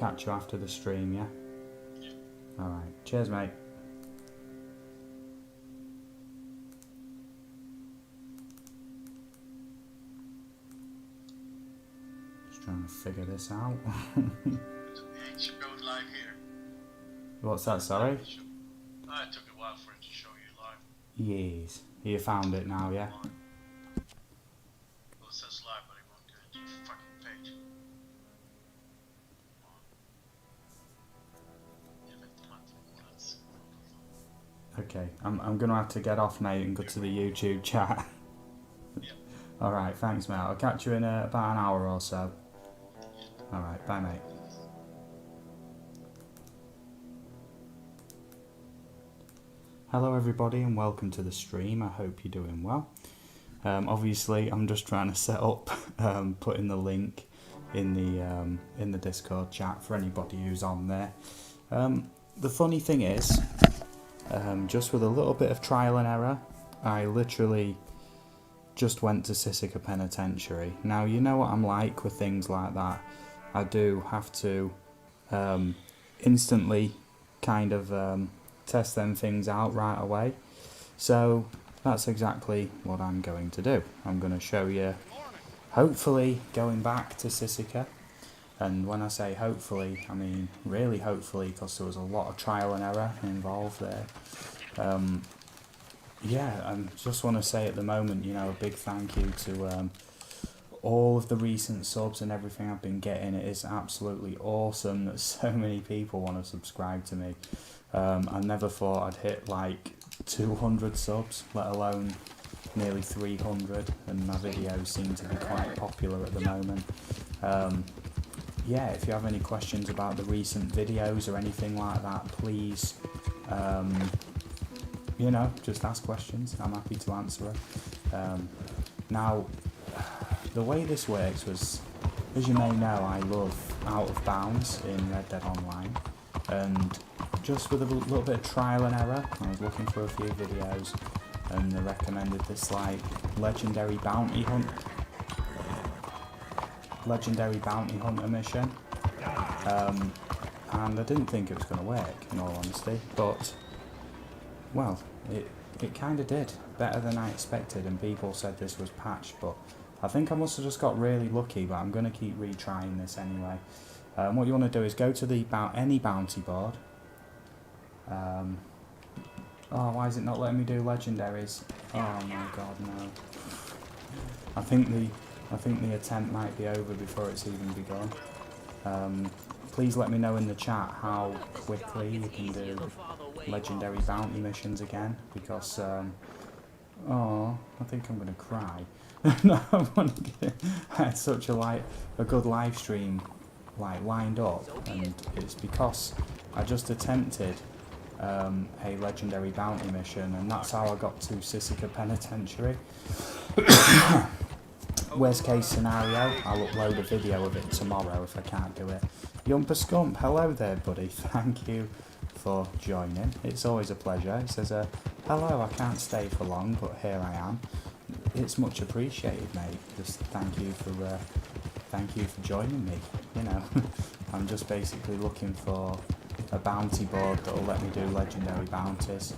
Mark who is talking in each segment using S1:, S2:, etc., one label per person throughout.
S1: catch you after the stream, yeah?
S2: Yeah.
S1: Alright, cheers mate. Just trying to figure this out.
S2: You should go live here.
S1: What's that, sorry?
S2: It took a while for it to show you live.
S1: Yes. You found it now, yeah?
S2: Well, it says live, but it won't go into the fucking page.
S1: Okay, I'm gonna have to get off mate and go to the YouTube chat.
S2: Yeah.
S1: Alright, thanks mate. I'll catch you in about an hour or so. Alright, bye mate. Hello everybody and welcome to the stream. I hope you're doing well. Obviously I'm just trying to set up putting the link in the Discord chat for anybody who's on there. The funny thing is, just with a little bit of trial and error, I literally just went to Sisika Penitentiary. Now you know what I'm like with things like that. I do have to instantly kind of test them things out right away. So that's exactly what I'm going to do. I'm going to show you, hopefully, going back to Sisika. And when I say hopefully, I mean really hopefully, because there was a lot of trial and error involved there. Yeah, I just want to say at the moment, you know, a big thank you to all of the recent subs and everything I've been getting. It is absolutely awesome that so many people want to subscribe to me. I never thought I'd hit like 200 subs, let alone nearly 300, and my videos seem to be quite popular at the moment. Yeah, if you have any questions about the recent videos or anything like that, please, you know, just ask questions. I'm happy to answer it. Now, the way this works was, as you may know, I love Out of Bounds in Red Dead Online, and just with a little bit of trial and error, I was looking for a few videos, and they recommended this like legendary bounty hunter mission, and I didn't think it was going to work, in all honesty, but well, it kind of did, better than I expected, and people said this was patched, but I think I must have just got really lucky, but I'm going to keep retrying this anyway. What you want to do is go to the any bounty board. Oh, why is it not letting me do legendaries? Oh my god, no. I think the attempt might be over before it's even begun. Please let me know in the chat how quickly you can do legendary bounty missions again, because oh, I think I'm gonna cry. No, I had such a good live stream lined up, and it's because I just attempted a legendary bounty mission, and that's how I got to Sisika Penitentiary. Worst case scenario, I'll upload a video of it tomorrow if I can't do it. Yumper Scump, hello there buddy, thank you for joining. It's always a pleasure. It says, hello, I can't stay for long, but here I am. It's much appreciated, mate. Just thank you for joining me. You know, I'm just basically looking for a bounty board that will let me do legendary bounties.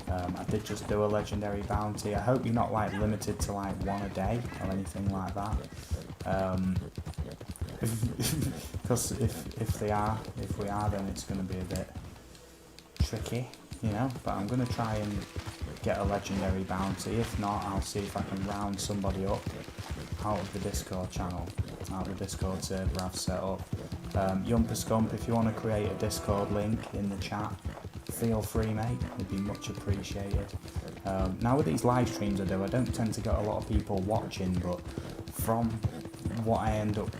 S1: I did just do a legendary bounty. I hope you're not like limited to like one a day or anything like that. Because if we are, then it's going to be a bit tricky, you know. But I'm going to try and get a legendary bounty. If not, I'll see if I can round somebody up out of the Discord channel, out of the Discord server I've set up. Yumper Scump, if you want to create a Discord link in the chat, feel free, mate. It'd be much appreciated. Now with these live streams I do, I don't tend to get a lot of people watching, but from what I end up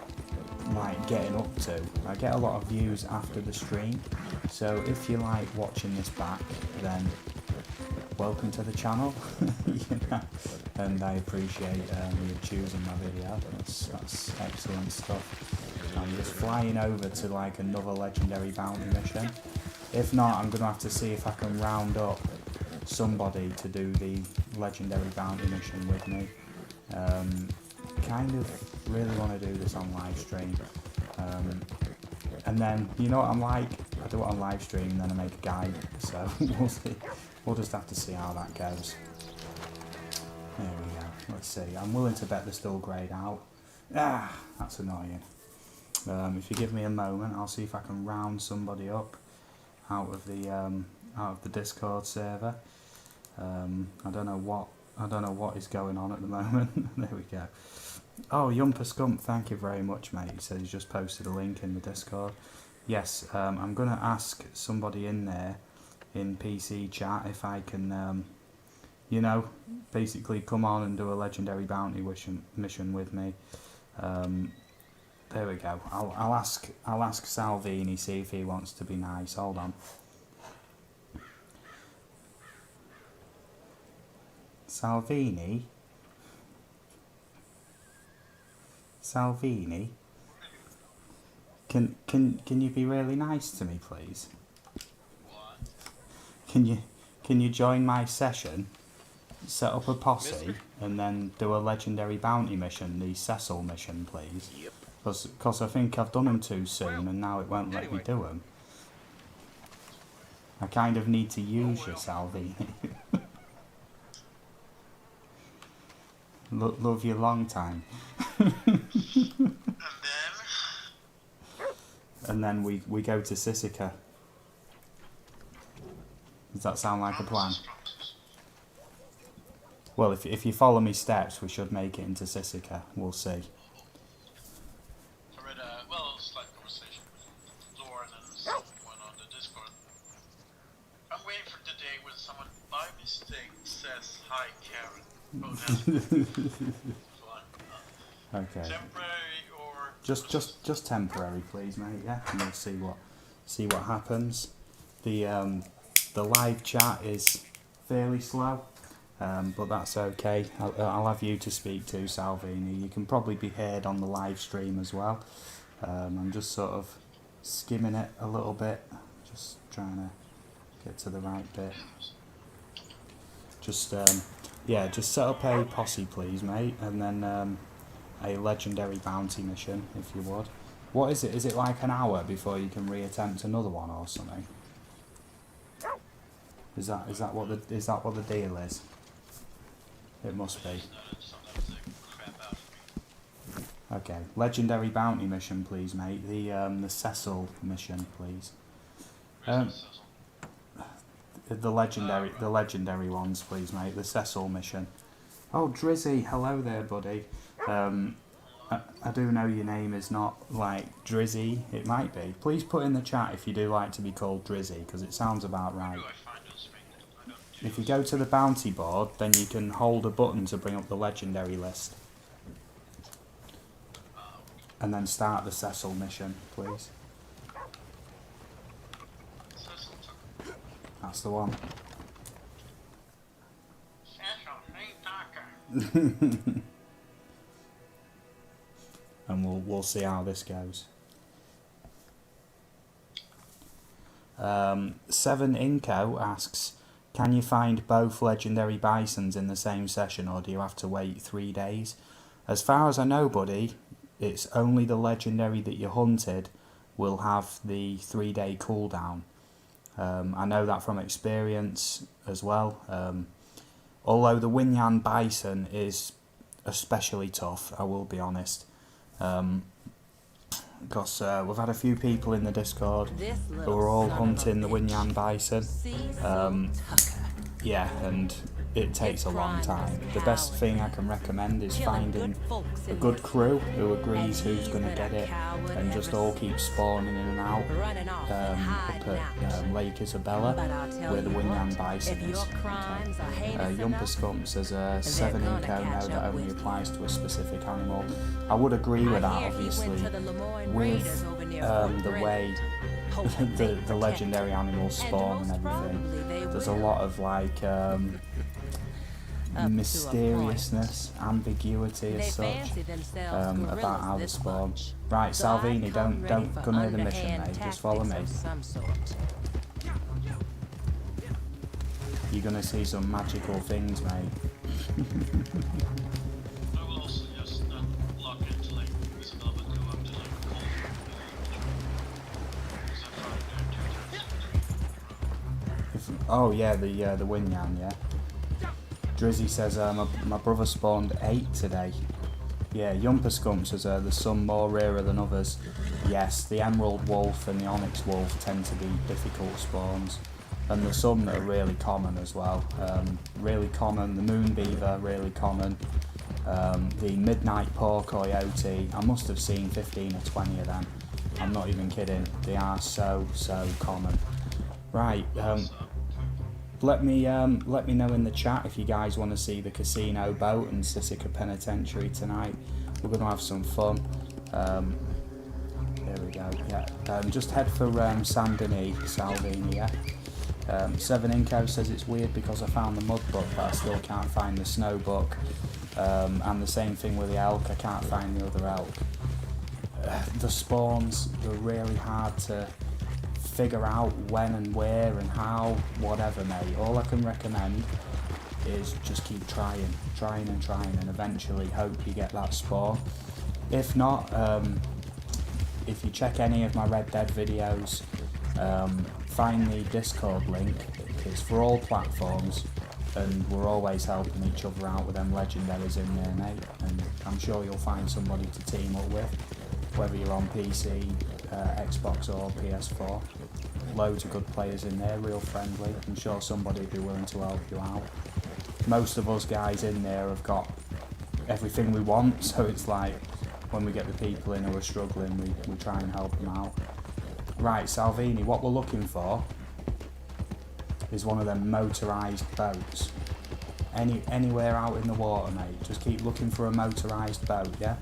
S1: like getting up to, I get a lot of views after the stream. So if you like watching this back, then welcome to the channel. You know? And I appreciate you choosing my video. That's excellent stuff. I'm just flying over to like another legendary bounty mission. If not, I'm gonna have to see if I can round up somebody to do the legendary bounty mission with me. Kind of really want to do this on live stream. And then, you know what I'm like? I do it on live stream and then I make a guide. So we'll see. We'll just have to see how that goes. There we go. Let's see. I'm willing to bet they're still greyed out. Ah, that's annoying. If you give me a moment, I'll see if I can round somebody up out of the Discord server. I don't know what is going on at the moment. There we go. Oh, Yumper Scump, thank you very much, mate. He said he's just posted a link in the Discord. Yes, I'm going to ask somebody in there, in PC chat, if I can, you know, basically come on and do a legendary bounty mission with me. There we go. I'll ask Salvini, see if he wants to be nice. Hold on. Salvini? Can you be really nice to me, please?
S2: What?
S1: Can you join my session, set up a posse, and then do a legendary bounty mission, the Cecil mission, please?
S3: Yep.
S1: Because I think I've done them too soon, and now it won't let me do them. I kind of need to use you, Salvini. Love you long time. And then we go to Sisika. Does that sound like a plan? Well, if you follow me steps, we should make it into Sisika. We'll see.
S2: I read a slight conversation with Lauren and someone on the Discord. I'm waiting for the day when someone by mistake says hi, Karen. Oh, that's fun.
S1: Okay.
S2: Temporary or
S1: Just temporary, please, mate. Yeah, and we'll see what happens. The live chat is fairly slow, but that's okay. I'll have you to speak to, Salvini. You can probably be heard on the live stream as well. I'm just sort of skimming it a little bit, just trying to get to the right bit. Just set up a posse, please, mate, and then a legendary bounty mission, if you would. What is it? Is it like an hour before you can reattempt another one or something? Is that what the deal is? It must be. Okay, legendary bounty mission, please, mate. The Cecil mission, please. The legendary ones, please, mate. The Cecil mission. Oh, Drizzy, hello there, buddy. I do know your name is not like Drizzy. It might be. Please put in the chat if you do like to be called Drizzy, because it sounds about right. If you go to the bounty board, then you can hold a button to bring up the legendary list. And then start the Cecil mission, please. That's the one. And we'll see how this goes. 7 Inco asks, can you find both legendary Bisons in the same session, or do you have to wait 3 days? As far as I know, buddy, it's only the legendary that you hunted will have the 3-day cooldown. I know that from experience as well. Although the Winyan Bison is especially tough, I will be honest. Because we've had a few people in the Discord who are all hunting the Winyan Bison. Yeah, and it takes a long time. The best thing I can recommend is finding a good crew who agrees who's going to get it, and just all keep spawning in and out up at Lake Isabella, where the Winyan Bison is. Okay. Yumper Scump says 7 Inco now that only applies to a specific animal. I would agree with that, obviously, with the way the legendary animals spawn and everything. There's a lot of like mysteriousness, ambiguity as such about how they spawn. Right, Salvini, don't go near the mission, mate. Just follow me. You're gonna see some magical things, mate.
S2: I will also just not log into like Isabella, but go up to like
S1: Oh yeah, the Winyan, yeah. Drizzy says my brother spawned 8 today. Yeah, Yumper Scump says there's some more rarer than others. Yes, the Emerald Wolf and the Onyx Wolf tend to be difficult spawns. And there's some that are really common as well. Really common, the Moon Beaver, really common. The Midnight Paw Coyote, I must have seen 15 or 20 of them. I'm not even kidding, they are so common. Right, let me know in the chat if you guys want to see the casino boat and Sisika Penitentiary tonight. We're going to have some fun. There we go, yeah. Just head for Saint Denis, Salvini, yeah. 7inco says it's weird because I found the mud book but I still can't find the snow book. And the same thing with the elk, I can't find the other elk. The spawns are really hard to figure out when and where and how, whatever, mate. All I can recommend is just keep trying and eventually hope you get that spawn. If not, if you check any of my Red Dead videos, find the Discord link. It's for all platforms and we're always helping each other out with them legendaries in there, mate, and I'm sure you'll find somebody to team up with, whether you're on PC, Xbox or PS4. Loads of good players in there, real friendly. I'm sure somebody will be willing to help you out. Most of us guys in there have got everything we want, so it's like when we get the people in who are struggling, we try and help them out. Right, Salvini, what we're looking for is one of them motorised boats. Anywhere out in the water, mate. Just keep looking for a motorised boat, yeah?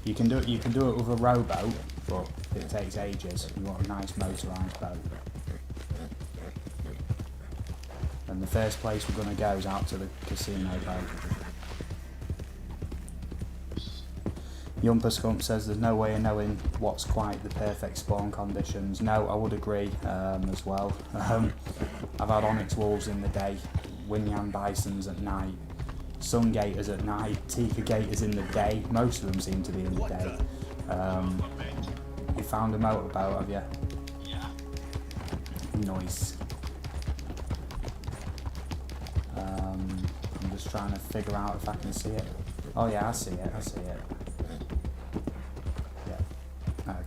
S1: You can do it with a rowboat, but it takes ages. You want a nice motorised boat. And the first place we're going to go is out to the casino boat. Yumper Scump says there's no way of knowing what's quite the perfect spawn conditions. No, I would agree as well. I've had Onyx Wolves in the day, Winyan Bisons at night, Sun Gators at night, Tika Gators in the day. Most of them seem to be in the day. You found a motorboat, have you?
S2: Yeah.
S1: Nice. I'm just trying to figure out if I can see it. Oh yeah, I see it. Yeah.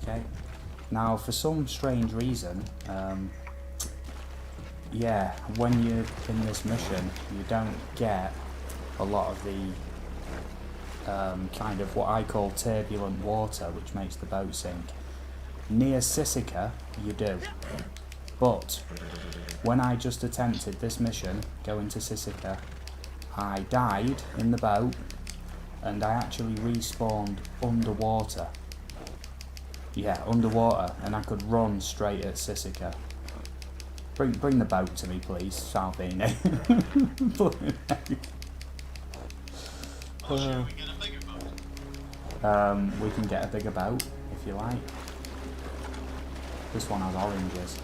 S1: Okay. Now, for some strange reason, yeah, when you're in this mission, you don't get a lot of the kind of what I call turbulent water, which makes the boat sink. Near Sisika, you do. But when I just attempted this mission, going to Sisika, I died in the boat and I actually respawned underwater. Yeah, underwater, and I could run straight at Sisika. Bring the boat to me, please, Salvini.
S2: Oh, should we get a bigger boat?
S1: We can get a bigger boat, if you like. This one has oranges.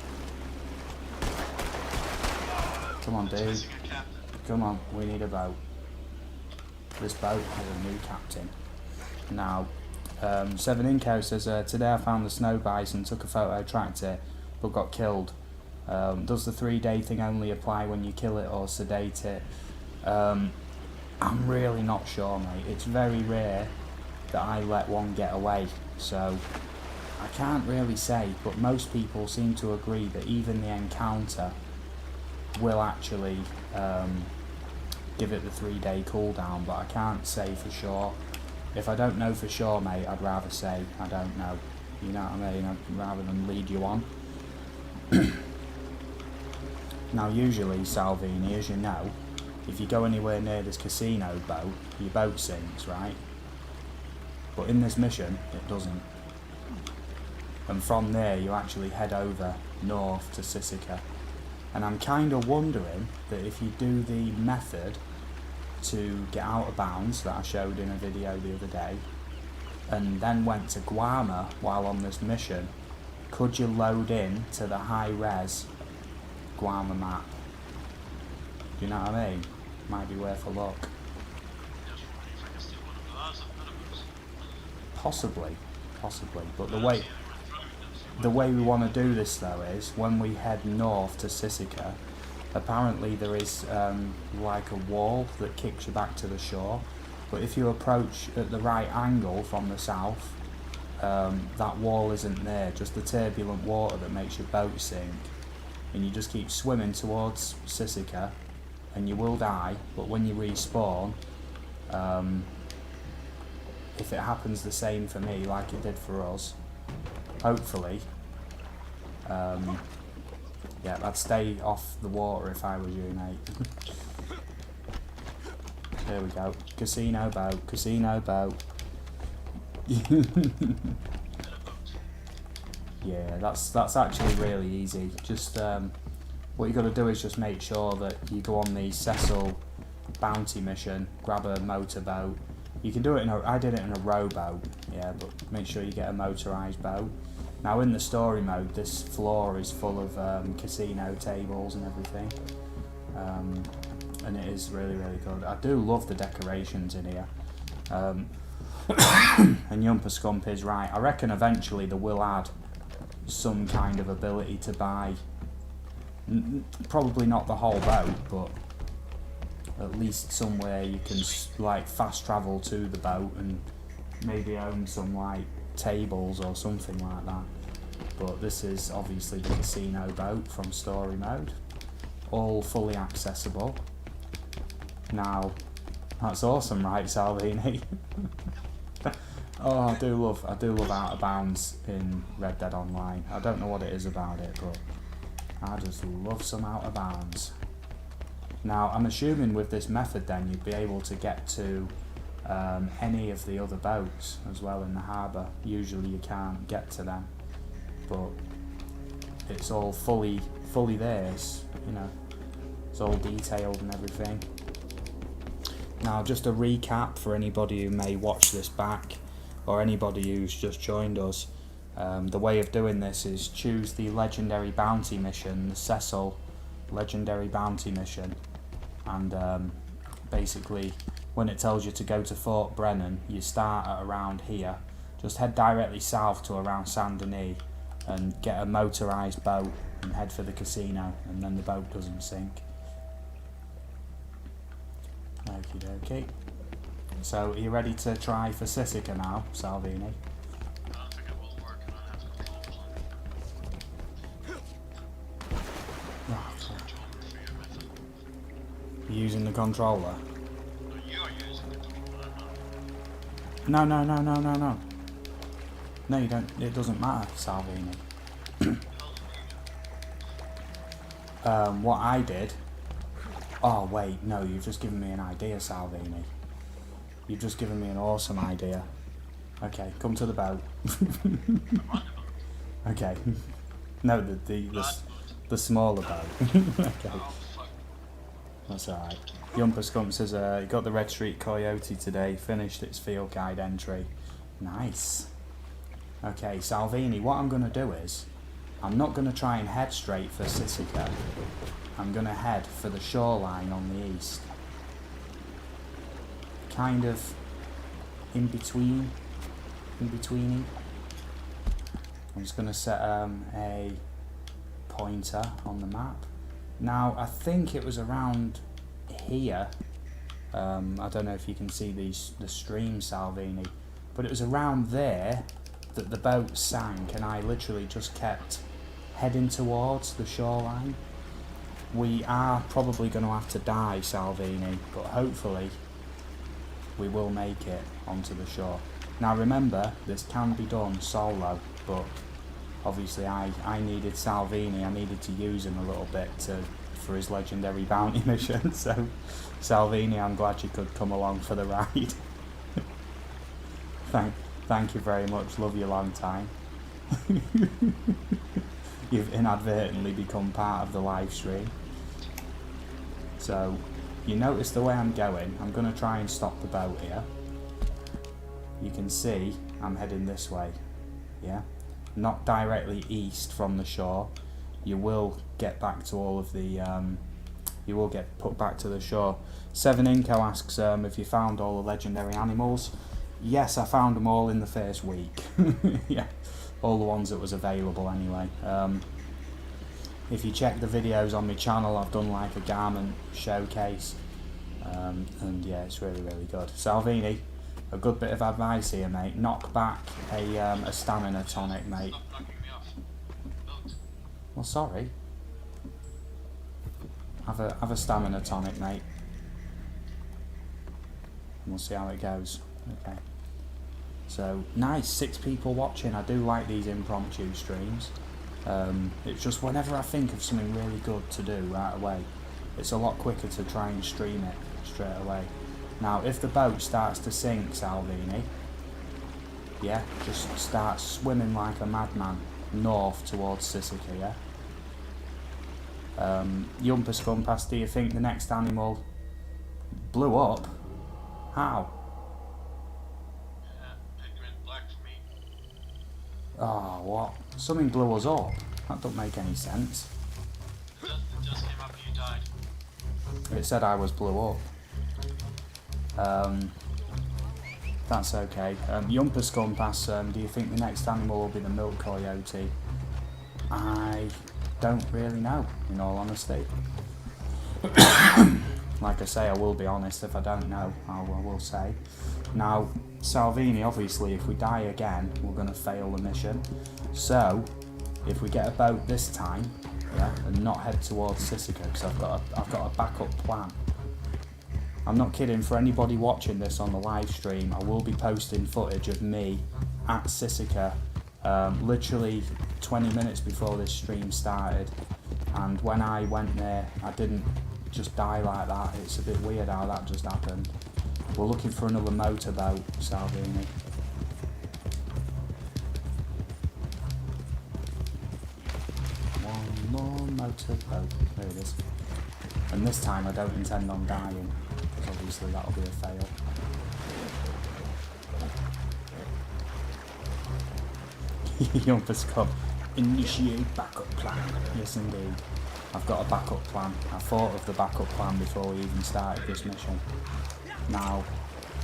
S1: Come on, dude.
S2: Sisika captain.
S1: Come on, we need a boat. This boat has a new captain. Now, 7inco says, today I found the snow bison, took a photo, tracked it, but got killed. Does the 3-day thing only apply when you kill it or sedate it? I'm really not sure, mate. It's very rare that I let one get away, so I can't really say, but most people seem to agree that even the encounter will actually give it the 3-day cooldown, but I can't say for sure. If I don't know for sure, mate, I'd rather say I don't know. You know what I mean? Rather than lead you on. Now, usually, Salvini, as you know, if you go anywhere near this casino boat, your boat sinks, right? But in this mission, it doesn't. And from there, you actually head over north to Sisika. And I'm kind of wondering that if you do the method to get out of bounds that I showed in a video the other day, and then went to Guarma while on this mission, could you load in to the high-res Guarma map? Do you know what I mean? Might be worth a look.
S2: Just wondering if I can steal one of those.
S1: Possibly, but the
S2: I don't
S1: way...
S2: see anyone throwing those.
S1: the way we want to do this though is when we head north to Sisika, apparently there is like a wall that kicks you back to the shore, but if you approach at the right angle from the south, that wall isn't there, just the turbulent water that makes your boat sink, and you just keep swimming towards Sisika and you will die, but when you respawn, if it happens the same for me like it did for us, hopefully, yeah, I'd stay off the water if I was you, mate. There we go. Casino boat, casino boat. Yeah, that's actually really easy. Just what you got to do is just make sure that you go on the Cecil bounty mission, grab a motorboat. You can do it I did it in a rowboat, yeah, but make sure you get a motorised boat. Now in the story mode, this floor is full of casino tables and everything, and it is really, really good. I do love the decorations in here. And Yumper Scump is right. I reckon eventually they will add some kind of ability to buy, probably not the whole boat, but at least somewhere you can like fast travel to the boat and maybe own some like tables or something like that. But this is obviously the casino boat from story mode, all fully accessible. Now that's awesome, right, Salvini? Oh, I do love Out of Bounds in Red Dead Online. I don't know what it is about it, but I just love some Out of Bounds. Now, I'm assuming with this method then you'd be able to get to any of the other boats as well in the harbour. Usually you can't get to them, but it's all fully there. It's, you know, it's all detailed and everything. Now, just a recap for anybody who may watch this back, or anybody who's just joined us. The way of doing this is choose the legendary bounty mission, the Cecil legendary bounty mission, and basically when it tells you to go to Fort Brennan, you start at around here, just head directly south to around Saint Denis and get a motorised boat and head for the casino, and then the boat doesn't sink. Okie dokie. So, are you ready to try for Sisika now, Salvini?
S2: I don't think it will work. I have to control it.
S1: You using the controller?
S2: No, you are using the controller, I'm not.
S1: No. No, you don't. It doesn't matter, Salvini. What I did. Oh wait, no, you've just given me an idea, Salvini. You've just given me an awesome idea. Okay, come to the boat. Okay. No, the smaller boat. Okay. That's alright. Yumper Scump says, got the Red Street Coyote today, finished its field guide entry. Nice. Okay, Salvini, what I'm going to do is, I'm not going to try and head straight for Sisika. I'm going to head for the shoreline on the east. Kind of in betweeny. I'm just going to set a pointer on the map. Now, I think it was around here. I don't know if you can see the stream, Salvini, but it was around there that the boat sank, and I literally just kept heading towards the shoreline. We are probably going to have to die, Salvini, but hopefully we will make it onto the shore. Now remember, this can be done solo, but obviously I needed Salvini, I needed to use him a little bit for his legendary bounty mission, so Salvini, I'm glad you could come along for the ride. Thank you very much, love you long time. You've inadvertently become part of the live stream. So, you notice the way I'm going. I'm going to try and stop the boat here. You can see I'm heading this way, yeah? Not directly east from the shore. You will get back to all of the, you will get put back to the shore. 7inco asks if you found all the legendary animals. Yes, I found them all in the first week. Yeah, all the ones that was available anyway. If you check the videos on my channel, I've done like a garment showcase, and yeah, it's really good. Salvini, a good bit of advice here, mate. Knock back a stamina tonic, mate.
S2: Stop knocking me off. Load.
S1: Well, sorry. Have a stamina tonic, mate. And we'll see how it goes. Okay. So nice, 6 people watching. I do like these impromptu streams. It's just whenever I think of something really good to do right away, it's a lot quicker to try and stream it straight away. Now, if the boat starts to sink, Salvini, yeah, just start swimming like a madman north towards Sisika, yeah? Yumper Scumpas, do you think the next animal blew up? How?
S2: Pigment black for me.
S1: Oh, what? Something blew us up? That don't make any sense.
S2: It just came up and you died.
S1: It said I was blew up. That's okay. Yumper Scumpas, do you think the next animal will be the milk coyote? I don't really know, in all honesty. Like I say, I will be honest. If I don't know, I will say. Now, Salvini, obviously, if we die again, we're going to fail the mission. So, if we get a boat this time, yeah, and not head towards Sisika, because I've got a backup plan. I'm not kidding. For anybody watching this on the live stream, I will be posting footage of me at Sisika, literally 20 minutes before this stream started. And when I went there, I didn't just die like that. It's a bit weird how that just happened. We're looking for another motorboat, Salvini. One more motorboat. There it is. And this time I don't intend on dying, because obviously that'll be a fail. Yumpers come. Initiate backup plan. Yes, indeed. I've got a backup plan. I thought of the backup plan before we even started this mission. Now,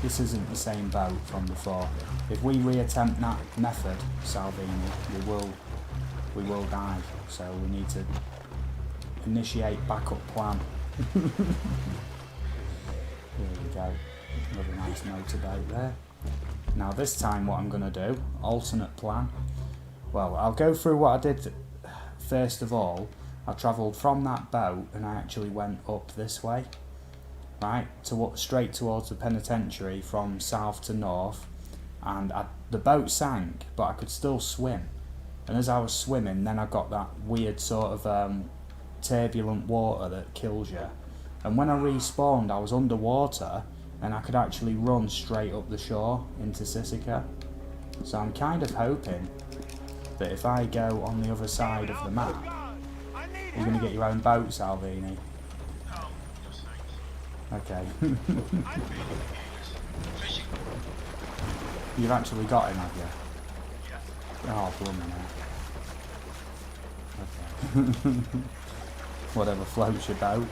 S1: this isn't the same boat from before. If we reattempt that method, Salvini, we will die. So we need to initiate backup plan. There we go. Another nice motorboat there. Now this time what I'm going to do, alternate plan. Well, I'll go through what I did first of all. I travelled from that boat and I actually went up this way, right, straight towards the penitentiary from south to north, and the boat sank, but I could still swim. And as I was swimming, then I got that weird sort of turbulent water that kills you. And when I respawned, I was underwater and I could actually run straight up the shore into Sisika. So I'm kind of hoping that if I go on the other side of the map, you're going to get your own boat, Salvini.
S2: No, just thanks.
S1: Okay.
S2: Fishing.
S1: You've actually got him, have you?
S2: Yeah.
S1: Oh, blooming hell. Okay. Whatever floats your boat.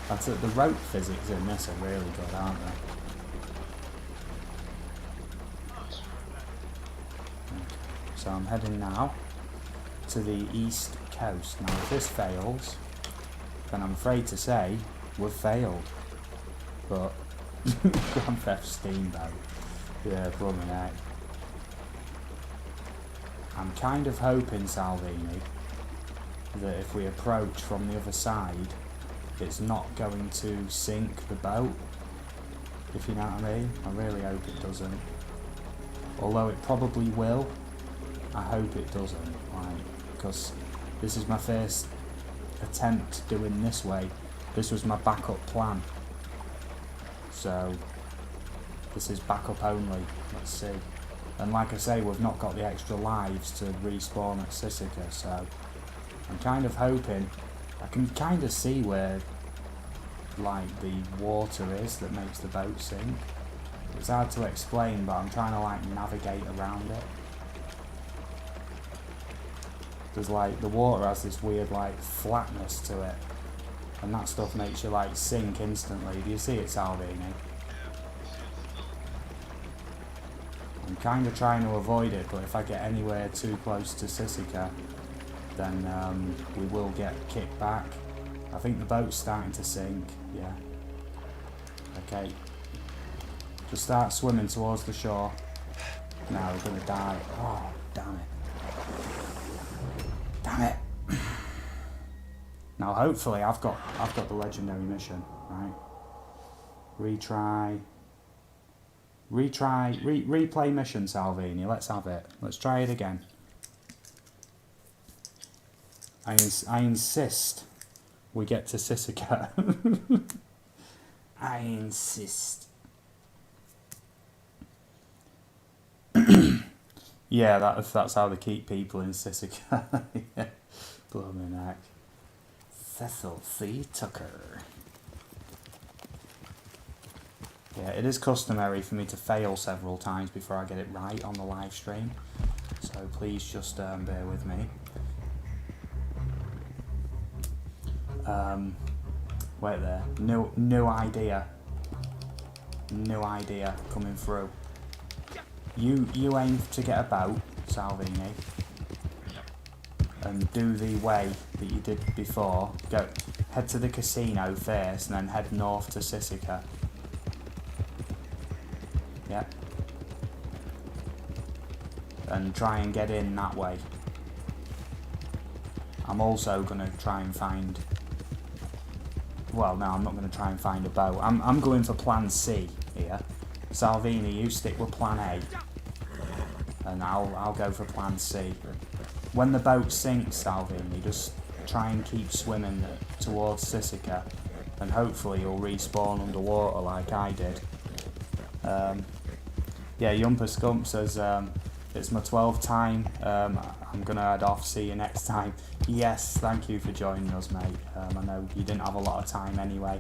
S1: That's it. The rope physics in this are really good, aren't they?
S2: Oh, it's really bad.
S1: So I'm heading now to the east coast. Now if this fails, then I'm afraid to say we've failed. But Grand Theft Steamboat, yeah, blooming heck. I'm kind of hoping, Salvini, that if we approach from the other side, it's not going to sink the boat, if you know what I mean. I really hope it doesn't. Although it probably will, I hope it doesn't, because this is my first attempt doing this way. This was my backup plan. So, this is backup only. Let's see. And like I say, we've not got the extra lives to respawn at Sisika, so I'm kind of hoping. I can kind of see where, like, the water is that makes the boat sink. It's hard to explain, but I'm trying to, like, navigate around it. There's, like, the water has this weird, like, flatness to it, and that stuff makes you, like, sink instantly. Do you see it, Salvini? I'm kind of trying to avoid it, but if I get anywhere too close to Sisika, then we will get kicked back. I think the boat's starting to sink, yeah. Okay. Just start swimming towards the shore. Now we're gonna die. Oh, damn it. Damn it. Now hopefully I've got the legendary mission, right? Replay mission, Salvini. Let's have it. Let's try it again. I insist we get to Sisika. I insist. Yeah, that's how they keep people in Sisika. Yeah. Blooming heck. Cecil C. Tucker. Yeah, it is customary for me to fail several times before I get it right on the live stream. So please just bear with me. Wait there. No idea. No idea coming through. You aim to get a boat, Salvini, and do the way that you did before. Head to the casino first, and then head north to Sisika. Yeah. And try and get in that way. I'm also gonna try and find. Well, no, I'm not gonna try and find a boat. I'm going for Plan C here. Salvini, you stick with Plan A, and I'll go for Plan C. When the boat sinks, Salvini, just try and keep swimming towards Sisika, and hopefully you'll respawn underwater like I did. Yeah, Yumper Scump says it's my 12th time. I'm gonna head off. See you next time. Yes, thank you for joining us, mate. I know you didn't have a lot of time anyway,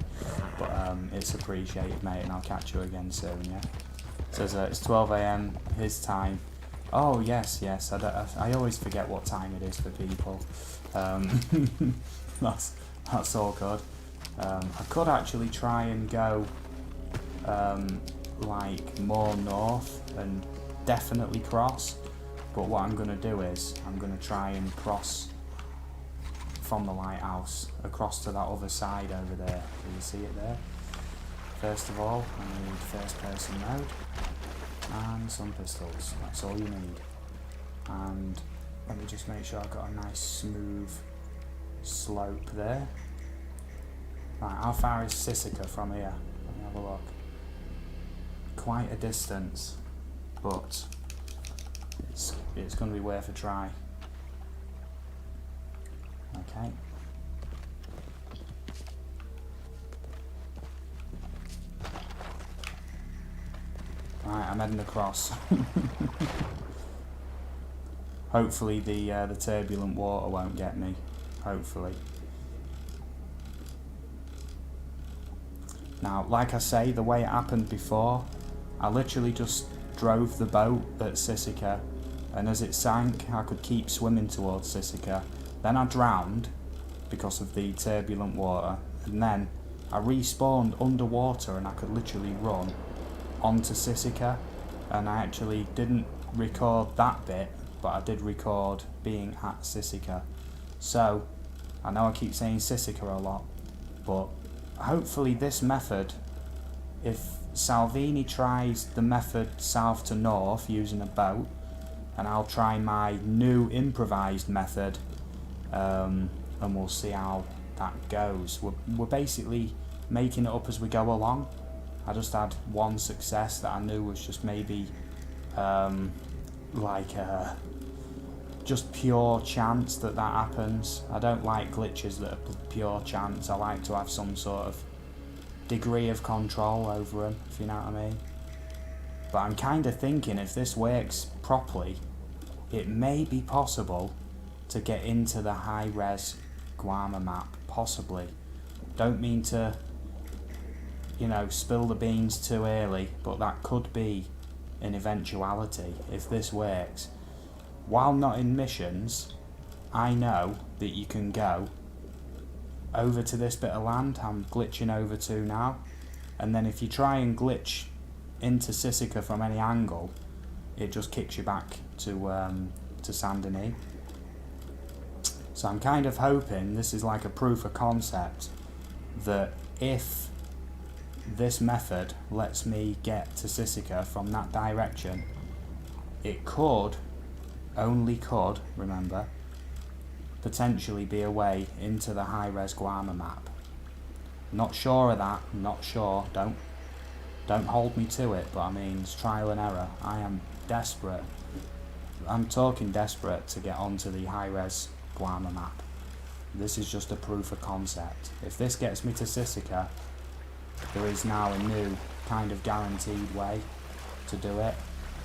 S1: but it's appreciated, mate, and I'll catch you again soon. Yeah. Says it's 12 AM his time. Oh yes. I always forget what time it is for people. That's all good. I could actually try and go like more north and definitely cross, but what I'm going to do is I'm going to try and cross from the lighthouse across to that other side over there. Do you see it there? First of all, I need first person mode and some pistols. That's all you need. And let me just make sure I've got a nice smooth slope there. Right, how far is Sisika from here? Let me have a look. Quite a distance, but it's going to be worth a try. Okay. Right, I'm heading across. Hopefully the turbulent water won't get me. Hopefully. Now, like I say, the way it happened before, I literally just drove the boat at Sisika, and as it sank, I could keep swimming towards Sisika. Then I drowned because of the turbulent water, and then I respawned underwater and I could literally run onto Sisika, and I actually didn't record that bit, but I did record being at Sisika. So, I know I keep saying Sisika a lot, but hopefully this method, if Salvini tries the method south to north using a boat, and I'll try my new improvised method, and we'll see how that goes. We're basically making it up as we go along. I just had one success that I knew was just maybe just pure chance that happens. I don't like glitches that are pure chance. I like to have some sort of degree of control over them, if you know what I mean. But I'm kind of thinking if this works properly, it may be possible to get into the high-res Guarma map, possibly. Don't mean to, spill the beans too early, but that could be an eventuality if this works. While not in missions, I know that you can go over to this bit of land I'm glitching over to now, and then if you try and glitch into Sisika from any angle, it just kicks you back to Saint Denis. So I'm kind of hoping this is like a proof of concept that if this method lets me get to Sisika from that direction, it could, only could, remember, potentially be a way into the high-res Guarma map. Not sure of that, not sure, don't hold me to it, but I mean, it's trial and error. I am desperate, I'm talking desperate to get onto the high-res Guarma map. This is just a proof of concept. If this gets me to Sisika, there is now a new kind of guaranteed way to do it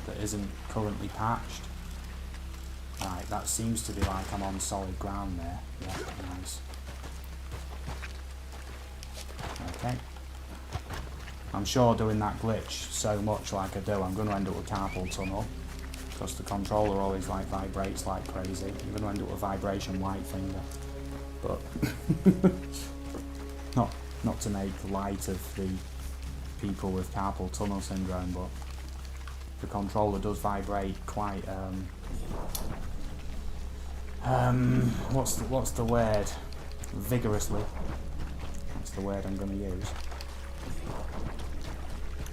S1: that isn't currently patched. Right, that seems to be like I'm on solid ground there. Yeah, nice. Okay. I'm sure doing that glitch so much like I do, I'm going to end up with carpal tunnel, because the controller always like vibrates like crazy. I'm going to end up with vibration white finger. But not to make light of the people with carpal tunnel syndrome, but the controller does vibrate quite what's the word? Vigorously. That's the word I'm going to use.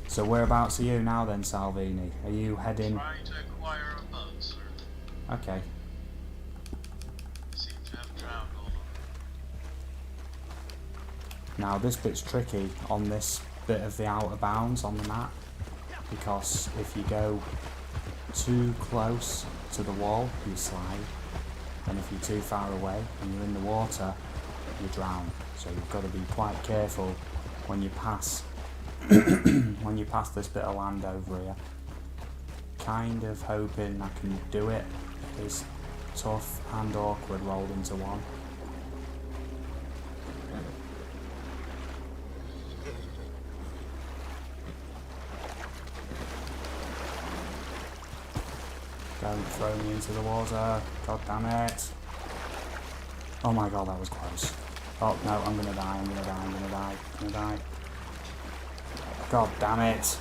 S1: So whereabouts are you now then, Salvini? Are you heading?
S2: Trying to acquire a boat, sir.
S1: Okay.
S2: Seem to have drowned all of them.
S1: Now this bit's tricky on this bit of the outer bounds on the map, because if you go too close to the wall, you slide, and if you're too far away and you're in the water, you drown. So you've got to be quite careful when you pass when you pass this bit of land over here. Kind of hoping I can do it. It's tough and awkward rolled into one. Don't throw me into the water. God damn it. Oh my god, that was close. Oh no, I'm gonna die, I'm gonna die, I'm gonna die, I'm gonna die. God damn it.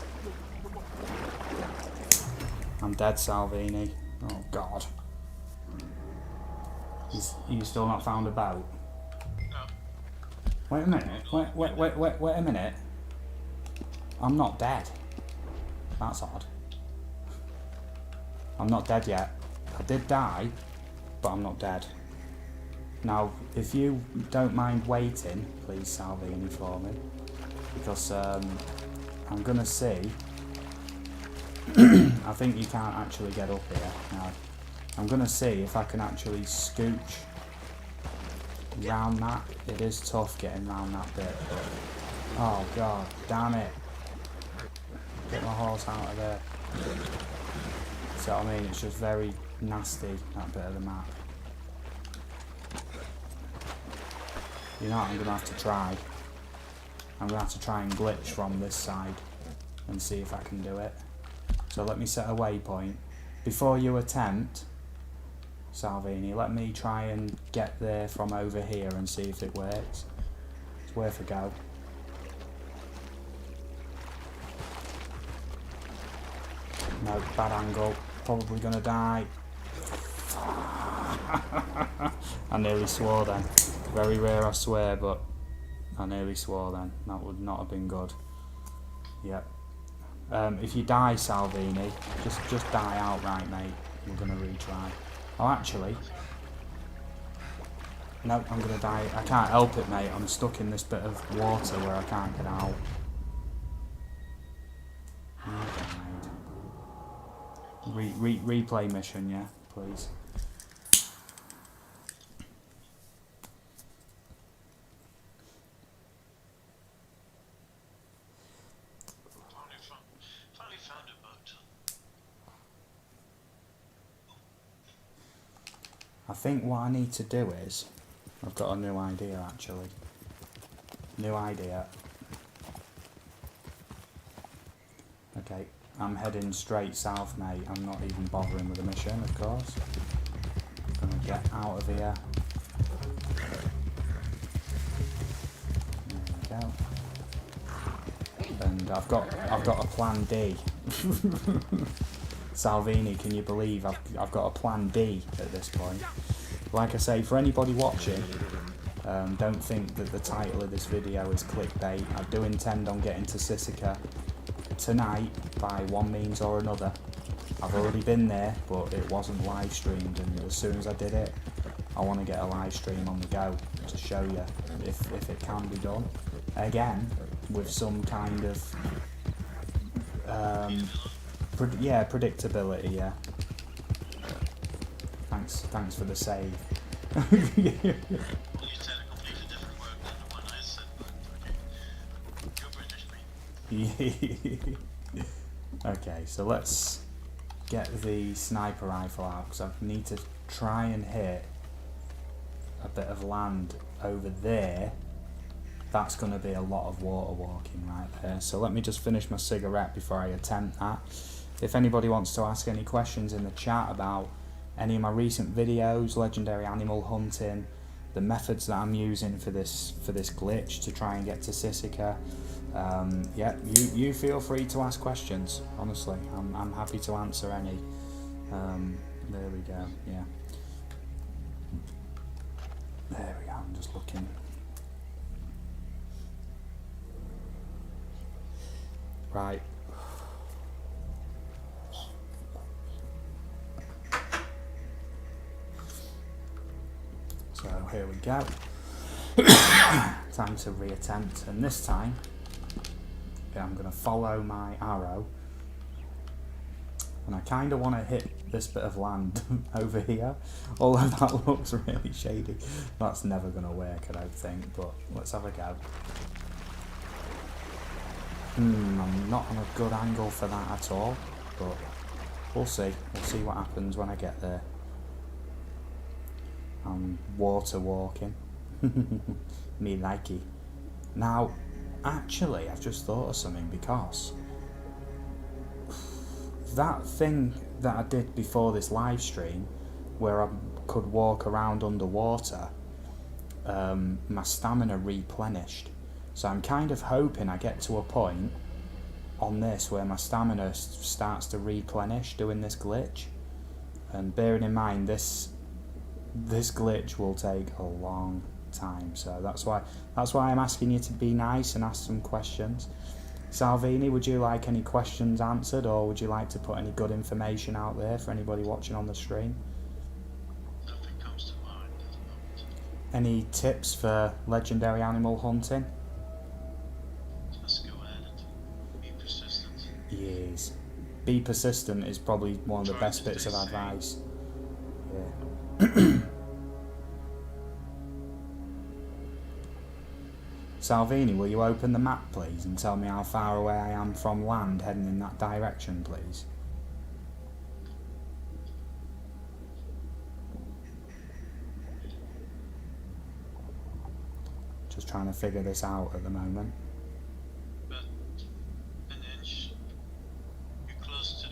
S1: I'm dead, Salvini. Oh god. You still not found a boat?
S2: No.
S1: Wait a minute. Wait a minute. I'm not dead. That's odd. I'm not dead yet. I did die, but I'm not dead. Now, if you don't mind waiting, please, Salvini, for me, because I'm gonna see. I think you can't actually get up here. Now, I'm gonna see if I can actually scooch round that. It is tough getting round that bit, but oh god, damn it! Get my horse out of there. So I mean, it's just very nasty, that bit of the map. You know what, I'm going to have to try. I'm going to have to try and glitch from this side and see if I can do it. So let me set a waypoint. Before you attempt, Salvini, let me try and get there from over here and see if it works. It's worth a go. No, bad angle. Probably gonna die. I nearly swore then. Very rare, I swear, but I nearly swore then. That would not have been good. Yep. If you die, Salvini, just die outright, mate. We're gonna retry. Oh, actually, no, I'm gonna die. I can't help it, mate. I'm stuck in this bit of water where I can't get out. Replay mission, yeah, please.
S2: Finally found a boat.
S1: I think what I need to do is, I've got a new idea actually. New idea. Okay. I'm heading straight south, mate. I'm not even bothering with the mission, of course. I'm gonna get out of here. There we go. And I've got a plan D. Salvini, can you believe I've got a plan B at this point? Like I say, for anybody watching, don't think that the title of this video is clickbait. I do intend on getting to Sisika tonight by one means or another. I've already been there, but it wasn't live streamed, and as soon as I did it, I want to get a live stream on the go to show you if it can be done. Again, with some kind of predictability. Yeah. Thanks for the save.
S2: Well, you said a completely different word than the one I said, but okay. You're British, mate.
S1: Okay, so let's get the sniper rifle out, because I need to try and hit a bit of land over there. That's going to be a lot of water walking right there. So let me just finish my cigarette before I attempt that. If anybody wants to ask any questions in the chat about any of my recent videos, legendary animal hunting, the methods that I'm using for this glitch to try and get to Sisika, yeah, you feel free to ask questions. Honestly, I'm happy to answer any. There we go. Yeah. There we go. I'm just looking. Right. So here we go. Time to reattempt, and this time I'm going to follow my arrow, and I kind of want to hit this bit of land over here, although that looks really shady. That's never going to work, I don't think, but let's have a go. I'm not on a good angle for that at all, but we'll see. We'll see what happens when I get there. I'm water walking. Me likey. Now, actually, I've just thought of something, because that thing that I did before this live stream, where I could walk around underwater, my stamina replenished. So I'm kind of hoping I get to a point on this where my stamina starts to replenish doing this glitch. And bearing in mind this glitch will take a long time, so that's why I'm asking you to be nice and ask some questions. Salvini, would you like any questions answered, or would you like to put any good information out there for anybody watching on the stream?
S2: Nothing comes to mind at the moment.
S1: Any tips for legendary animal hunting?
S2: Just go at it. Be persistent.
S1: Yes. Be persistent is probably one of the best bits of advice. Yeah. Salvini, will you open the map please and tell me how far away I am from land heading in that direction, please? Just trying to figure this out at the moment.
S2: But an inch. You're close to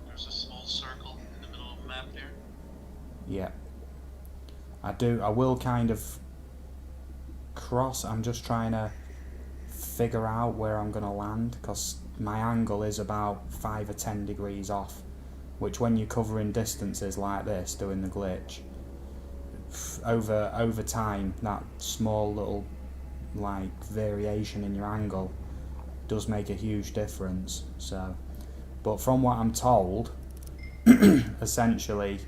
S2: there's a small circle in the middle of the map there.
S1: Yeah. I will kind of cross. I'm just trying to figure out where I'm going to land, because my angle is about 5 or 10 degrees off, which when you're covering distances like this doing the glitch, over time that small little like variation in your angle does make a huge difference. So, but from what I'm told, essentially,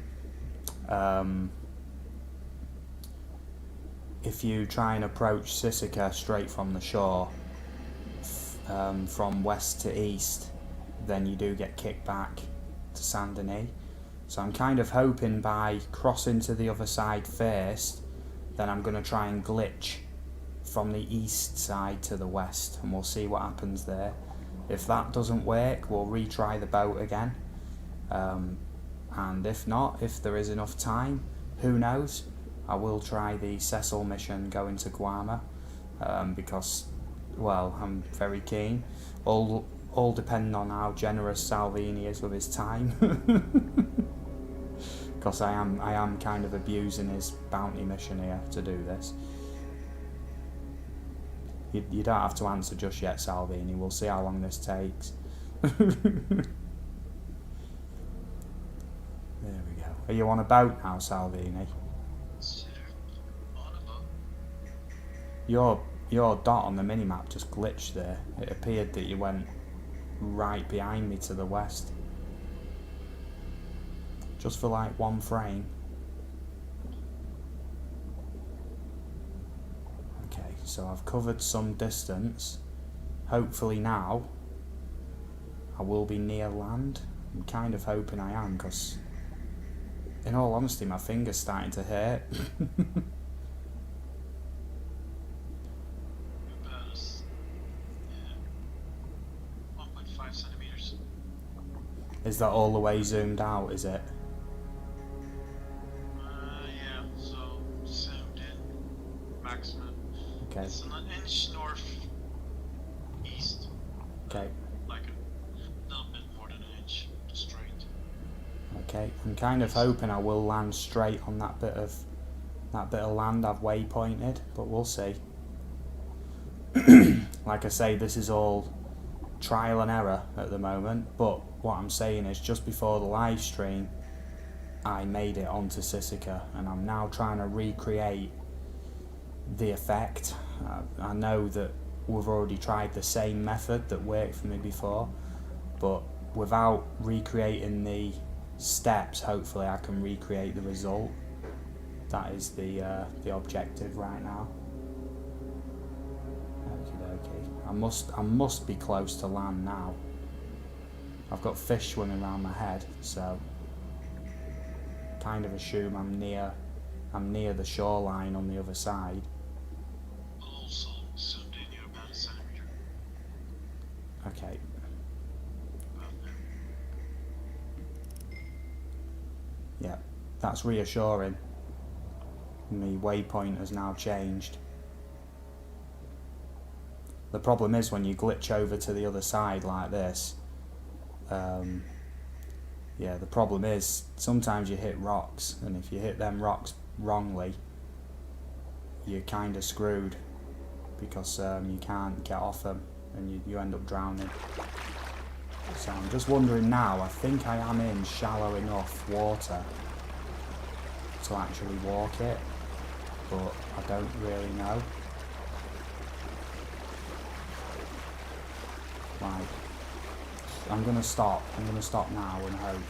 S1: if you try and approach Sisika straight from the shore, from west to east, then you do get kicked back to Saint Denis. So I'm kind of hoping by crossing to the other side first, then I'm going to try and glitch from the east side to the west, and we'll see what happens there. If that doesn't work, we'll retry the boat again, and if not, if there is enough time, who knows, I will try the Cecil mission going to Guarma, because, well, I'm very keen. All depending on how generous Salvini is with his time, because I am kind of abusing his bounty mission here to do this. You don't have to answer just yet, Salvini. We'll see how long this takes. Are you on a boat now, Salvini?
S2: On a boat.
S1: Your dot on the minimap just glitched there. It appeared that you went right behind me to the west. Just for like one frame. Okay, so I've covered some distance. Hopefully now I will be near land. I'm kind of hoping I am, because in all honesty my finger's starting to hurt.
S2: About 1.5 centimeters.
S1: Is that all the way zoomed out, is it?
S2: Yeah, so zoomed in maximum.
S1: Okay.
S2: It's an inch northeast.
S1: Okay.
S2: Like a little bit more than an inch straight.
S1: Okay. I'm kind of hoping I will land straight on that bit of land I've waypointed, but we'll see. Like I say, this is all trial and error at the moment, but what I'm saying is just before the live stream I made it onto Sisika, and I'm now trying to recreate the effect. I know that we've already tried the same method that worked for me before, but without recreating the steps, hopefully I can recreate the result. That is the objective right now. Okay. I must be close to land now. I've got fish swimming around my head, so kind of assume I'm near the shoreline on the other side.
S2: Also zoomed in you about a centimeter.
S1: Okay.
S2: About there.
S1: Yeah, that's reassuring. The waypoint has now changed. The problem is when you glitch over to the other side like this, yeah, the problem is sometimes you hit rocks, and if you hit them rocks wrongly, you're kind of screwed, because you can't get off them and you end up drowning. So I'm just wondering now, I think I am in shallow enough water to actually walk it, but I don't really know. Right, I'm gonna stop now and hope.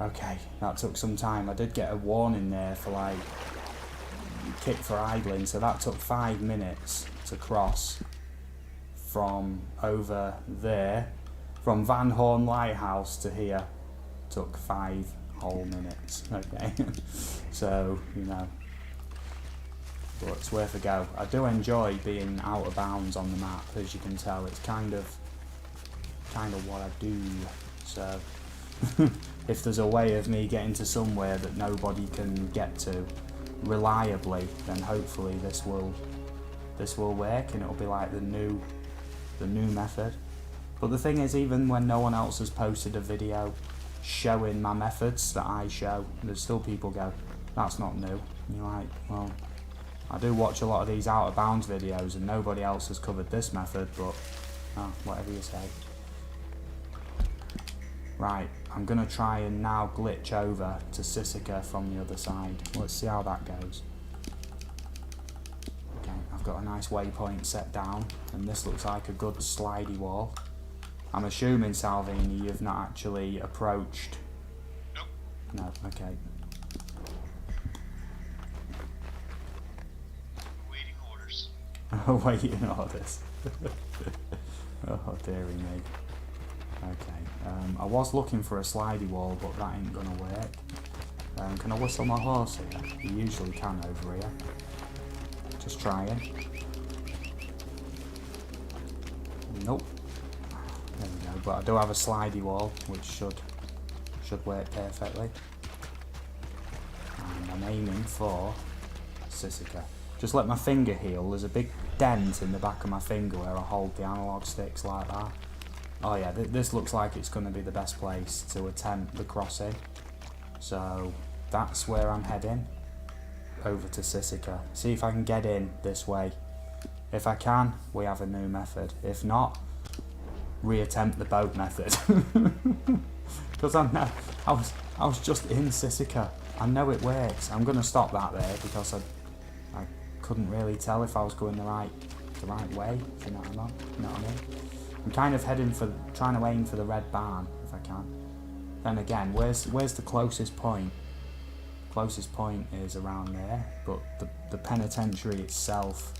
S1: Okay, that took some time. I did get a warning there for like kick for idling, so that took 5 minutes to cross from over there, from Van Horn Lighthouse to here. Took 5 whole minutes. Okay, so you know, but it's worth a go. I do enjoy being out of bounds on the map, as you can tell. It's kind of what I do. So if there's a way of me getting to somewhere that nobody can get to reliably, then hopefully this will work, and it'll be like the new method. But the thing is, even when no one else has posted a video showing my methods that I show, there's still people go, that's not new. And you're like, well, I do watch a lot of these out of bounds videos and nobody else has covered this method, but whatever you say. Right, I'm gonna try and now glitch over to Sisika from the other side. Let's see how that goes. Okay, I've got a nice waypoint set down, and this looks like a good slidey wall. I'm assuming, Salvini, you've not actually approached.
S2: Nope.
S1: No, okay.
S2: Waiting orders.
S1: Waiting orders. Oh, dearie me. Okay, I was looking for a slidey wall, but that ain't gonna work. Can I whistle my horse here? You usually can over here. Just trying. Nope. There we go, but I do have a slidey wall, which should work perfectly. And I'm aiming for Sisika. Just let my finger heal. There's a big dent in the back of my finger where I hold the analog sticks like that. Oh yeah, this looks like it's going to be the best place to attempt the crossing. So that's where I'm heading, over to Sisika. See if I can get in this way. If I can, we have a new method. If not, reattempt the boat method. Because I was just in Sisika. I know it works. I'm gonna stop that there because I couldn't really tell if I was going the right way. If you know what I mean? You know what I mean? I'm kind of trying to aim for the red barn if I can. Then again, where's the closest point? Closest point is around there, but the penitentiary itself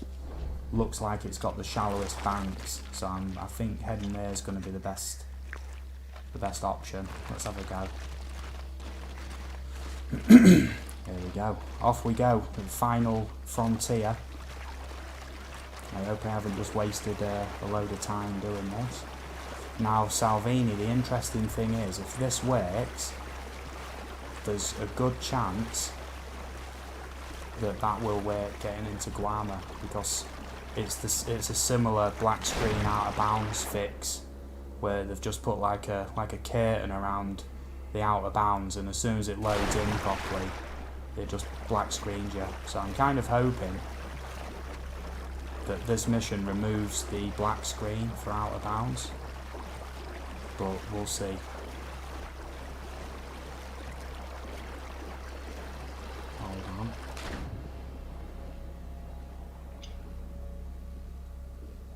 S1: looks like it's got the shallowest banks, so I think heading there is going to be the best option. Let's have a go. There we go. Off we go. The final frontier. I hope I haven't just wasted a load of time doing this. Now, Salvini, the interesting thing is, if this works, there's a good chance that will work getting into Guarma, because it's a similar black screen out of bounds fix where they've just put like a curtain around the outer bounds, and as soon as it loads in properly, it just black screens you. So I'm kind of hoping that this mission removes the black screen for outer bounds, but we'll see. Hold on.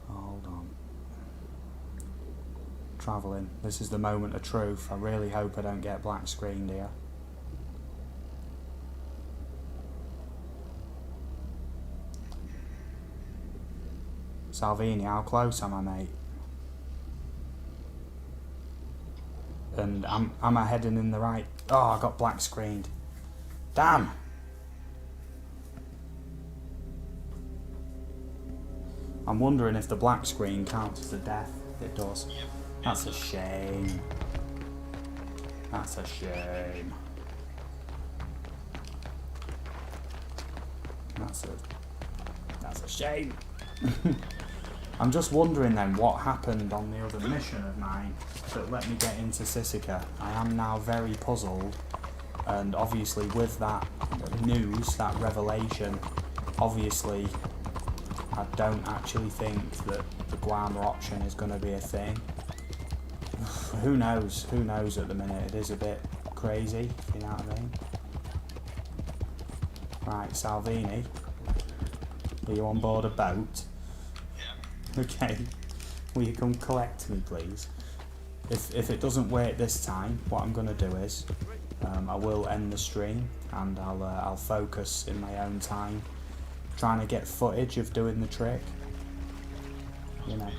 S1: Hold on. Travelling. This is the moment of truth. I really hope I don't get black screened here. Salvini, how close am I, mate? And am I heading in the right? Oh, I got black screened. Damn! I'm wondering if the black screen counts as a death. It does. That's a shame. That's a shame. That's a shame. I'm just wondering then what happened on the other mission of mine that let me get into Sisika. I am now very puzzled, and obviously with that news, that revelation, obviously I don't actually think that the Guarma option is going to be a thing. Who knows? Who knows at the minute? It is a bit crazy, you know what I mean? Right, Salvini, are you on board a boat? Yeah. Okay, will you come collect me, please? If it doesn't work this time, what I'm going to do is I will end the stream, and I'll focus in my own time trying to get footage of doing the trick, you know.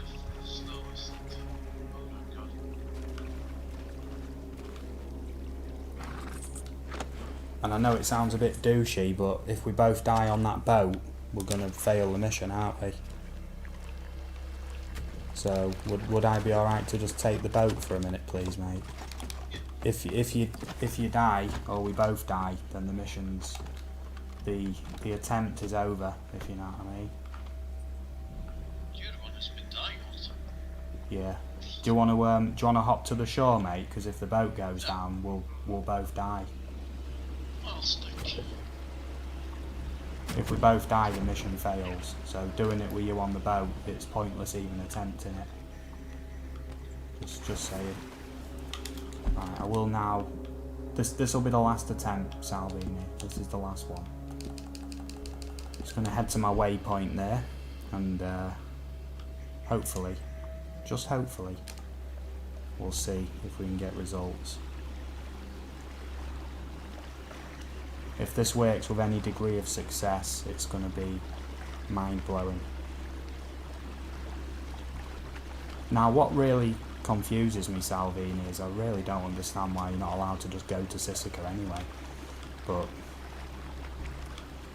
S1: And I know it sounds a bit douchey, but if we both die on that boat, we're going to fail the mission, aren't we? So, would I be alright to just take the boat for a minute, please, mate? If you die, or we both die, then the mission's... The attempt is over, if you know what I mean.
S2: You're the one that's been dying all the time.
S1: Yeah. Do you want to hop to the shore, mate? Because if the boat goes down, we'll both die.
S2: I'll stick.
S1: If we both die, the mission fails. So doing it with you on the boat, it's pointless even attempting it. Just saying. Right, I will now. This will be the last attempt, Salvini. This is the last one. Just going to head to my waypoint there, and hopefully, just hopefully, we'll see if we can get results. If this works with any degree of success, it's going to be mind-blowing. Now, what really confuses me, Salvini, is I really don't understand why you're not allowed to just go to Sisika anyway. But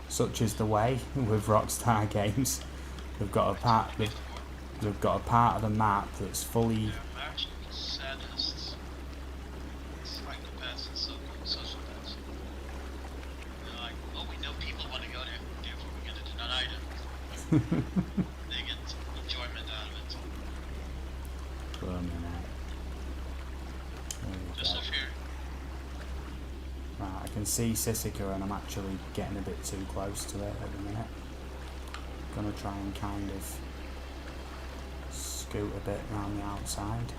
S1: such is the way with Rockstar Games. They've got a part of the map that's fully.
S2: Sadists. It's like the best in social best. They're like, oh, we know people want to go there, therefore we're going to deny them. They get enjoyment out of it. Just off here.
S1: Right, I can see Sisika, and I'm actually getting a bit too close to it at the minute. Gonna try and kind of scoot a bit around the outside.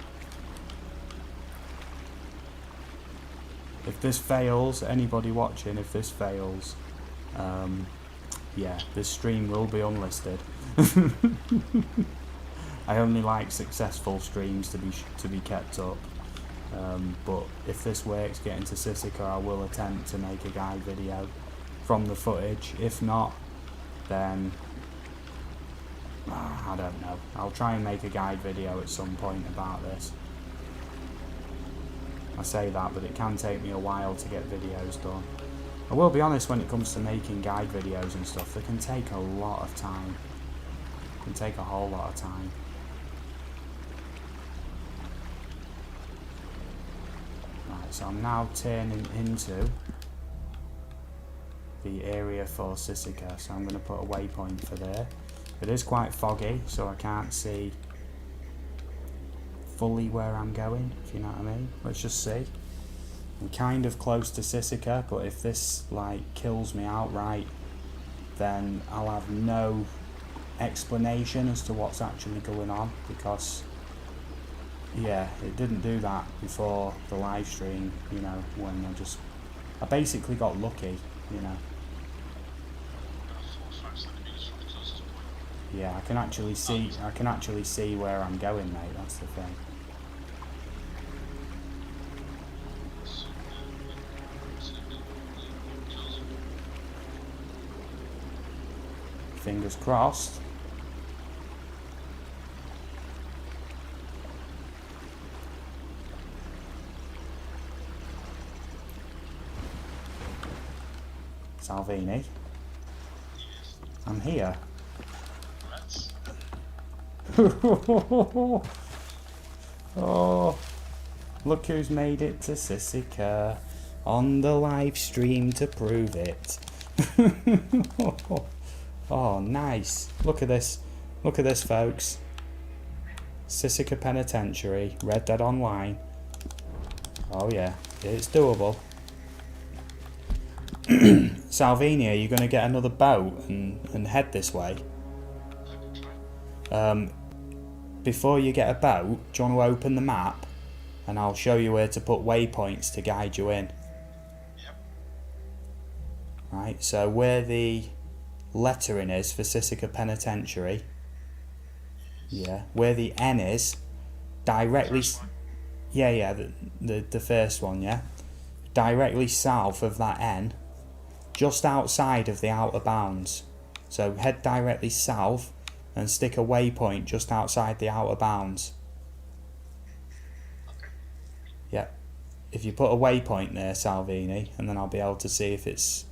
S1: if this fails, anybody watching, if this fails, yeah, this stream will be unlisted. I only like successful streams to be kept up. But if this works, getting to Sisika, I will attempt to make a guide video from the footage. If not, then I don't know. I'll try and make a guide video at some point about this. I say that, but it can take me a while to get videos done. I will be honest, when it comes to making guide videos and stuff, they can take a lot of time. It can take a whole lot of time. Right, so I'm now turning into the area for Sisika, so I'm going to put a waypoint for there. It is quite foggy, so I can't see fully where I'm going, if you know what I mean. Let's just see. I'm kind of close to Sisika, but if this like kills me outright, then I'll have no explanation as to what's actually going on, because yeah, it didn't do that before the live stream, you know, when I basically got lucky, you know. Yeah, I can actually see where I'm going, mate, that's the thing. Fingers crossed. Salvini, I'm here. Oh, look who's made it to Sisika on the live stream to prove it. Oh, nice. Look at this. Look at this, folks. Sisika Penitentiary, Red Dead Online. Oh yeah, it's doable. Salvini, are you going to get another boat and head this way? Before you get a boat, do you want to open the map and I'll show you where to put waypoints to guide you in?
S2: Yep.
S1: Right, so where the lettering is for Sisika Penitentiary, yeah, where the N is, directly, yeah, the first one, yeah, directly south of that N, just outside of the outer bounds. So head directly south and stick a waypoint just outside the outer bounds.
S2: Okay.
S1: Yeah. If you put a waypoint there, Salvini, and then I'll be able to see if it's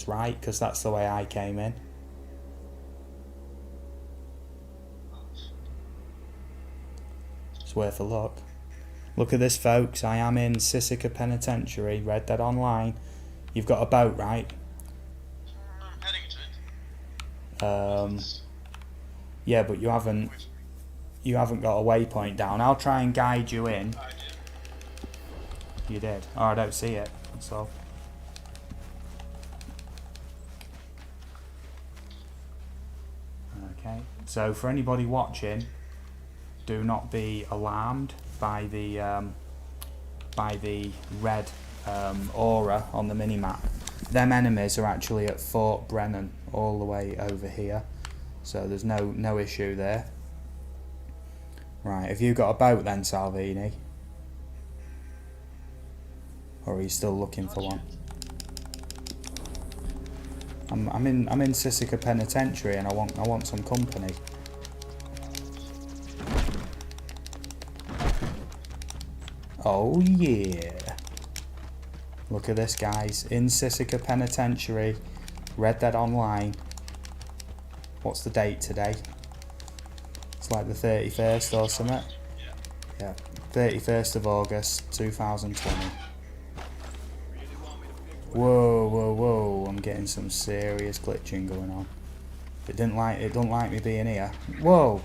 S1: right, because that's the way I came in. It's worth a look. Look at this, folks. I am in Sisika Penitentiary, Red Dead Online. You've got a boat, right?
S2: I'm heading to it.
S1: Yeah, but you haven't got a waypoint down. I'll try and guide you in.
S2: I did.
S1: You did? Oh, I don't see it. That's all. Okay. So for anybody watching, do not be alarmed by the red aura on the minimap. Them enemies are actually at Fort Brennan, all the way over here. So there's no issue there. Right, have you got a boat then, Salvini? Or are you still looking for one? I'm in Sisika Penitentiary and I want some company. Oh yeah. Look at this, guys. In Sisika Penitentiary, Red Dead Online. What's the date today? It's like the 31st or something. Yeah, 31st of August 2020. Whoa, I'm getting some serious glitching going on. It don't like me being here. Whoa,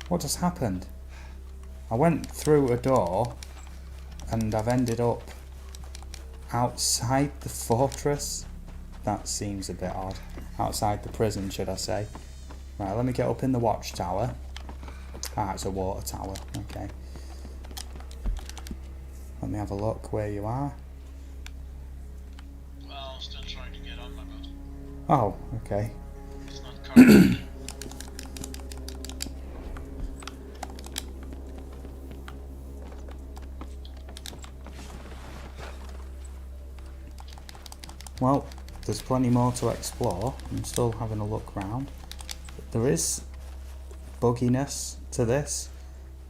S1: what just happened? I went through a door and I've ended up outside the fortress. That seems a bit odd. Outside the prison, should I say. Right, let me get up in the watchtower. Ah, it's a water tower. Okay. Let me have a look where you are.
S2: I'm still trying to get on my boat.
S1: Oh, okay.
S2: It's not current.
S1: Well, there's plenty more to explore. I'm still having a look round. There is bugginess to this.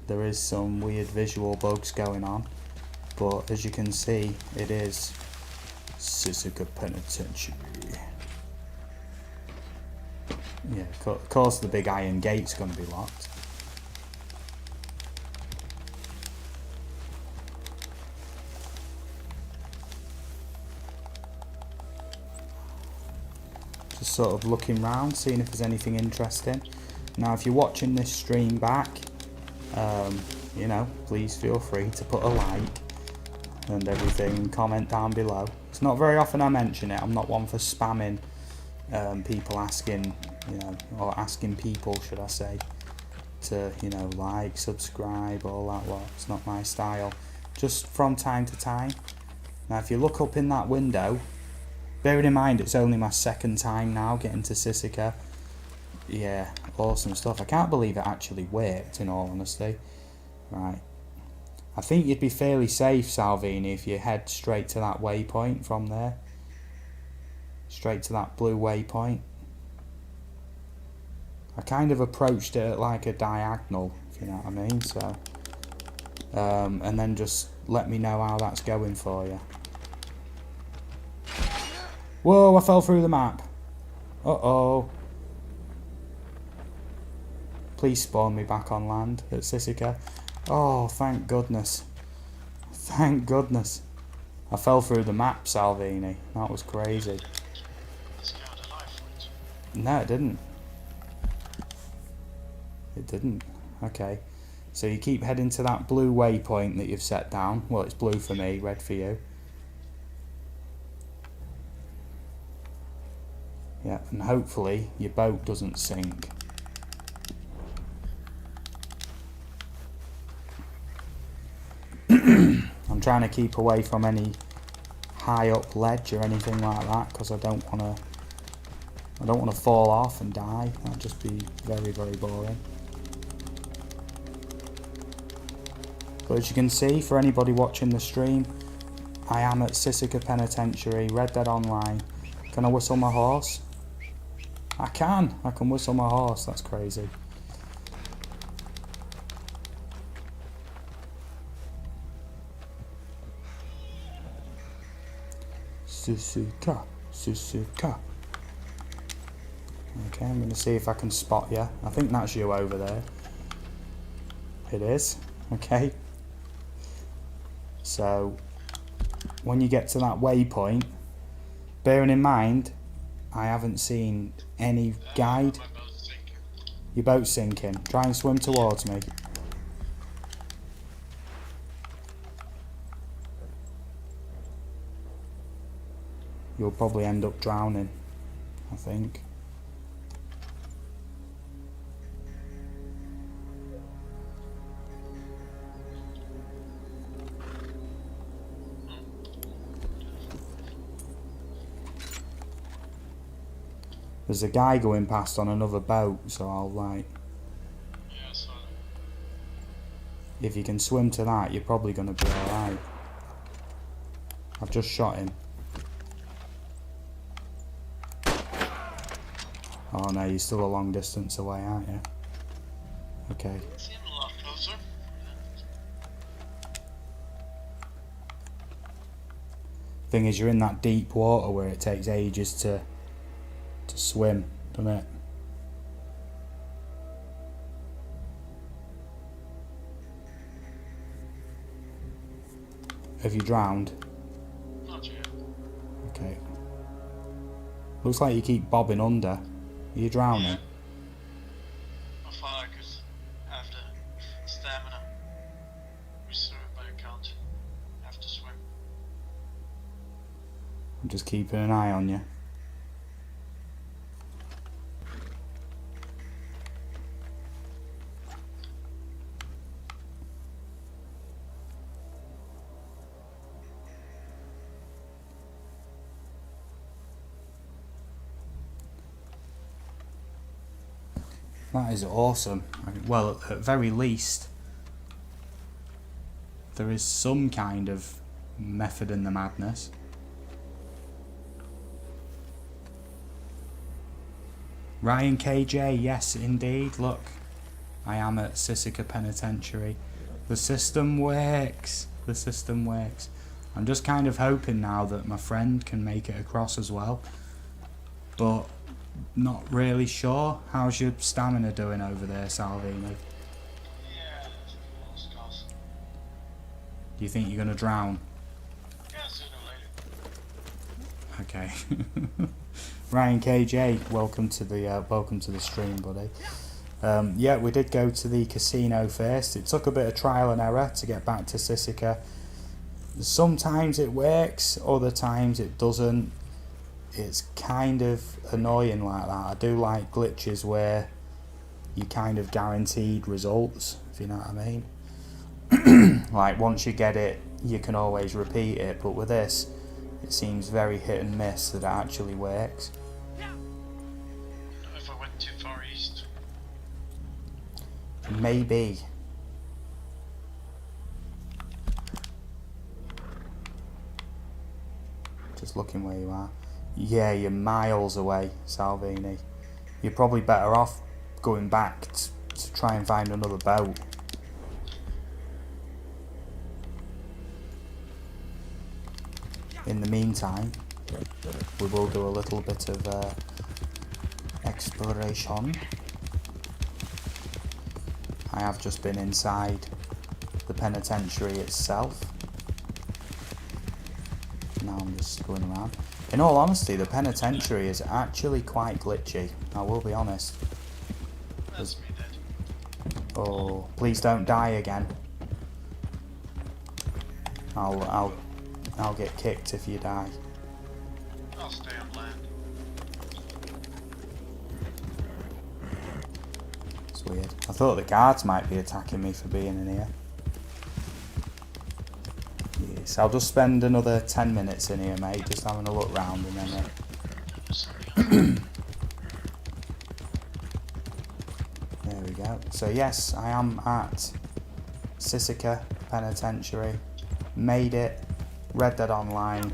S1: There is some weird visual bugs going on. But as you can see, it is Sisika Penitentiary. Yeah, of course the big iron gate's going to be locked. Just sort of looking round, seeing if there's anything interesting. Now if you're watching this stream back, you know, please feel free to put a like and everything and comment down below. It's not very often I mention it. I'm not one for spamming people asking, you know, or asking people, should I say, to, you know, like, subscribe, all that lot. It's not my style. Just from time to time. Now if you look up in that window, bearing in mind it's only my second time now getting to Sisika. Yeah, awesome stuff. I can't believe it actually worked, in all honesty. Right. I think you'd be fairly safe, Salvini, if you head straight to that waypoint from there. Straight to that blue waypoint. I kind of approached it at like a diagonal, if you know what I mean, so... and then just let me know how that's going for you. Whoa, I fell through the map. Uh-oh. Please spawn me back on land at Sisika. Oh, thank goodness. Thank goodness. I fell through the map, Salvini. That was crazy. No, it didn't. It didn't. Okay. So you keep heading to that blue waypoint that you've set down. Well, it's blue for me, red for you. Yeah, and hopefully your boat doesn't sink. I'm trying to keep away from any high up ledge or anything like that because I don't want to fall off and die. That'd just be very, very boring. But as you can see, for anybody watching the stream, I am at Sisika Penitentiary, Red Dead Online. Can I whistle my horse? I can whistle my horse. That's crazy. Sisika, Sisika. Okay, I'm going to see if I can spot you. I think that's you over there. It is. Okay. So, when you get to that waypoint, bearing in mind, I haven't seen any guide. Your boat's sinking. Try and swim towards me. You'll probably end up drowning, I think. There's a guy going past on another boat, so I'll like...
S2: Yeah, so...
S1: If you can swim to that, you're probably going to be alright. I've just shot him. Oh no, you're still a long distance away, aren't you? Okay.
S2: Seem a lot closer.
S1: Thing is, you're in that deep water where it takes ages to swim, doesn't it? Have you drowned?
S2: Not yet.
S1: Okay. Looks like you keep bobbing under. Are you drowning?
S2: Yeah. I thought I could have the stamina reserved by account. Have to swim.
S1: I'm just keeping an eye on you. That is awesome. Well, at very least, there is some kind of method in the madness. Ryan KJ, yes indeed, look. I am at Sisika Penitentiary. The system works. The system works. I'm just kind of hoping now that my friend can make it across as well. But not really sure. How's your stamina doing over there, Salvini?
S2: Yeah, it's a lost cause.
S1: Do you think you're going to drown?
S2: Yeah, sooner or later.
S1: Okay. Ryan KJ, welcome to the stream, buddy. Yeah, we did go to the casino first. It took a bit of trial and error to get back to Sisika. Sometimes it works, other times it doesn't. It's kind of annoying like that. I do like glitches where you kind of guaranteed results, if you know what I mean. Like once you get it, you can always repeat it, but with this, it seems very hit and miss that it actually works.
S2: If I went too far east.
S1: Maybe. Just looking where you are. Yeah, you're miles away, Salvini. You're probably better off going back to try and find another boat. In the meantime, we will do a little bit of exploration. I have just been inside the penitentiary itself. Now I'm just going around. In all honesty, the penitentiary is actually quite glitchy. I will be honest.
S2: That's me dead.
S1: Oh, please don't die again. I'll get kicked if you die.
S2: I'll stay on land.
S1: It's weird. I thought the guards might be attacking me for being in here. Yes, I'll just spend another 10 minutes in here, mate, just having a look round and then... There we go. So yes, I am at Sisika Penitentiary. Made it. Red Dead Online.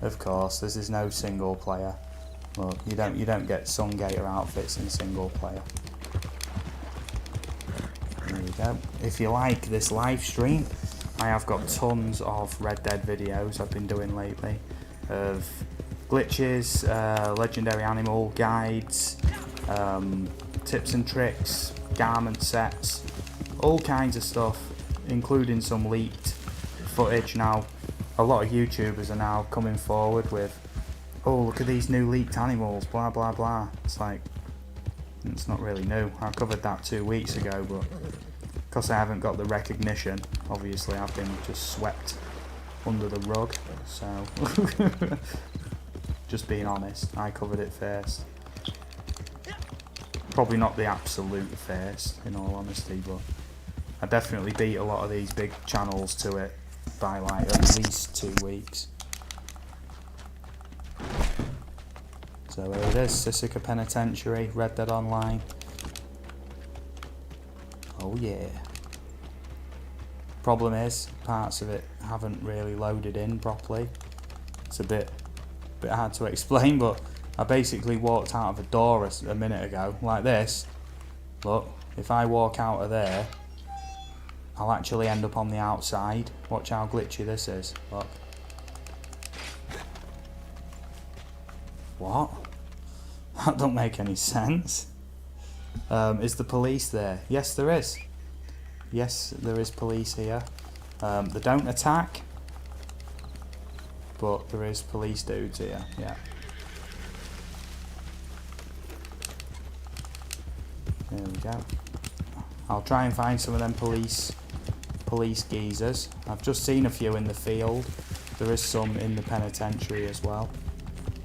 S1: Of course, this is no single player. Look, you don't get Sungator outfits in single player. There we go. If you like this live stream, I have got tons of Red Dead videos I've been doing lately of glitches, legendary animal guides, tips and tricks, garment sets, all kinds of stuff, including some leaked footage. Now, a lot of YouTubers are now coming forward with, oh, look at these new leaked animals, blah blah blah. It's like, it's not really new. I covered that 2 weeks ago, but because I haven't got the recognition, obviously I've been just swept under the rug. So, just being honest, I covered it first. Probably not the absolute first, in all honesty, but I definitely beat a lot of these big channels to it by like at least 2 weeks. So there it is, Sisika Penitentiary, Red Dead Online. Oh yeah. Problem is, parts of it haven't really loaded in properly. It's a bit hard to explain, but I basically walked out of a door a minute ago, like this. Look, if I walk out of there, I'll actually end up on the outside. Watch how glitchy this is. Look. What? That don't make any sense. Is the police there? Yes, there is. Yes, there is police here. They don't attack, but there is police dudes here. Yeah. There we go. I'll try and find some of them police geezers. I've just seen a few in the field. There is some in the penitentiary as well.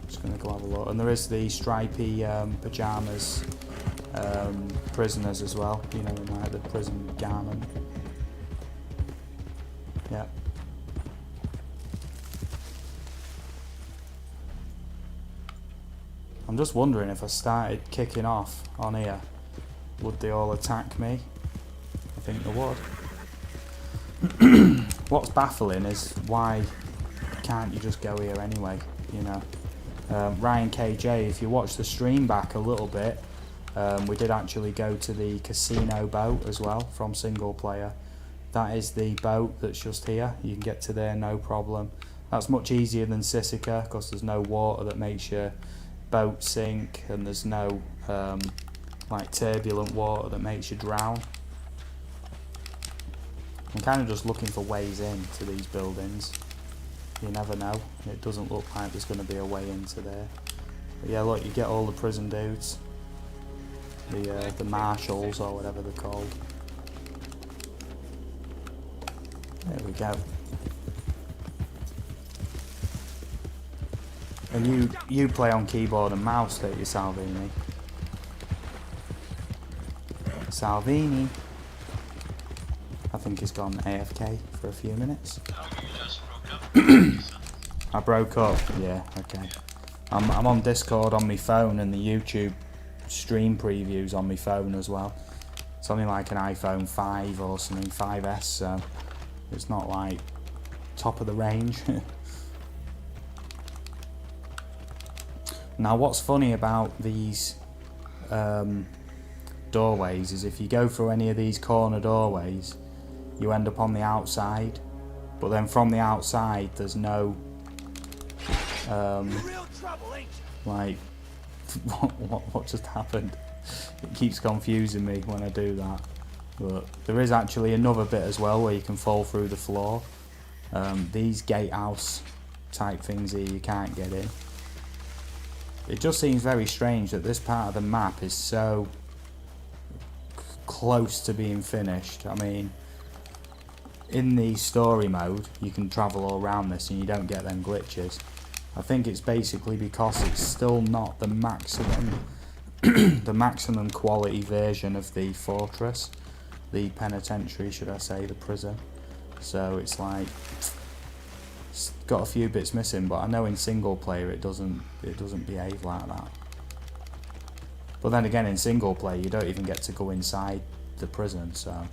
S1: Just gonna go have a look. And there is the stripy pajamas prisoners as well. You know, in like the prison garment. Yeah. I'm just wondering if I started kicking off on here, Would they all attack me? I think they would. What's baffling is why can't you just go here anyway, you know? Ryan KJ, if you watch the stream back a little bit, we did actually go to the casino boat as well from single player. That is the boat that's just here. You can get to there no problem. That's much easier than Sisika because there's no water that makes your boat sink, and there's no like turbulent water that makes you drown. I'm kind of just looking for ways into these buildings. You never know. It doesn't look like there's going to be a way into there. But yeah, look, you get all the prison dudes. The marshals or whatever they're called. There we go. And you play on keyboard and mouse, don't you, Salvini? Salvini. I think he's gone AFK for a few minutes. I broke up. Yeah, okay. I'm on Discord on my phone, and the YouTube stream previews on my phone as well. It's only like an iPhone 5 or something, 5S, so it's not like top of the range. Now what's funny about these doorways is if you go through any of these corner doorways, you end up on the outside, but then from the outside there's no like what just happened? It keeps confusing me when I do that. But there is actually another bit as well where you can fall through the floor. These gatehouse type things here you can't get in. It just seems very strange that this part of the map is so close to being finished. I mean, in the story mode you can travel all around this and you don't get them glitches. I think it's basically because it's still not the maximum the maximum quality version of the fortress, the penitentiary should I say, the prison. So it's like it's got a few bits missing, but I know in single player it doesn't behave like that. But then again, in single player you don't even get to go inside the prison, so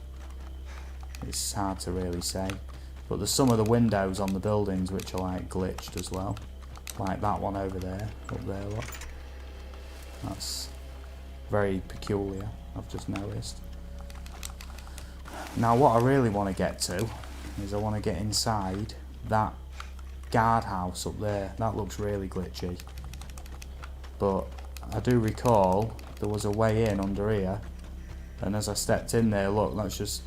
S1: it's hard to really say. But there's some of the windows on the buildings which are like glitched as well, like that one over there, up there, look. That's very peculiar, I've just noticed. Now what I really want to get to is I want to get inside that guardhouse up there. That looks really glitchy, but I do recall there was a way in under here, and as I stepped in there, look,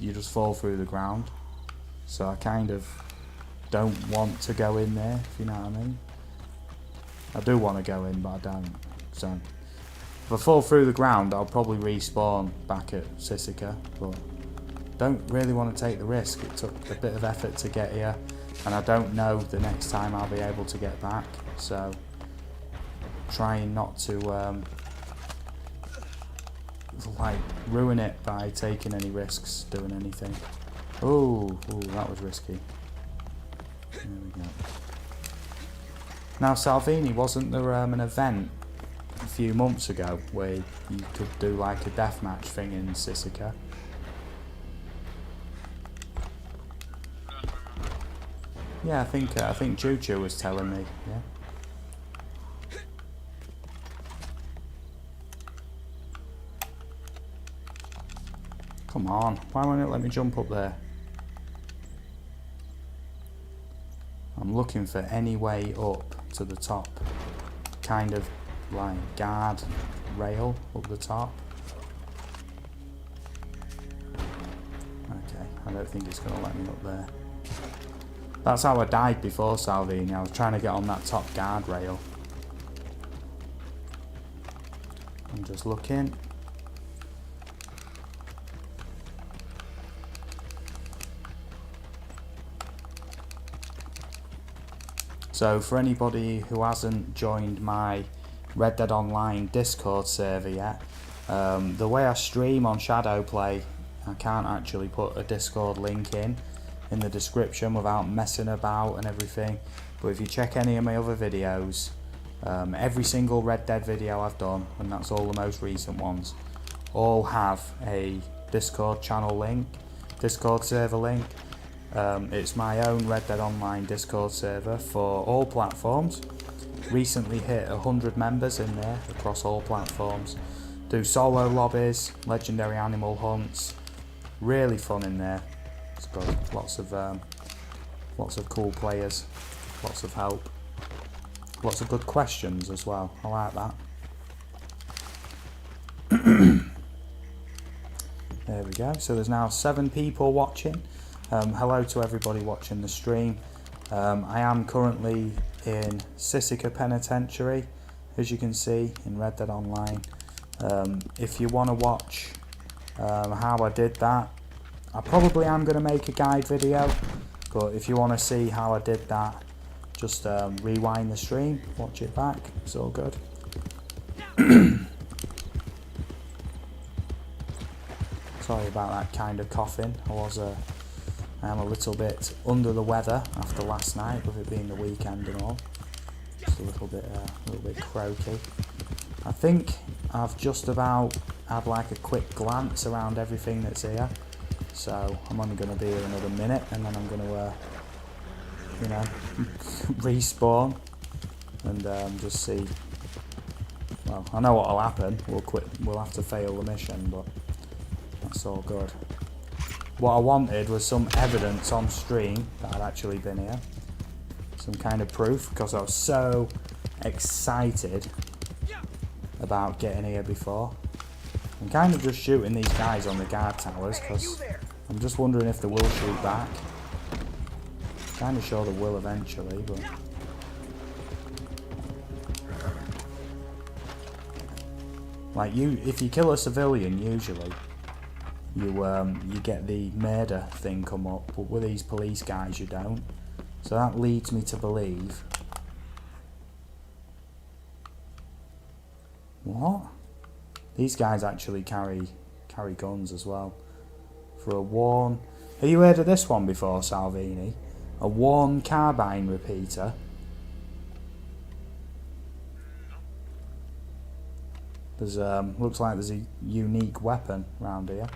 S1: you just fall through the ground. So I kind of don't want to go in there, if you know what I mean. I do want to go in, but I don't. So if I fall through the ground, I'll probably respawn back at Sisika, but don't really want to take the risk. It took a bit of effort to get here, and I don't know the next time I'll be able to get back, so trying not to like ruin it by taking any risks doing anything. Ooh, that was risky. There we go. Now Salvini, wasn't there an event a few months ago where you could do like a deathmatch thing in Sisika? Yeah, I think Juju was telling me. Yeah. Come on, why won't it let me jump up there? I'm looking for any way up to the top, kind of like guard rail up the top. Okay, I don't think it's going to let me up there. That's how I died before, Salvini. I was trying to get on that top guard rail. I'm just looking. So for anybody who hasn't joined my Red Dead Online Discord server yet, the way I stream on Shadowplay, I can't actually put a Discord link in the description without messing about and everything. But if you check any of my other videos, every single Red Dead video I've done, and that's all the most recent ones, all have a Discord channel link, Discord server link. It's my own Red Dead Online Discord server for all platforms. Recently hit 100 members in there across all platforms. Do solo lobbies, legendary animal hunts. Really fun in there. It's got lots of cool players, lots of help, lots of good questions as well. I like that. There we go. So there's now 7 people watching. Hello to everybody watching the stream. I am currently in Sisika Penitentiary, as you can see in Red Dead Online. If you want to watch how I did that, I probably am going to make a guide video, but if you want to see how I did that, just rewind the stream, watch it back, it's all good. Sorry about that kind of coughing. I am a little bit under the weather after last night, with it being the weekend and all. Just a little bit croaky. I think I've just about had like a quick glance around everything that's here. So I'm only going to be here another minute, and then I'm going to, respawn and just see. Well, I know what'll happen. We'll have to fail the mission, but that's all good. What I wanted was some evidence on stream that I'd actually been here. Some kind of proof, because I was so excited about getting here before. I'm kind of just shooting these guys on the guard towers, because I'm just wondering if they will shoot back. Kind of sure they will eventually, but... Like, if you kill a civilian, usually, you get the murder thing come up, but with these police guys you don't. So that leads me to believe... What? These guys actually carry guns as well. For a worn... Have you heard of this one before, Salvini? A worn carbine repeater. There's looks like there's a unique weapon around here.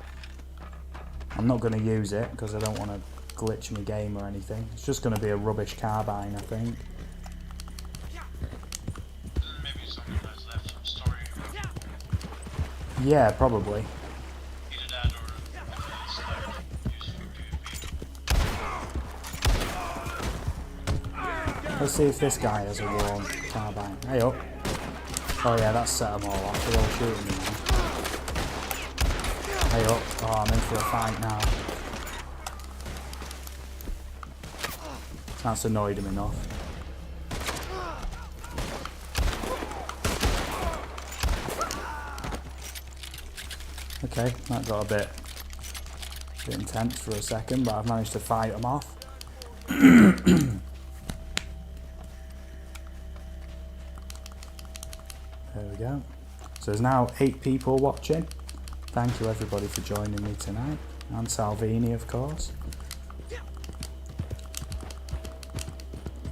S1: I'm not going to use it because I don't want to glitch my game or anything. It's just going to be a rubbish carbine, I think.
S2: Maybe someone has left some story.
S1: Yeah, probably.
S2: Either that or it's like used for PvP.
S1: Let's see if this guy has a worn carbine. Hey up. Oh yeah, that's set them all off. They're all shooting me now. Hey up. Oh, I'm in for a fight now. That's annoyed him enough. Okay, that got a bit intense for a second, but I've managed to fight him off. There we go. So there's now 8 people watching. Thank you everybody for joining me tonight. And Salvini, of course.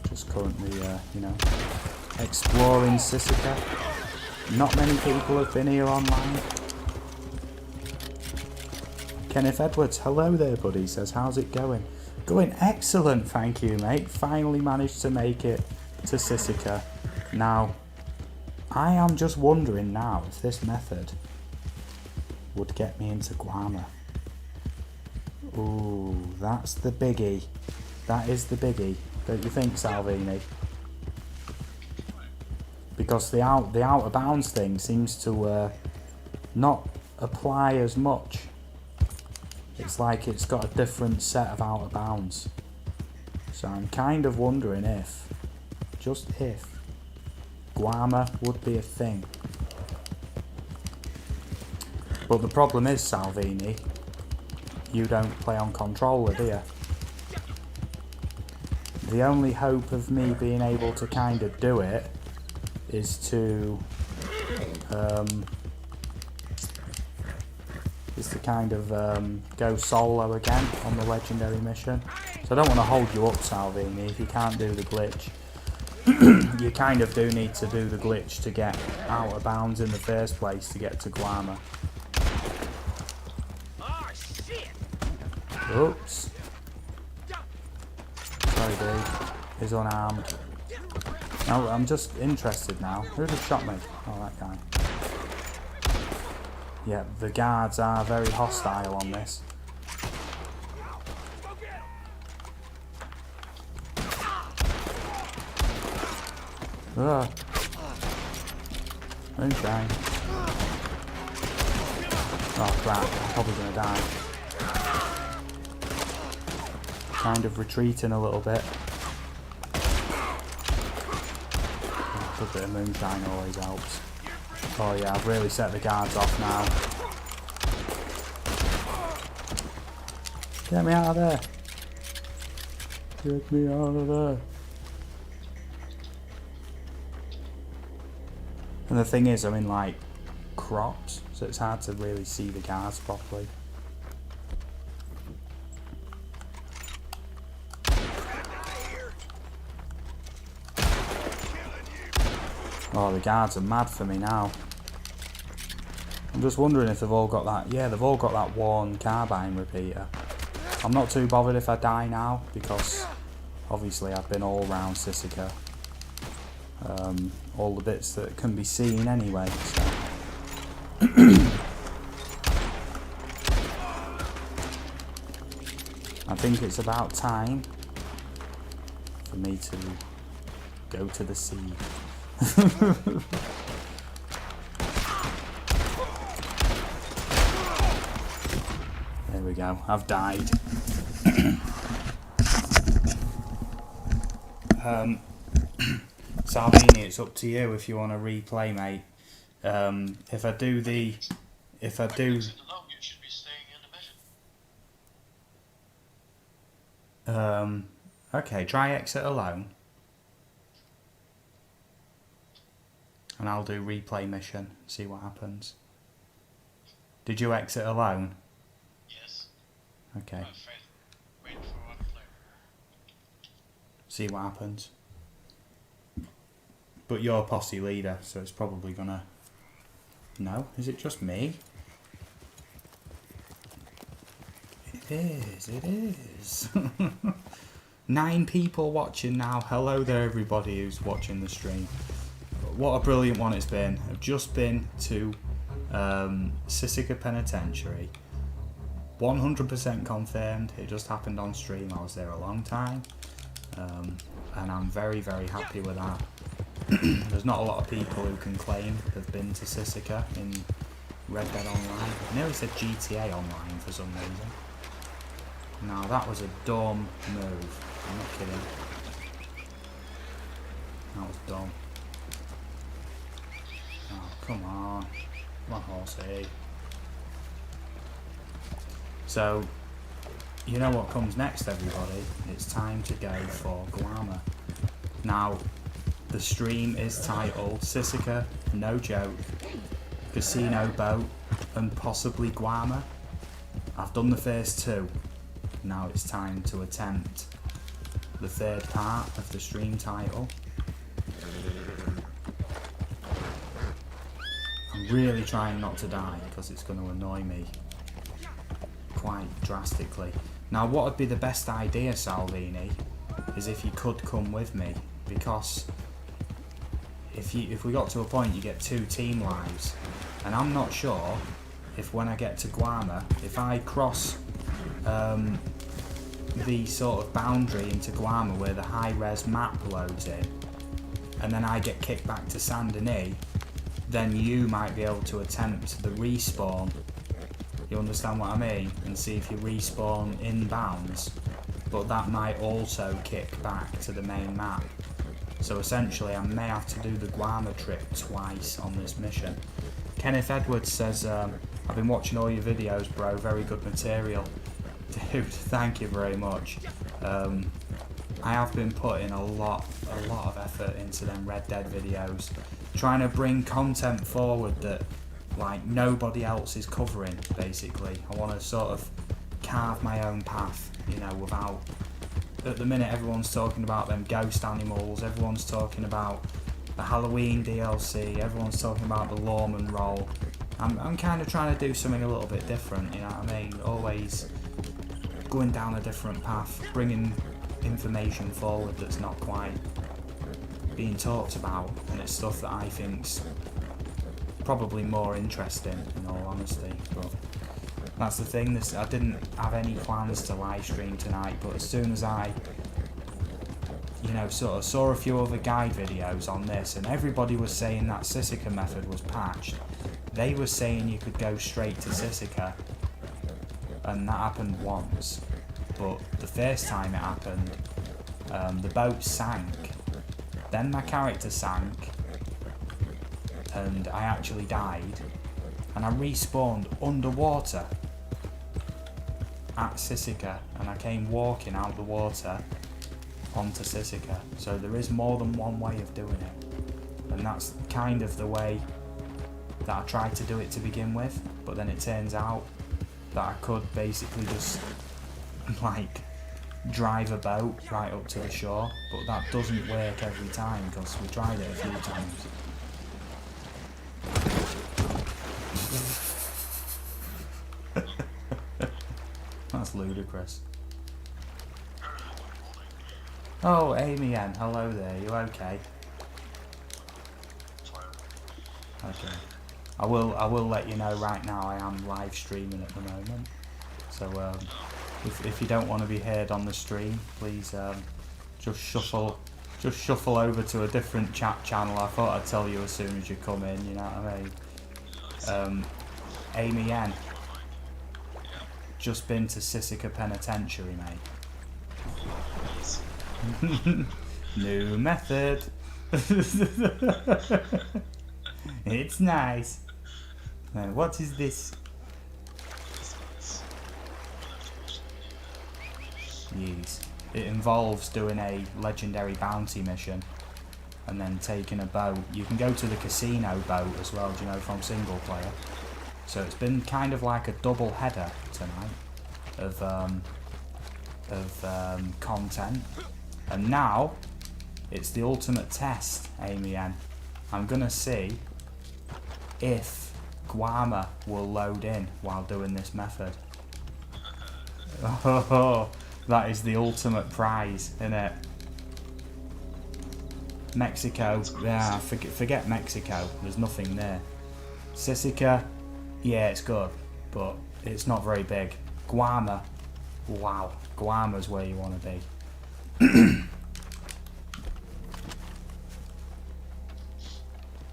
S1: Just currently, exploring Sisika. Not many people have been here online. Kenneth Edwards, hello there buddy, says how's it going? Going excellent, thank you mate. Finally managed to make it to Sisika. Now, I am just wondering now if this method would get me into Guarma. Ooh, that's the biggie. That is the biggie. Don't you think, Salvini? Because the out of bounds thing seems to not apply as much. It's like it's got a different set of out of bounds. So I'm kind of wondering if, just if, Guarma would be a thing. But the problem is, Salvini, you don't play on controller, do you? The only hope of me being able to kind of do it is to kind of go solo again on the legendary mission. So I don't want to hold you up, Salvini, if you can't do the glitch. You kind of do need to do the glitch to get out of bounds in the first place to get to Guarma. Oops. Sorry, dude. He's unarmed. No, I'm just interested now. Who just shot me? Oh, that guy. Yeah, the guards are very hostile on this. Ugh. Moonshine. Oh crap, I'm probably gonna die. Kind of retreating a little bit. A bit of moonshine always helps. Oh yeah, I've really set the guards off now. Get me out of there! Get me out of there! And the thing is, I'm in like crops, so it's hard to really see the guards properly. Oh, the guards are mad for me now. I'm just wondering if they've all got that. Yeah, they've all got that worn carbine repeater. I'm not too bothered if I die now, because obviously I've been all round Sisika. All the bits that can be seen anyway. So. I think it's about time for me to go to the sea. There we go, I've died. Salvini, it's up to you if you want to replay, mate. If I do...
S2: You should be staying in the mission.
S1: Okay, try exit alone. And I'll do replay mission, see what happens. Did you exit alone?
S2: Yes.
S1: Okay.
S2: Wait for one player.
S1: See what happens. But you're posse leader, so it's probably gonna... No? Is it just me? It is. 9 people watching now. Hello there, everybody who's watching the stream. What a brilliant one it's been. I've just been to Sisika Penitentiary. 100% confirmed. It just happened on stream. I was there a long time. And I'm very, very happy with that. There's not a lot of people who can claim they've been to Sisika in Red Dead Online. I nearly said GTA Online for some reason. No, that was a dumb move. I'm not kidding. That was dumb. Oh, come on. Come on, horsey. So, you know what comes next, everybody? It's time to go for Guarma. Now, the stream is titled Sisika, No Joke, Casino Boat, and possibly Guarma. I've done the first 2. Now it's time to attempt the 3rd part of the stream title. I'm really trying not to die because it's going to annoy me quite drastically. Now what would be the best idea, Salvini, is if you could come with me, because if we got to a point you get 2 team lives, and I'm not sure if when I get to Guarma, if I cross the sort of boundary into Guarma where the high-res map loads in, and then I get kicked back to Saint Denis, then you might be able to attempt the respawn. You understand what I mean? And see if you respawn inbounds, but that might also kick back to the main map. So essentially I may have to do the Guarma trip twice on this mission. Kenneth Edwards says, I've been watching all your videos, bro, very good material. Dude, thank you very much. I have been putting a lot of effort into them Red Dead videos, trying to bring content forward that like nobody else is covering, basically. I want to sort of carve my own path, you know, without... At the minute everyone's talking about them ghost animals, everyone's talking about the Halloween DLC, everyone's talking about the lawman role. I'm kind of trying to do something a little bit different, you know what I mean? Always going down a different path, bringing information forward that's not quite being talked about, and it's stuff that I think's probably more interesting, in all honesty. But that's the thing, I didn't have any plans to live stream tonight, but as soon as I, you know, sort of saw a few other guide videos on this, and everybody was saying that Sisika method was patched. They were saying you could go straight to Sisika, and that happened once. But the first time it happened, the boat sank. Then my character sank, and I actually died, and I respawned underwater at Sisika, and I came walking out the water onto Sisika. So there is more than one way of doing it, and that's kind of the way that I tried to do it to begin with, but then it turns out that I could basically just like drive a boat right up to the shore, but that doesn't work every time because we tried it a few times. That's ludicrous. Oh, Amy N, hello there, you okay? Okay. I will let you know right now I am live streaming at the moment. So if you don't want to be heard on the stream, please just shuffle over to a different chat channel. I thought I'd tell you as soon as you come in, you know what I mean? Amy N, just been to Sisika Penitentiary, mate. New method. It's nice. Now, what is this? Yes. It involves doing a legendary bounty mission and then taking a boat. You can go to the casino boat as well, do you know, from single player. So it's been kind of like a double header tonight of content. And now it's the ultimate test, Amy N. I'm gonna see if Guarma will load in while doing this method. Oh, that is the ultimate prize, isn't it? Mexico, yeah, forget Mexico, there's nothing there. Sisika, yeah, it's good, but it's not very big. Guarma, wow, Guarma's where you want to be.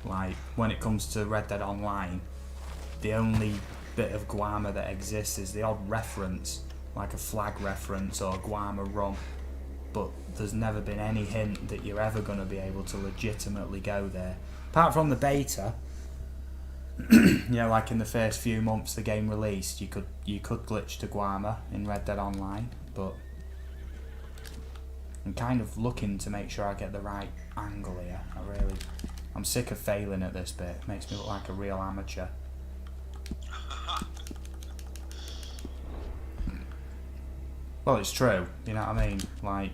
S1: Like, when it comes to Red Dead Online, the only bit of Guarma that exists is the odd reference, like a flag reference or Guarma rum, but there's never been any hint that you're ever going to be able to legitimately go there. Apart from the beta, you know, like in the first few months the game released, you could glitch to Guarma in Red Dead Online, but I'm kind of looking to make sure I get the right angle here. I'm sick of failing at this bit. It makes me look like a real amateur. Well, it's true, you know what I mean? Like,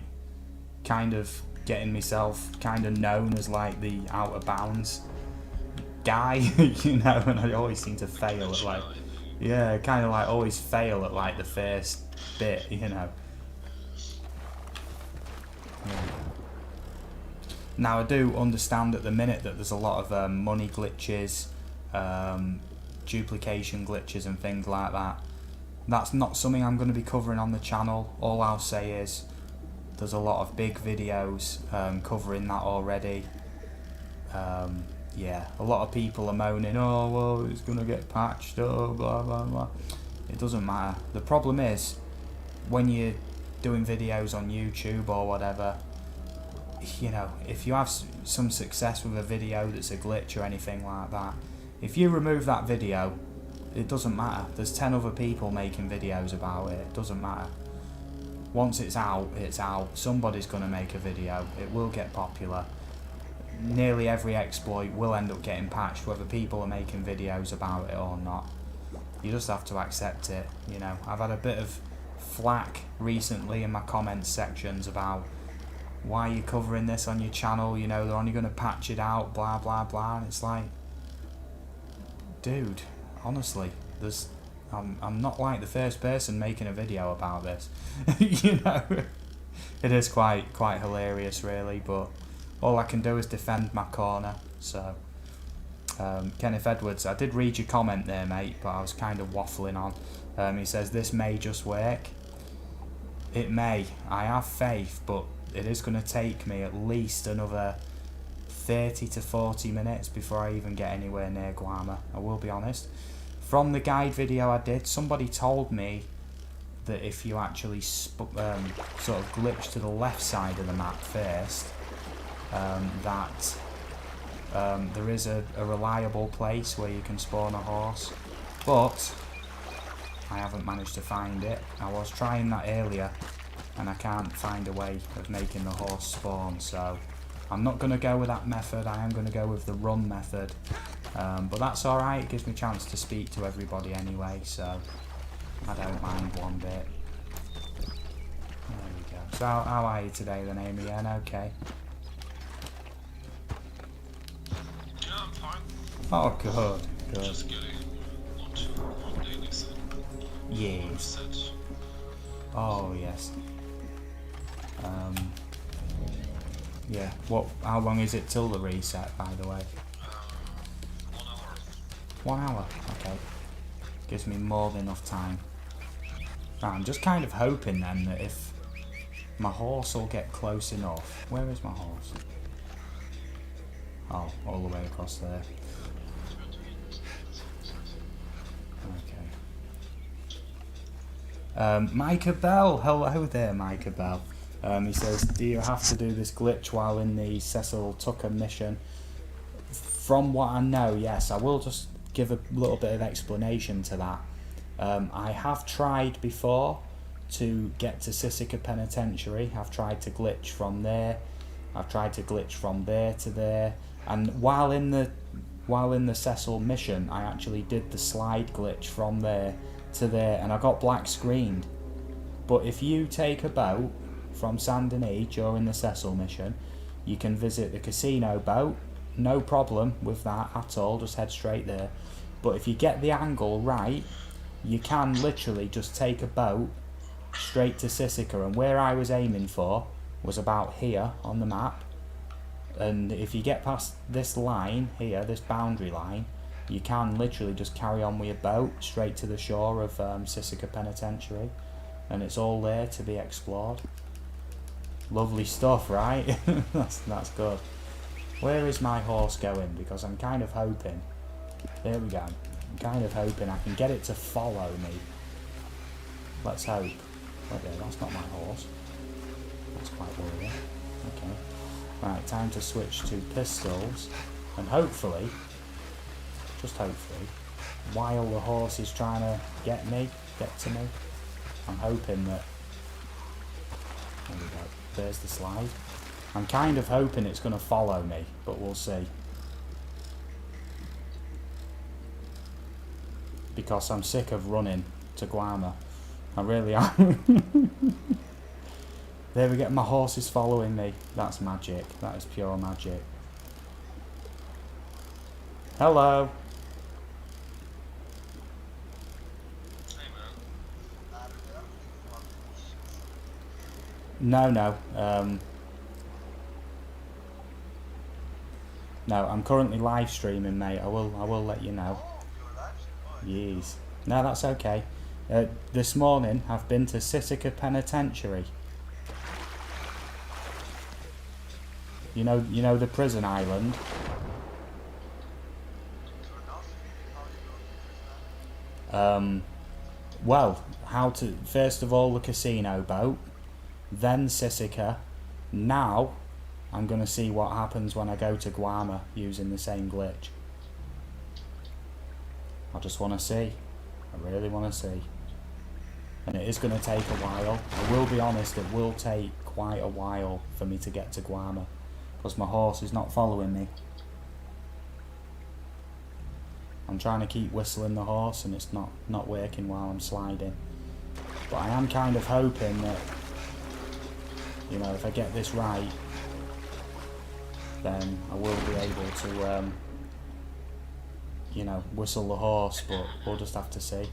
S1: kind of getting myself kind of known as like the out of bounds guy, you know, and I always seem to fail at like, yeah, kind of like always fail at like the first bit, you know. Yeah. Now I do understand at the minute that there's a lot of money glitches, duplication glitches and things like that. That's not something I'm going to be covering on the channel. All I'll say is there's a lot of big videos covering that already. Yeah, a lot of people are moaning, oh well, it's going to get patched, oh blah blah blah. It doesn't matter. The problem is when you're doing videos on YouTube or whatever, you know, if you have some success with a video that's a glitch or anything like that, if you remove that video, it doesn't matter. There's 10 other people making videos about it. It doesn't matter. Once it's out, it's out. Somebody's going to make a video. It will get popular. Nearly every exploit will end up getting patched, whether people are making videos about it or not. You just have to accept it, you know. I've had a bit of flack recently in my comments sections about why are you covering this on your channel, you know, they're only going to patch it out, blah blah blah, and it's like, dude, honestly, there's I'm not like the first person making a video about this. You know, it is quite hilarious, really. But all I can do is defend my corner. So, Kenneth Edwards, I did read your comment there, mate, but I was kind of waffling on. He says this may just work. It may. I have faith, but it is going to take me at least another 30 to 40 minutes before I even get anywhere near Guarma. I will be honest. From the guide video I did, somebody told me that if you actually sort of glitch to the left side of the map first, that there is a reliable place where you can spawn a horse, but I haven't managed to find it. I was trying that earlier and I can't find a way of making the horse spawn, so I'm not going to go with that method. I am going to go with the run method, but that's alright. It gives me a chance to speak to everybody anyway, so I don't mind one bit. There we go. So how are you today then, Amy? Yeah, okay.
S2: Yeah, I'm fine.
S1: Oh, good.
S2: Just getting onto one daily set.
S1: Yes. Oh, yes. Yeah. How long is it till the reset, by the way?
S2: 1 hour.
S1: 1 hour. Okay. Gives me more than enough time. Right, I'm just kind of hoping then that if my horse will get close enough. Where is my horse? Oh, all the way across there. Okay. Micah Bell. Hello there, Micah Bell. He says, do you have to do this glitch while in the Cecil Tucker mission? From what I know, yes. I will just give a little bit of explanation to that. I have tried before to get to Sisika Penitentiary. I've tried to glitch from there. I've tried to glitch from there to there. And while in the Cecil mission, I actually did the slide glitch from there to there, and I got black screened. But if you take a boat from Saint Denis during the Cecil mission, you can visit the casino boat, no problem with that at all, just head straight there. But if you get the angle right, you can literally just take a boat straight to Sisika, and where I was aiming for was about here on the map. And if you get past this line here, this boundary line, you can literally just carry on with your boat straight to the shore of Sisika Penitentiary, and it's all there to be explored. Lovely stuff, right? that's good. Where is my horse going? Because I'm kind of hoping. There we go. I'm kind of hoping I can get it to follow me. Let's hope. Okay, that's not my horse. That's quite worrying. Okay. Right, time to switch to pistols, and hopefully, just hopefully, while the horse is trying to get to me, I'm hoping that. There we go. There's the slide. I'm kind of hoping it's going to follow me, but we'll see. Because I'm sick of running to Guarma. I really am. There we go. My horse is following me. That's magic. That is pure magic. Hello. No. No, I'm currently live streaming, mate. I will let you know. Yes. No, that's okay. This morning I've been to Sisika Penitentiary. You know the prison island. Well, first of all the casino boat, then Sisika. Now I'm going to see what happens when I go to Guarma using the same glitch. I just want to see. I really want to see. And it is going to take a while. I will be honest, it will take quite a while for me to get to Guarma, because my horse is not following me. I'm trying to keep whistling the horse and it's not working while I'm sliding. But I am kind of hoping that, you know, if I get this right, then I will be able to, you know, whistle the horse, but we'll just have to see.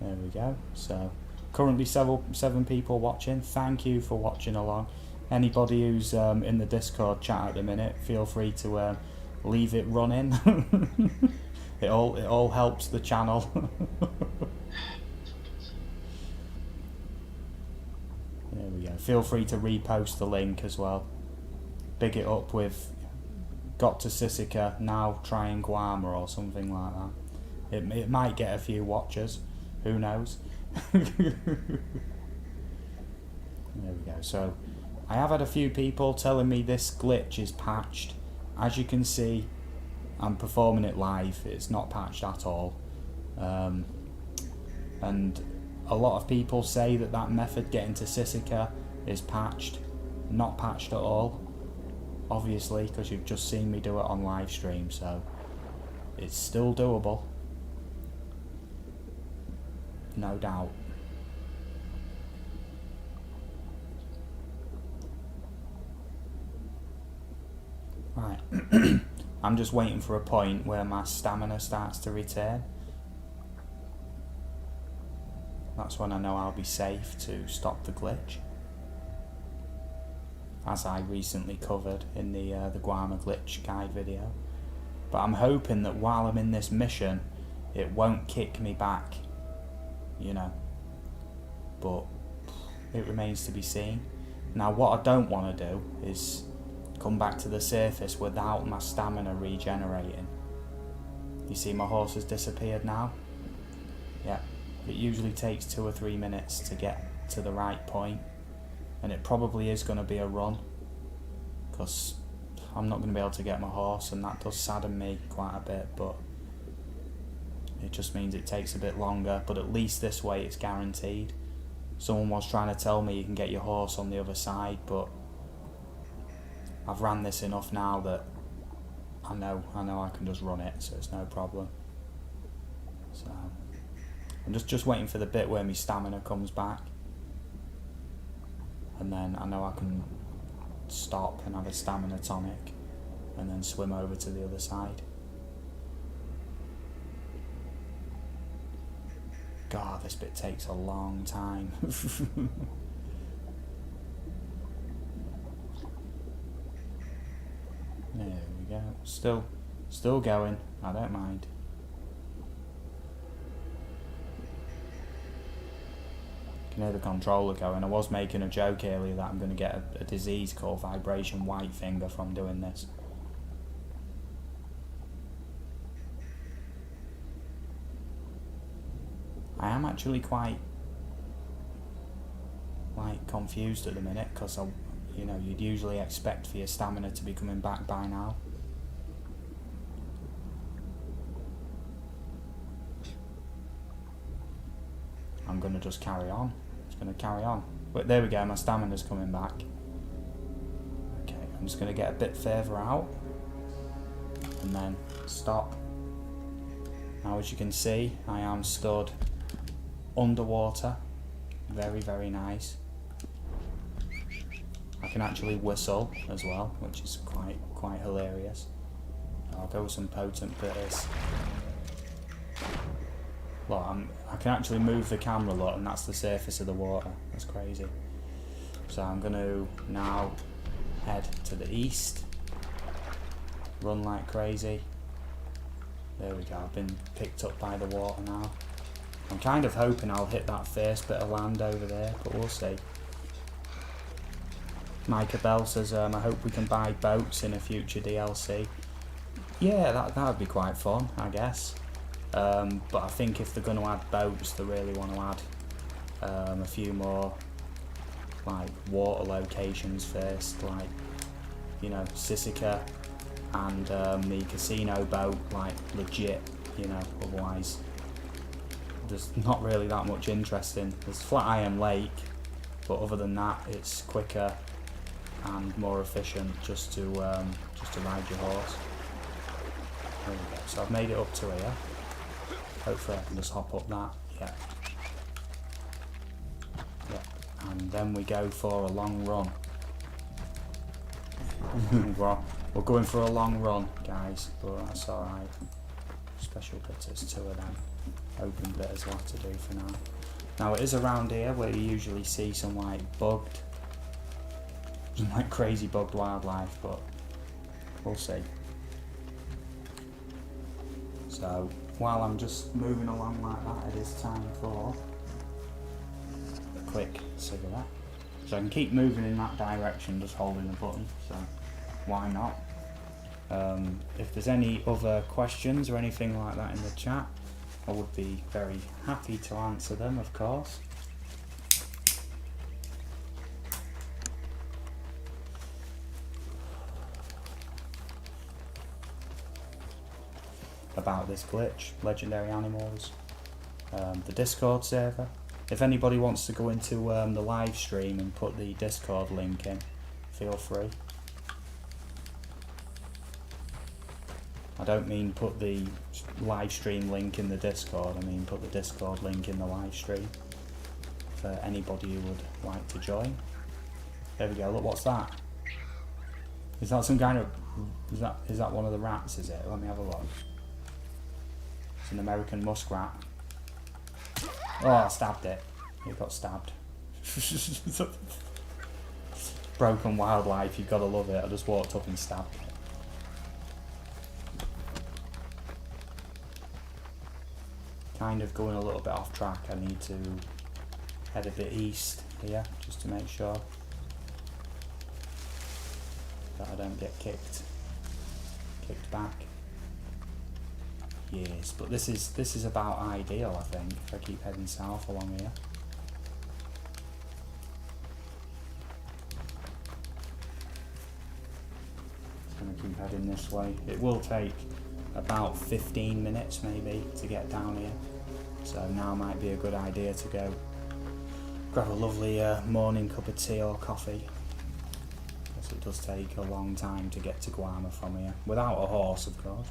S1: There we go. So currently 7 people watching. Thank you for watching along. Anybody who's in the Discord chat at the minute, feel free to leave it running. it all helps the channel. There we go. Feel free to repost the link as well. Big it up with got to Sisika, now trying Guarma or something like that. It might get a few watchers. Who knows? There we go. So I have had a few people telling me this glitch is patched. As you can see, I'm performing it live. It's not patched at all. And a lot of people say that method getting to Sisika is patched. Not patched at all. Obviously, because you've just seen me do it on live stream, so it's still doable. No doubt. Right. I'm just waiting for a point where my stamina starts to return. That's when I know I'll be safe to stop the glitch, as I recently covered in the Guarma glitch guide video. But I'm hoping that while I'm in this mission, it won't kick me back, you know. But it remains to be seen. Now, what I don't want to do is come back to the surface without my stamina regenerating. You see my horse has disappeared now? Yeah. It usually takes 2 or 3 minutes to get to the right point. And it probably is going to be a run, because I'm not going to be able to get my horse, and that does sadden me quite a bit, but it just means it takes a bit longer. But at least this way it's guaranteed. Someone was trying to tell me you can get your horse on the other side, but I've ran this enough now that I know I can just run it, so it's no problem. So I'm just waiting for the bit where my stamina comes back, and then I know I can stop and have a stamina tonic and then swim over to the other side. God, this bit takes a long time. There we go. Still going. I don't mind. You can hear the controller going. I was making a joke earlier that I'm going to get a disease called vibration white finger from doing this. I am actually quite confused at the minute, because you know, you'd usually expect for your stamina to be coming back by now. I'm going to just carry on. It's going to carry on. But there we go, my stamina's coming back. Okay, I'm just going to get a bit further out and then stop. Now, as you can see, I am stood underwater. Very, very nice. I can actually whistle as well, which is quite hilarious. I'll go with some potent bitters. Look, I can actually move the camera, look, and that's the surface of the water. That's crazy. So I'm going to now head to the east, run like crazy. There we go, I've been picked up by the water now. I'm kind of hoping I'll hit that first bit of land over there, but we'll see. Micah Bell says, I hope we can buy boats in a future DLC. Yeah, that would be quite fun, I guess. But I think if they're going to add boats, they really want to add a few more like water locations first, like, you know, Sisika and the casino boat, like legit, you know, otherwise there's not really that much interesting. There's Flatiron Lake, but other than that it's quicker and more efficient just to ride your horse. There we go. So I've made it up to here. Hopefully I can just hop up that. Yeah. Yeah. And then we go for a long run. We're going for a long run, guys, but that's alright. Special bitters, 2 of them. open bit as well to do for now. Now it is around here where you usually see some like crazy bugged wildlife, but we'll see. So while I'm just moving along like that, it is time for a quick cigarette. So I can keep moving in that direction just holding the button, so why not? If there's any other questions or anything like that in the chat, I would be very happy to answer them, of course. About this glitch, legendary animals, the Discord server. If anybody wants to go into the live stream and put the Discord link in, feel free. I don't mean put the live stream link in the Discord, I mean put the Discord link in the live stream for anybody who would like to join. There we go, look, what's that? Is that some kind of, is that one of the rats, is it? Let me have a look. It's an American muskrat. Oh, I stabbed it. It got stabbed. Broken wildlife, you've got to love it. I just walked up and stabbed it. Kind of going a little bit off track. I need to head a bit east here just to make sure that I don't get kicked back. Yes, but this is about ideal, I think, if I keep heading south along here. Just gonna keep heading this way. It will take about 15 minutes maybe to get down here, so now might be a good idea to go grab a lovely morning cup of tea or coffee, because it does take a long time to get to Guarma from here, without a horse of course.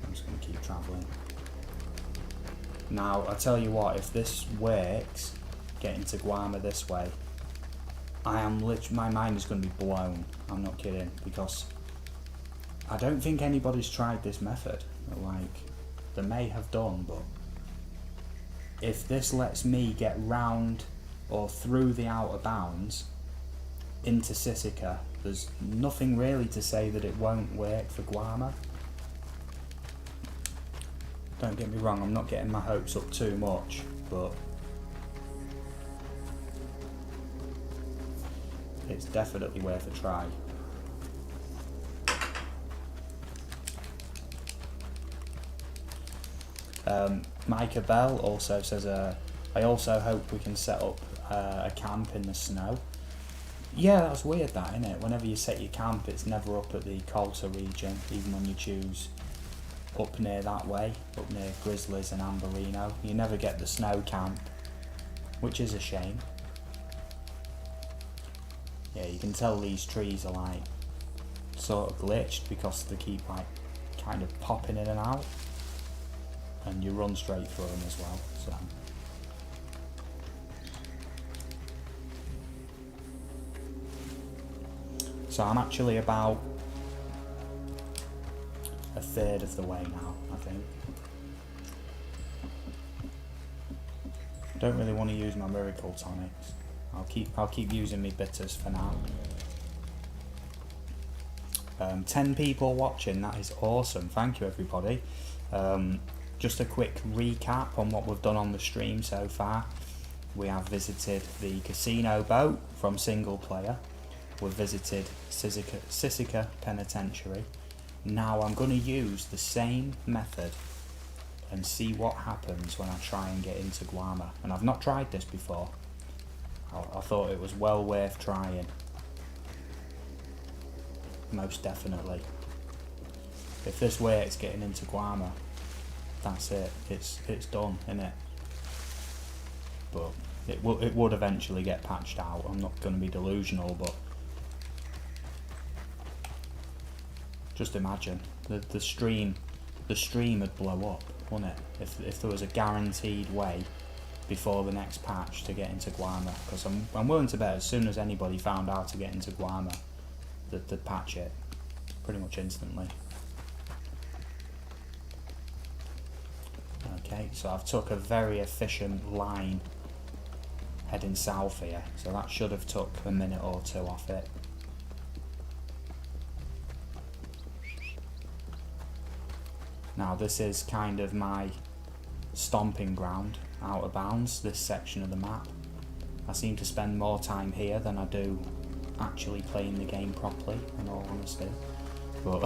S1: I'm just going to keep travelling. Now, I tell you what, if this works, getting to Guarma this way, my mind is going to be blown. I'm not kidding, because I don't think anybody's tried this method. Like, they may have done, but if this lets me get round or through the outer bounds into Sisika, there's nothing really to say that it won't work for Guarma. Don't get me wrong, I'm not getting my hopes up too much, but it's definitely worth a try. Micah Bell also says, I also hope we can set up a camp in the snow. Yeah, that's weird that, isn't it? Whenever you set your camp, it's never up at the Colter region, even when you choose up near that way, up near Grizzlies and Amberino. You never get the snow camp, which is a shame. Yeah, you can tell these trees are like sort of glitched because they keep like kind of popping in and out, and you run straight through them as well, so. So I'm actually about a third of the way now, I think. Don't really want to use my miracle tonics. I'll keep using my bitters for now. 10 people watching, that is awesome. Thank you everybody. Just a quick recap on what we've done on the stream so far. We have visited the casino boat from single player. We've visited Sisika Penitentiary. Now I'm going to use the same method and see what happens when I try and get into Guarma. And I've not tried this before. I thought it was well worth trying. Most definitely. If this works getting into Guarma, that's it. It's done, isn't it? But it would eventually get patched out. I'm not going to be delusional, but just imagine the stream would blow up, wouldn't it? If there was a guaranteed way before the next patch to get into Guarma, because I'm willing to bet as soon as anybody found out to get into Guarma, that they'd patch it pretty much instantly. Okay, so I've took a very efficient line heading south here, so that should have took a minute or two off it. Now this is kind of my stomping ground, out of bounds, this section of the map. I seem to spend more time here than I do actually playing the game properly, in all honesty. But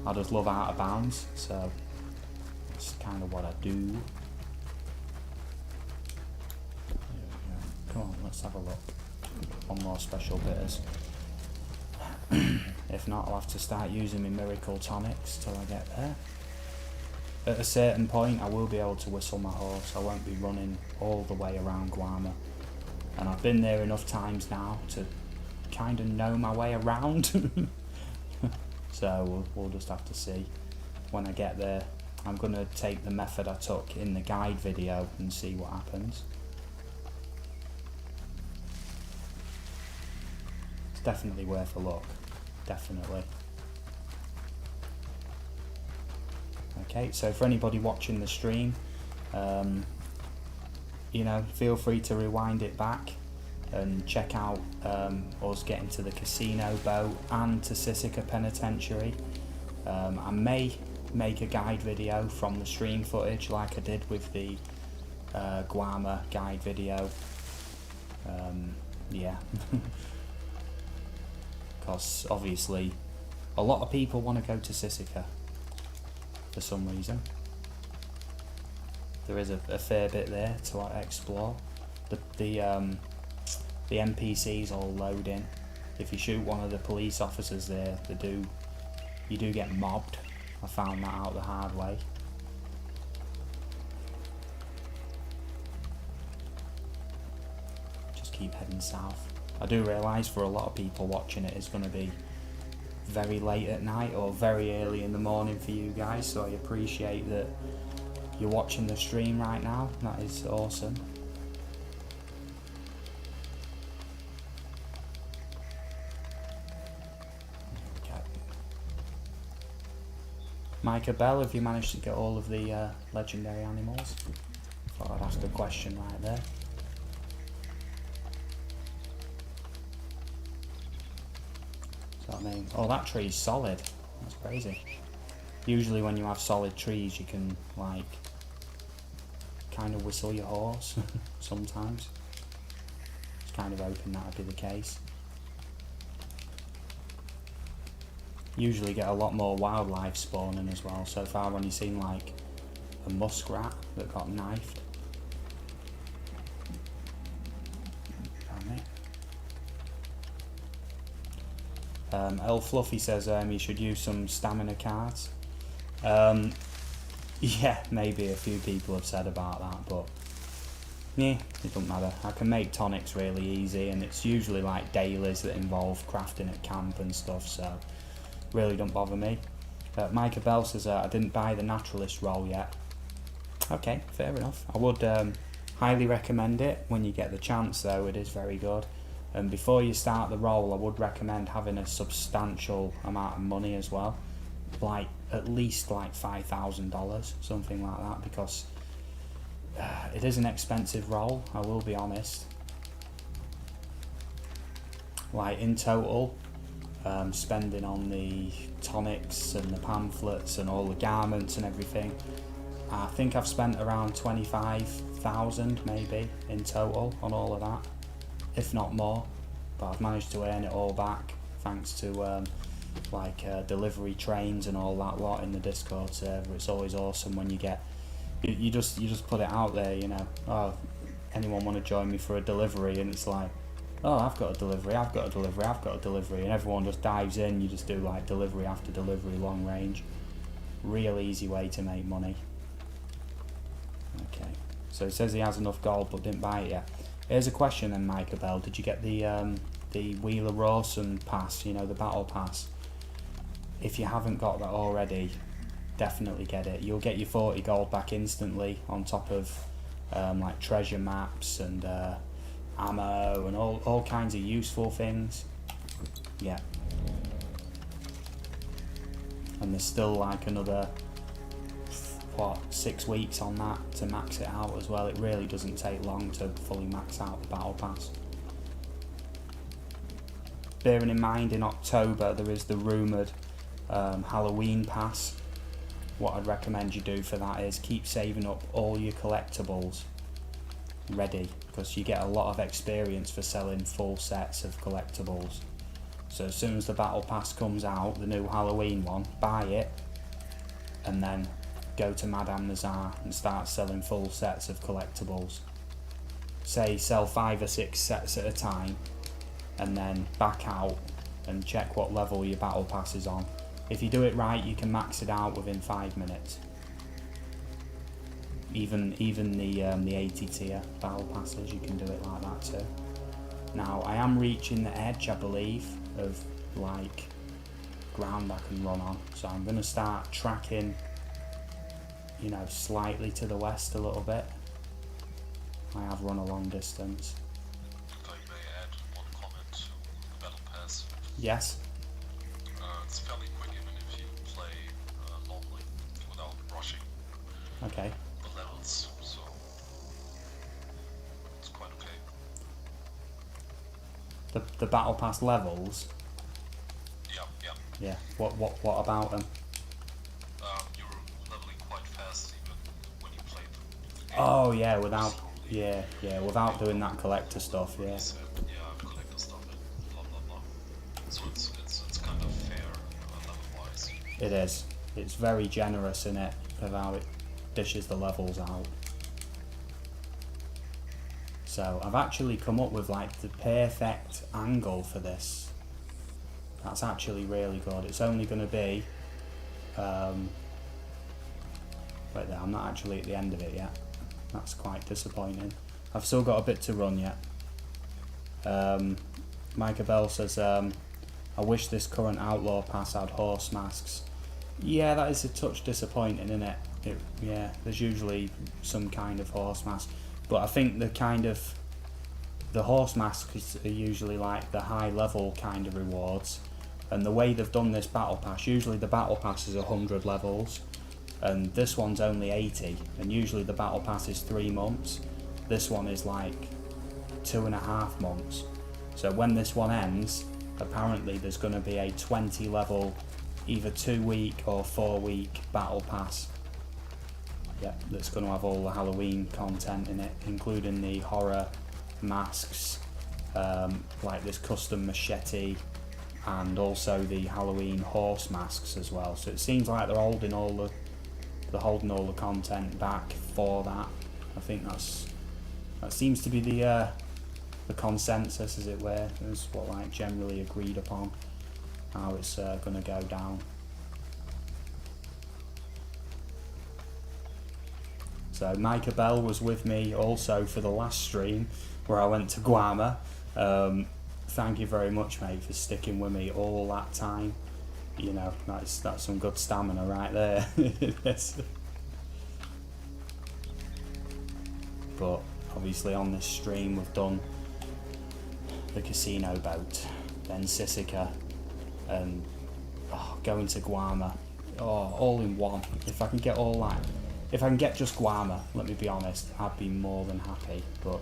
S1: I just love out of bounds, so that's kind of what I do. Come on, let's have a look. One more special bitters. If not, I'll have to start using my miracle tonics till I get there. At a certain point, I will be able to whistle my horse. I won't be running all the way around Guarma. And I've been there enough times now to kind of know my way around. So we'll just have to see when I get there. I'm going to take the method I took in the guide video and see what happens. It's definitely worth a look. Definitely. Okay, so for anybody watching the stream, you know, feel free to rewind it back and check out us getting to the casino boat and to Sisika Penitentiary. I may make a guide video from the stream footage like I did with the Guarma guide video. Yeah. Because obviously a lot of people want to go to Sisika for some reason. There is a fair bit there to explore. The NPCs all load in. If you shoot one of the police officers there, you do get mobbed. I found that out the hard way. Just keep heading south. I do realise for a lot of people watching it, it's going to be very late at night or very early in the morning for you guys, so I appreciate that you're watching the stream right now. That is awesome. Okay. Micah Bell, have you managed to get all of the legendary animals? Thought I'd ask a question right there. I mean, oh, that tree's solid. That's crazy. Usually when you have solid trees, you can, like, kind of whistle your horse sometimes. It's kind of hoping that would be the case. Usually get a lot more wildlife spawning as well. So far I've only seen, like, a muskrat that got knifed. El Fluffy says you should use some stamina cards. Yeah, maybe a few people have said about that, but yeah, it doesn't matter. I can make tonics really easy, and it's usually like dailies that involve crafting at camp and stuff, so really don't bother me. Micah Bell says I didn't buy the naturalist roll yet. Okay, fair enough. I would highly recommend it when you get the chance, though. It is very good. And before you start the roll, I would recommend having a substantial amount of money as well, like at least like $5,000, something like that, because it is an expensive roll, I will be honest. Like in total, spending on the tonics and the pamphlets and all the garments and everything, I think I've spent around 25,000 maybe in total on all of that, if not more. But I've managed to earn it all back thanks to delivery trains and all that lot in the Discord server. It's always awesome when you get you just put it out there, you know, oh, anyone want to join me for a delivery, and it's like, oh, I've got a delivery, I've got a delivery, I've got a delivery, and everyone just dives in. You just do like delivery after delivery, long range. Real easy way to make money. Okay, so it says he has enough gold but didn't buy it yet. Here's a question then, Micah Bell. Did you get the Wheeler Rawson pass, you know, the battle pass? If you haven't got that already, definitely get it. You'll get your 40 gold back instantly on top of like treasure maps and ammo and all kinds of useful things. Yeah. And there's still like another, what, 6 weeks on that to max it out as well. It really doesn't take long to fully max out the battle pass. Bearing in mind in October there is the rumoured Halloween pass. What I'd recommend you do for that is keep saving up all your collectibles ready, because you get a lot of experience for selling full sets of collectibles. So as soon as the battle pass comes out, the new Halloween one, buy it and then go to Madame Nazar and start selling full sets of collectibles. Say sell 5 or 6 sets at a time and then back out and check what level your battle pass is on. If you do it right, you can max it out within 5 minutes. Even the 80 tier battle passes, you can do it like that too. Now I am reaching the edge, I believe, of like ground I can run on, so I'm going to start tracking, you know, slightly to the west a little bit. I have run a long distance.
S3: If I may add one comment to the battle pass.
S1: Yes.
S3: It's fairly quick even if you play normally without rushing
S1: Okay.
S3: the levels, so it's quite okay.
S1: The battle pass levels.
S3: Yeah.
S1: Yeah. What about them?
S3: You're leveling quite fast even when you play the game.
S1: Oh yeah, without without doing that collector stuff. Yeah.
S3: Collector stuff and blah blah blah. So it's kind of fair level-wise.
S1: It is. It's very generous in it of how it dishes the levels out. So I've actually come up with like the perfect angle for this. That's actually really good. It's only going to be wait there, I'm not actually at the end of it yet. That's quite disappointing. I've still got a bit to run yet. Micah Bell says, I wish this current Outlaw Pass had horse masks. Yeah, that is a touch disappointing, isn't it? Yeah, there's usually some kind of horse mask. But I think the horse masks are usually like the high level kind of rewards. And the way they've done this battle pass, usually the battle pass is 100 levels. And this one's only 80. And usually the battle pass is 3 months. This one is like 2.5 months. So when this one ends, apparently there's going to be a 20 level, either 2-week or 4-week battle pass. Yeah, that's going to have all the Halloween content in it, including the horror masks, like this custom machete, and also the Halloween horse masks as well. So it seems like they're holding all the content back for that. I think that seems to be the consensus, as it were. Is what like generally agreed upon how it's going to go down. So Micah Bell was with me also for the last stream where I went to Guarma. Thank you very much, mate, for sticking with me all that time. You know, that's some good stamina right there. But obviously on this stream we've done the casino boat, then Sisika, and going to Guarma. All in one. If I can get all that. If I can get just Guarma, let me be honest, I'd be more than happy. But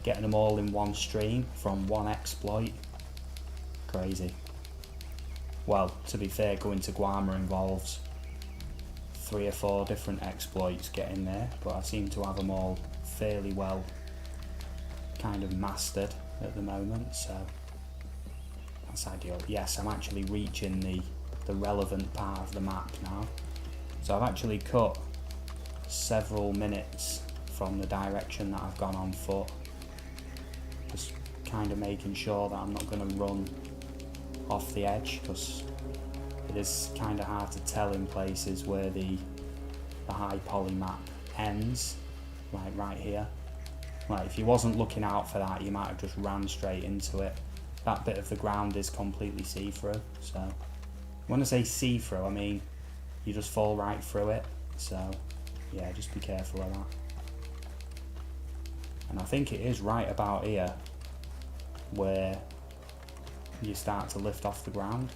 S1: getting them all in one stream from one exploit, crazy. Well, to be fair, going to Guarma involves 3 or 4 different exploits getting there, but I seem to have them all fairly well kind of mastered at the moment, so that's ideal. Yes, I'm actually reaching the relevant part of the map now. So I've actually cut several minutes from the direction that I've gone on foot, just kind of making sure that I'm not going to run off the edge, because it is kind of hard to tell in places where the high poly map ends, like right here. Like if you wasn't looking out for that, you might have just ran straight into it. That bit of the ground is completely see-through, so when I say see-through, I mean you just fall right through it, so yeah, just be careful of that. And I think it is right about here where you start to lift off the ground.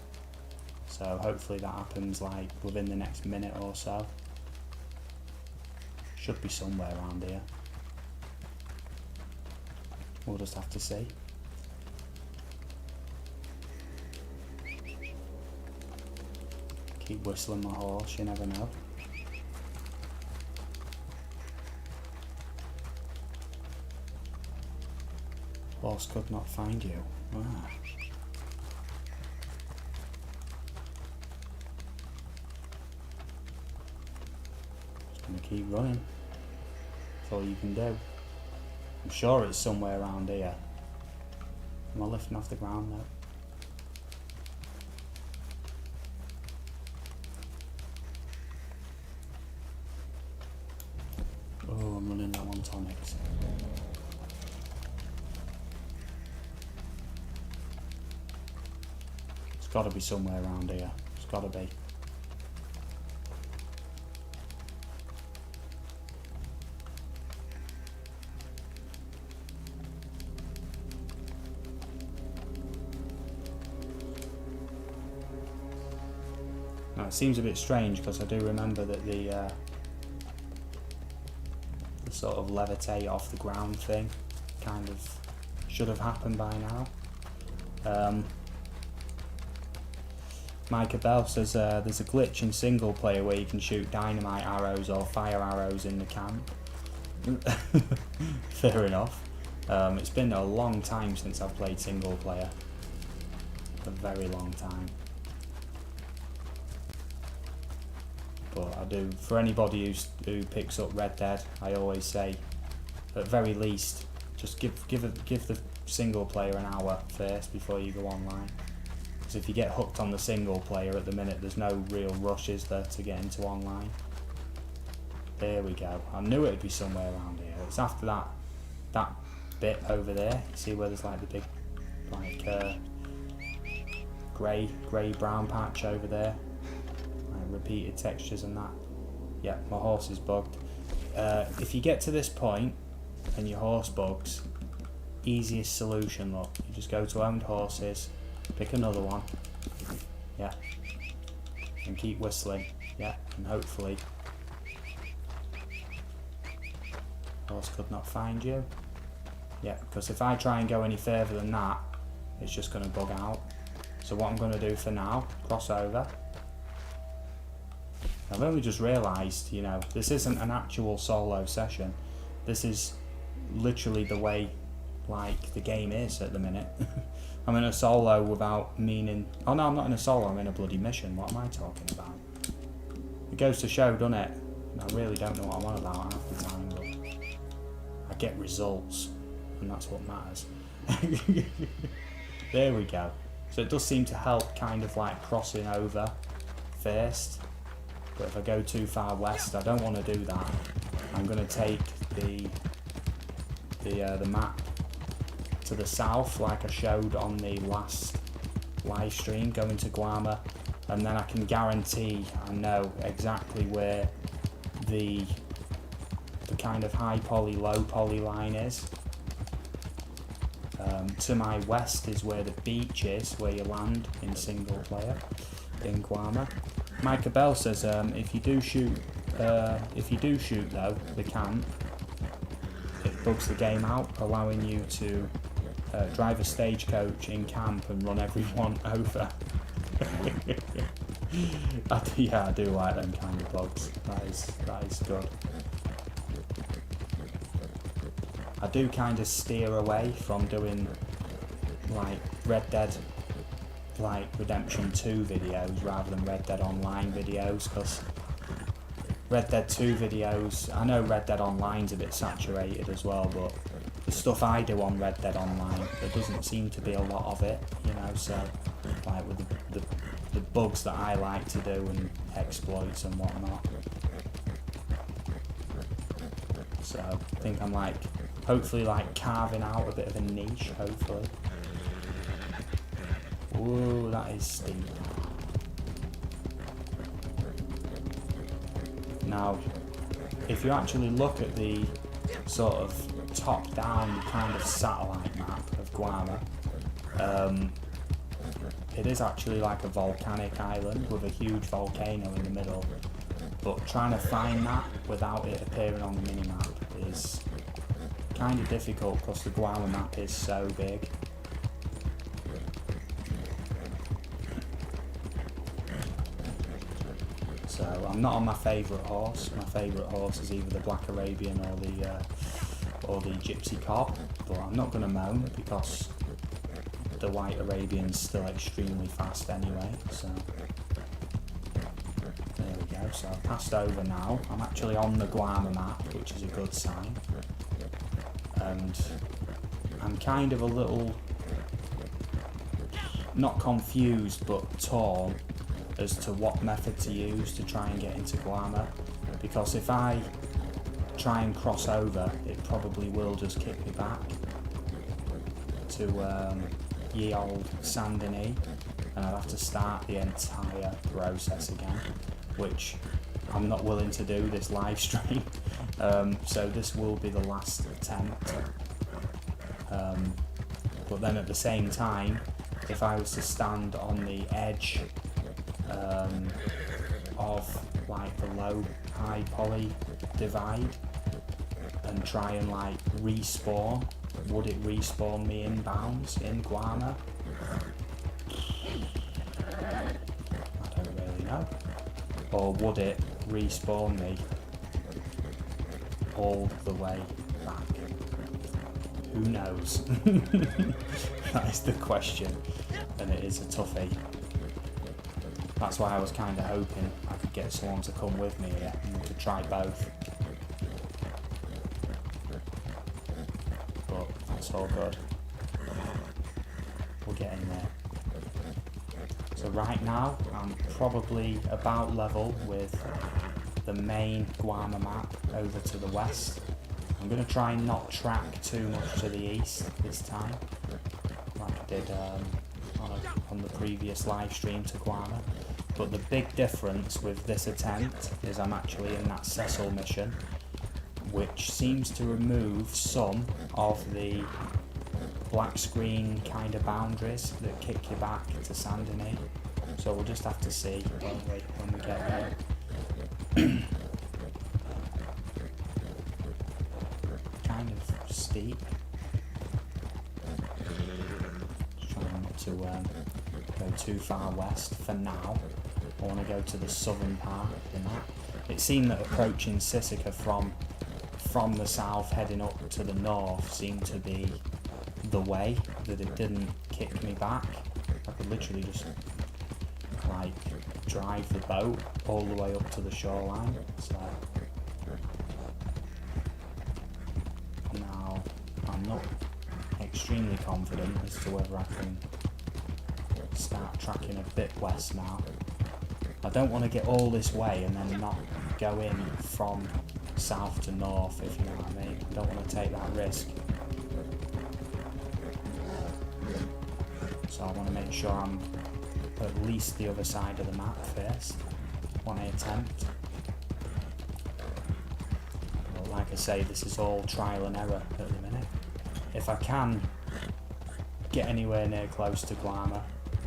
S1: So hopefully that happens like within the next minute or so. Should be somewhere around here. We'll just have to see. Keep whistling my horse, you never know. Horse could not find you. Ah. Just gonna keep running. That's all you can do. I'm sure it's somewhere around here. Am I lifting off the ground now? Oh, I'm running low on tonics. It's got to be somewhere around here. It's got to be. Now it seems a bit strange because I do remember that the sort of levitate off the ground thing kind of should have happened by now. Micah Bell says there's a glitch in single player where you can shoot dynamite arrows or fire arrows in the camp. Fair enough. It's been a long time since I've played single player. A very long time. But I do, for anybody who picks up Red Dead, I always say, at very least, just give the single player an hour first before you go online. Because if you get hooked on the single player at the minute, there's no real rush, is there, to get into online. There we go. I knew it'd be somewhere around here. It's after that bit over there. You see where there's like the big, like grey brown patch over there. Repeated textures and that. Yeah, my horse is bugged. If you get to this point and your horse bugs, easiest solution, look, you just go to owned horses, pick another one, yeah, and keep whistling, yeah, and hopefully horse could not find you. Yeah, because if I try and go any further than that, it's just going to bug out. So what I'm going to do for now, cross over. I've only just realised, you know, this isn't an actual solo session. This is literally the way, like, the game is at the minute. I'm in a solo without meaning... Oh no, I'm not in a solo, I'm in a bloody mission. What am I talking about? It goes to show, doesn't it? I really don't know what I'm on about half the time, but I get results, and that's what matters. There we go. So it does seem to help kind of like crossing over first. But if I go too far west, I don't want to do that. I'm going to take the map to the south, like I showed on the last live stream, going to Guarma, and then I can guarantee I know exactly where the kind of high poly, low poly line is. To my west is where the beach is, where you land in single player in Guarma. Micah Bell says if you do shoot though the camp, it bugs the game out, allowing you to drive a stagecoach in camp and run everyone over. Yeah, I do like them kind of bugs. That is good. I do kind of steer away from doing like Red Dead, like Redemption 2 videos rather than Red Dead Online videos, because Red Dead 2 videos, I know Red Dead Online's a bit saturated as well, but the stuff I do on Red Dead Online, there doesn't seem to be a lot of it, you know, so like with the bugs that I like to do and exploits and whatnot. So I think I'm like, hopefully like carving out a bit of a niche, hopefully. Ooh, that is steep. Now, if you actually look at the sort of top-down kind of satellite map of Guarma. It is actually like a volcanic island with a huge volcano in the middle, but trying to find that without it appearing on the minimap is kind of difficult because the Guarma map is so big. So I'm not on my favourite horse. My favourite horse is either the Black Arabian or the Gypsy Cob, but I'm not going to moan because the White Arabian's still extremely fast anyway. So there we go. So I've passed over now. I'm actually on the Guarma map, which is a good sign. And I'm kind of a little, not confused, but torn as to what method to use to try and get into Guarma, because if I try and cross over, it probably will just kick me back to ye old Saint Denis, and I'd have to start the entire process again, which I'm not willing to do this live stream. So this will be the last attempt. But then at the same time, if I was to stand on the edge of like the low high poly divide and try and like respawn, would it respawn me inbounds in Guarma? I don't really know. Or would it respawn me all the way back? Who knows? That is the question, and it is a toughie. That's why I was kind of hoping I could get someone to come with me here and we could try both. But that's all good. We'll get in there. So right now I'm probably about level with the main Guarma map over to the west. I'm going to try and not track too much to the east this time, like I did on the previous live stream to Guarma. But the big difference with this attempt is I'm actually in that Cecil mission, which seems to remove some of the black screen kind of boundaries that kick you back to Saint Denis. So we'll just have to see, won't we, when we get there. Kind of steep. Just trying not to go too far west for now. I want to go to the southern part in that. It seemed that approaching Sisika from the south heading up to the north seemed to be the way, that it didn't kick me back. I could literally just like drive the boat all the way up to the shoreline. So now I'm not extremely confident as to whether I can start tracking a bit west now. I don't want to get all this way and then not go in from south to north, if you know what I mean. I don't want to take that risk. So I want to make sure I'm at least the other side of the map first when I attempt. But like I say, this is all trial and error at the minute. If I can get anywhere near close to Guarma,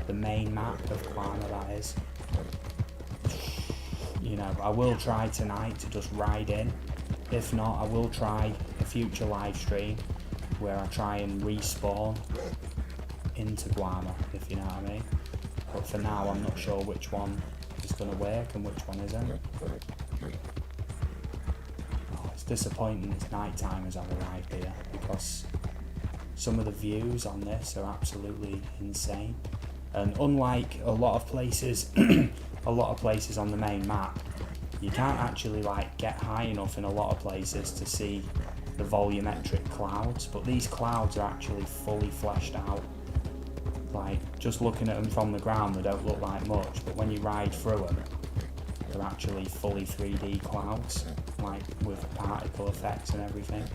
S1: the main map of Guarma that is, you know, I will try tonight to just ride in. If not, I will try a future live stream where I try and respawn into Guarma, if you know what I mean. But for now, I'm not sure which one is going to work and which one isn't. Oh, it's disappointing it's night time as I've arrived here, because some of the views on this are absolutely insane. And unlike a lot of places, on the main map, you can't actually like get high enough in a lot of places to see the volumetric clouds, but these clouds are actually fully fleshed out. Like, just looking at them from the ground, they don't look like much, but when you ride through them, they're actually fully 3D clouds, like with particle effects and everything.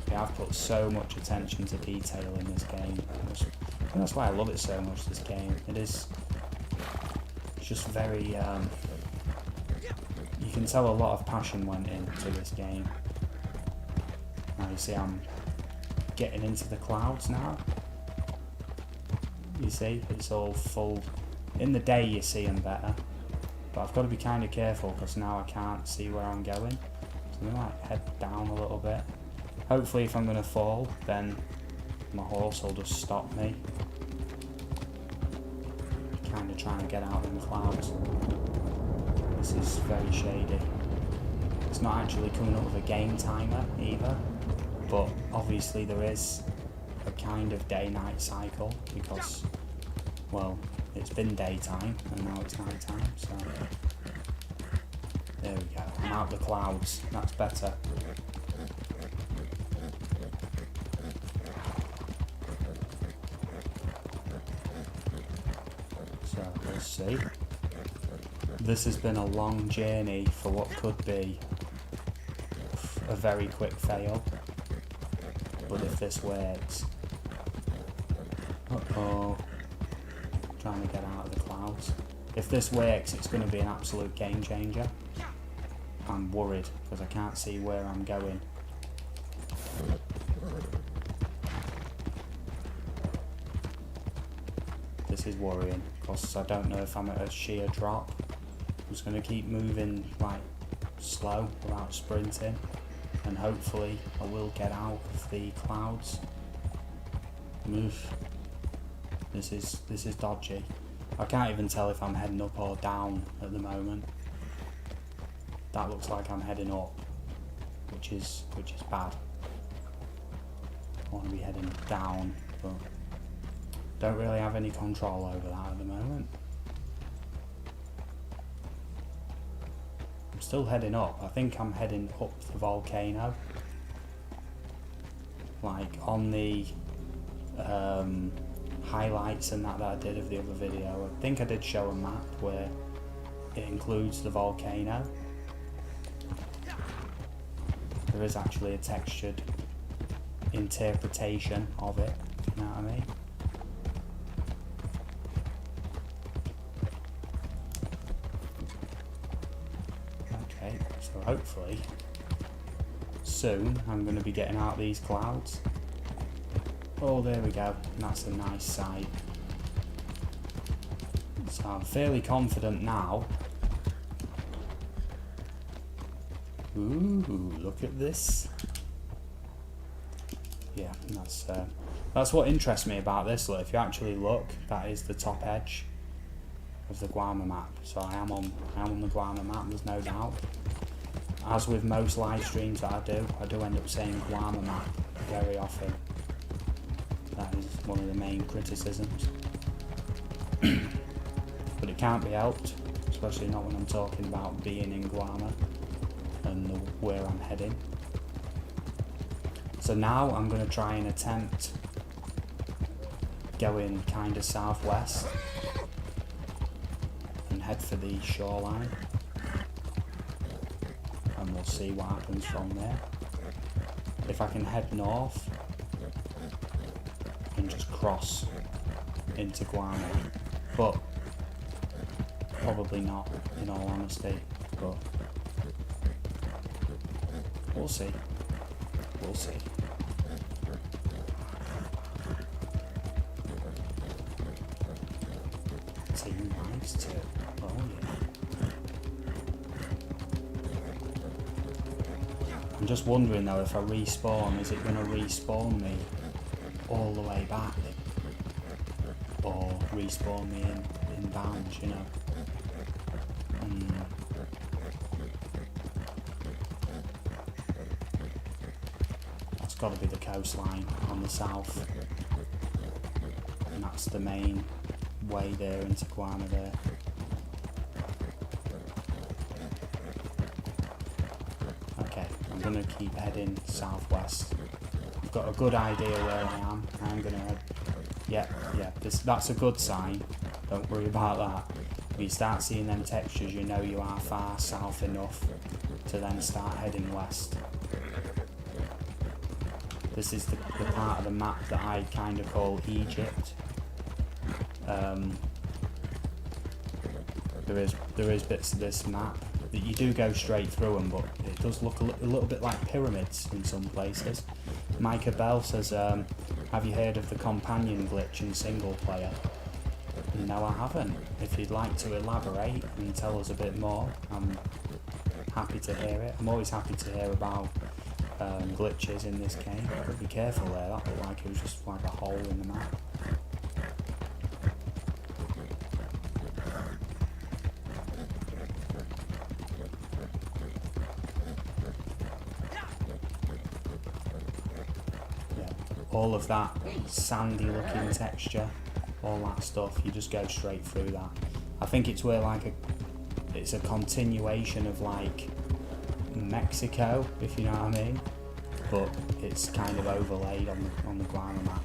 S1: Yeah, I've put so much attention to detail in this game. And that's why I love it so much, this game. It's just very, you can tell a lot of passion went into this game. Now you see I'm getting into the clouds now. You see, it's all full. In the day you see them better, but I've got to be kind of careful because now I can't see where I'm going. So I'm going to like head down a little bit. Hopefully if I'm going to fall, then my horse will just stop me. Kind of trying to get out in the clouds. This is very shady. It's not actually coming up with a game timer either, but obviously there is a kind of day-night cycle because, well, it's been daytime and now it's night time, so there we go. I'm out the clouds, that's better. So let's see. This has been a long journey for what could be a very quick fail, but if this works, uh-oh, trying to get out of the clouds. If this works, it's going to be an absolute game changer. I'm worried because I can't see where I'm going. This is worrying because I don't know if I'm at a sheer drop. I'm just going to keep moving like slow without sprinting, and hopefully I will get out of the clouds. Move. This is dodgy. I can't even tell if I'm heading up or down at the moment. That looks like I'm heading up, which is bad. I want to be heading down, but don't really have any control over that at the moment. I'm still heading up. I think I'm heading up the volcano. Like on the highlights and that I did of the other video, I think I did show a map where it includes the volcano. There is actually a textured interpretation of it, if you know what I mean. Okay, so hopefully soon I'm going to be getting out these clouds. Oh, there we go. That's a nice sight. So I'm fairly confident now. Ooh, look at this. Yeah, that's what interests me about this. Look, if you actually look, that is the top edge of the Guarma map. So I am on the Guarma map, there's no doubt. As with most live streams that I do end up saying Guarma map very often. That is one of the main criticisms. But it can't be helped, especially not when I'm talking about being in Guarma and where I'm heading. So now I'm going to try and attempt going kind of southwest and head for the shoreline, and we'll see what happens from there. If I can head north and just cross into Guam, but probably not, in all honesty, but we'll see. We'll see. Team lives too. Oh yeah. I'm just wondering though, if I respawn, is it going to respawn me all the way back, or respawn me in bounds, you know? That's got to be the coastline on the south, and that's the main way there into Guarma there. Okay, I'm going to keep heading southwest. I've got a good idea where I am. I'm going to head... Yeah, that's a good sign. Don't worry about that. When you start seeing them textures, you know you are far south enough to then start heading west. This is the part of the map that I kind of call Egypt. There is bits of this map that you do go straight through them, but it does look a little bit like pyramids in some places. Micah Bell says, have you heard of the companion glitch in single player? No, I haven't. If you'd like to elaborate and tell us a bit more, I'm happy to hear it. I'm always happy to hear about glitches in this game, but be careful there, that looked like it was just like a hole in the map. Yeah, all of that sandy looking texture, all that stuff, you just go straight through that. I think it's where like it's a continuation of like Mexico, if you know what I mean, but it's kind of overlaid on the Guarma map.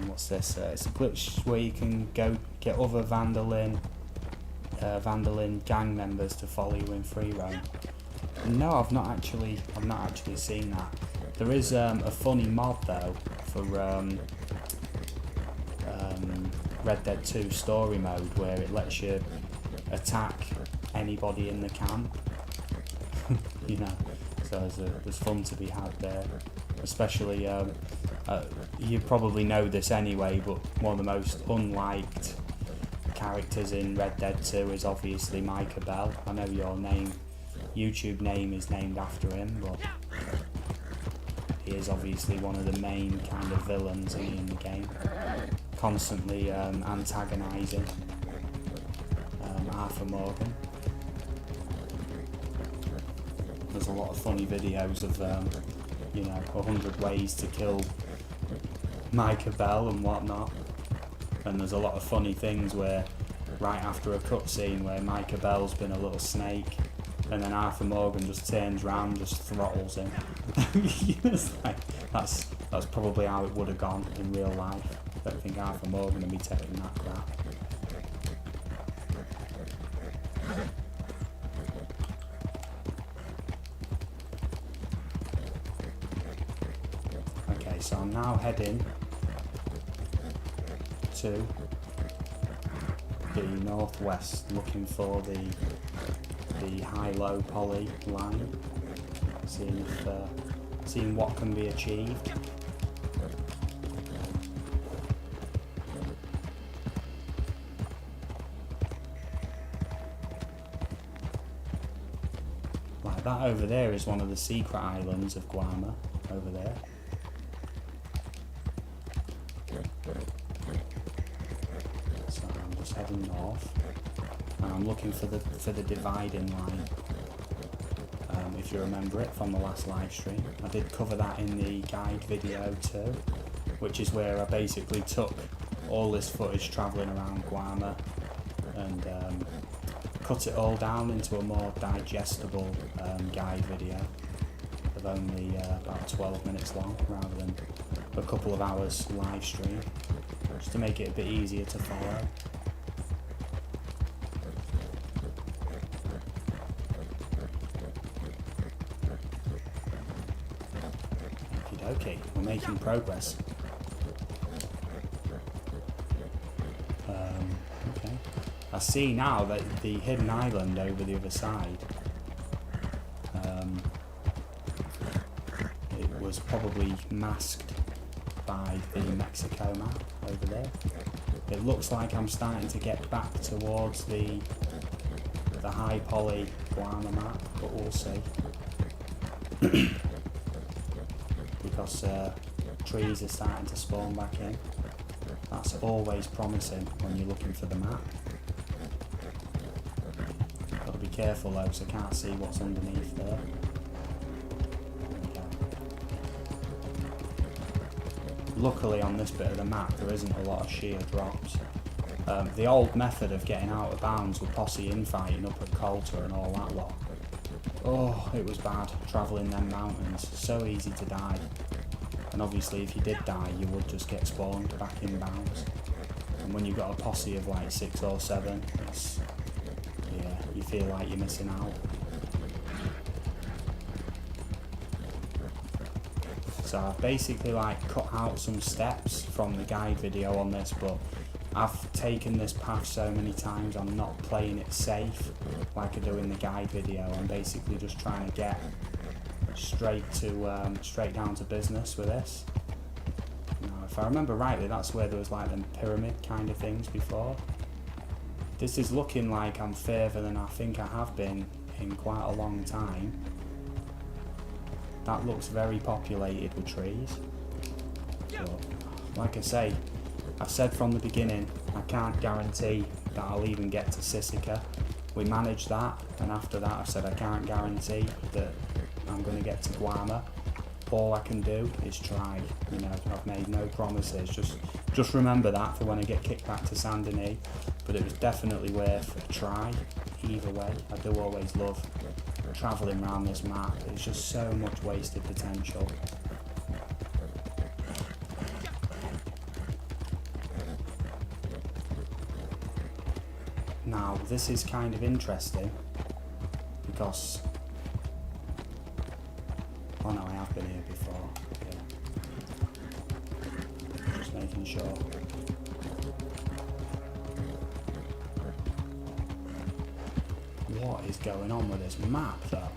S1: What's this? It's a glitch where you can go get other Vandalin gang members to follow you in free roam. No, I've not actually seen that. There is a funny mod though for Red Dead 2 story mode where it lets you attack anybody in the camp. You know, so there's fun to be had there. Especially, you probably know this anyway, but one of the most unliked characters in Red Dead 2 is obviously Micah Bell. I know your YouTube name is named after him, but he is obviously one of the main kind of villains in the game, constantly antagonising Arthur Morgan. There's a lot of funny videos of 100 ways to kill Micah Bell and whatnot, and there's a lot of funny things where right after a cutscene where Micah Bell's been a little snake and then Arthur Morgan just turns round and just throttles him. It's like, that's probably how it would have gone in real life. I don't think Arthur Morgan would be taking that crap. Okay, so I'm now heading to the northwest, looking for the high-low poly line, seeing what can be achieved. Like that over there is one of the secret islands of Guarma, over there. So I'm just heading north, and I'm looking for the dividing line. If you remember it from the last live stream, I did cover that in the guide video too, which is where I basically took all this footage travelling around Guarma and cut it all down into a more digestible guide video of only about 12 minutes long rather than a couple of hours live stream, just to make it a bit easier to follow. Okay, we're making progress. Okay, I see now that the hidden island over the other side, it was probably masked by the Mexico map over there. It looks like I'm starting to get back towards the high poly Guarma map, but we'll see. Because trees are starting to spawn back in. That's always promising when you're looking for the map. Got to be careful though, so I can't see what's underneath there. Luckily on this bit of the map there isn't a lot of sheer drops. The old method of getting out of bounds with posse infighting up at Coulter and all that lot. Oh, it was bad travelling them mountains, so easy to die. And obviously if you did die you would just get spawned back in bounds. And when you've got a posse of like 6 or 7, you feel like you're missing out. So I've basically like cut out some steps from the guide video on this, but I've taken this path so many times, I'm not playing it safe like I do in the guide video. I'm basically just trying to get straight down to business with this. Now, if I remember rightly, that's where there was like them pyramid kind of things before. This is looking like I'm further than I think I have been in quite a long time. That looks very populated with trees. But, like I say, I've said from the beginning, I can't guarantee that I'll even get to Sisika. We managed that, and after that I've said I can't guarantee that I'm going to get to Guarma. All I can do is try, you know, I've made no promises. Just remember that for when I get kicked back to Saint Denis. But it was definitely worth a try, either way. I do always love travelling around this map. It's just so much wasted potential. Now, this is kind of interesting because, oh no, I have been here before. Yeah. Just making sure. What is going on with this map though?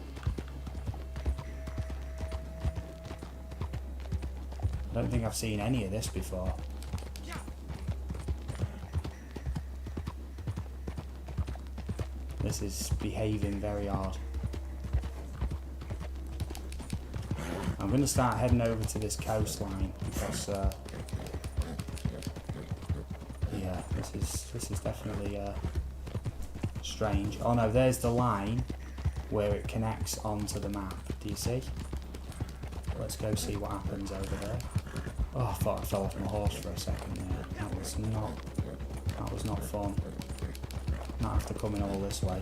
S1: I don't think I've seen any of this before. This is behaving very odd. I'm going to start heading over to this coastline because yeah, this is definitely strange. Oh no, there's the line where it connects onto the map. Do you see? Let's go see what happens over there. Oh, I thought I fell off my horse for a second there. That was not fun. Not after coming all this way.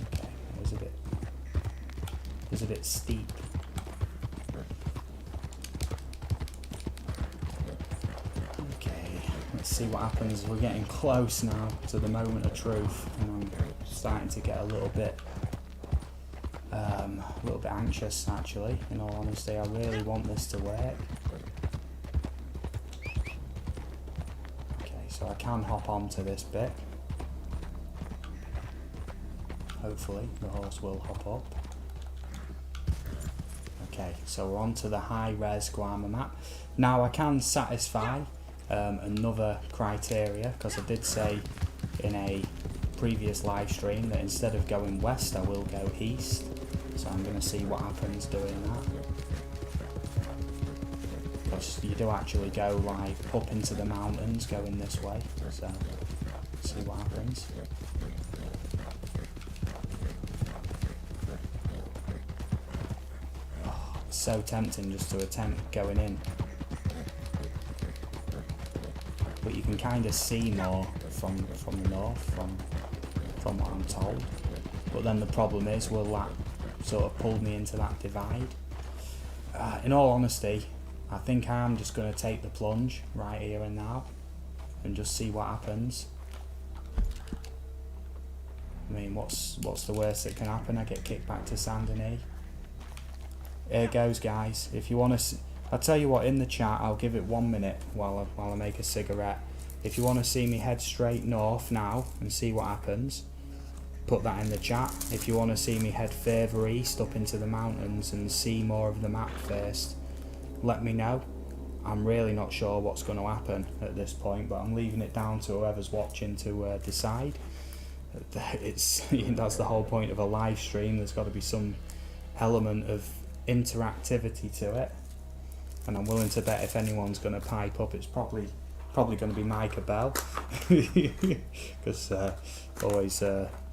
S1: Okay, it was a bit steep. Okay, let's see what happens. We're getting close now to the moment of truth, and I'm starting to get a little bit anxious actually, in all honesty. I really want this to work. Okay, so I can hop onto this bit. Hopefully the horse will hop up. Okay, so we're on to the high-res Guarma map. Now I can satisfy another criteria, because I did say in a previous live stream that instead of going west I will go east. So I'm going to see what happens doing that. Because you do actually go like up into the mountains going this way. So see what happens. Oh, it's so tempting just to attempt going in. But you can kind of see more from the north, from what I'm told. But then the problem is, will that sort of pulled me into that divide? In all honesty, I think I'm just going to take the plunge right here and now and just see what happens. I mean, what's the worst that can happen? I get kicked back to Saint Denis. Here goes, guys. If you want to, I'll tell you what, in the chat I'll give it 1 minute while I make a cigarette. If you want to see me head straight north now and see what happens, put that in the chat. If you want to see me head further east up into the mountains and see more of the map first, let me know. I'm really not sure what's going to happen at this point, but I'm leaving it down to whoever's watching to decide. That's the whole point of a live stream. There's got to be some element of interactivity to it, and I'm willing to bet if anyone's going to pipe up, it's probably going to be Micah Bell, because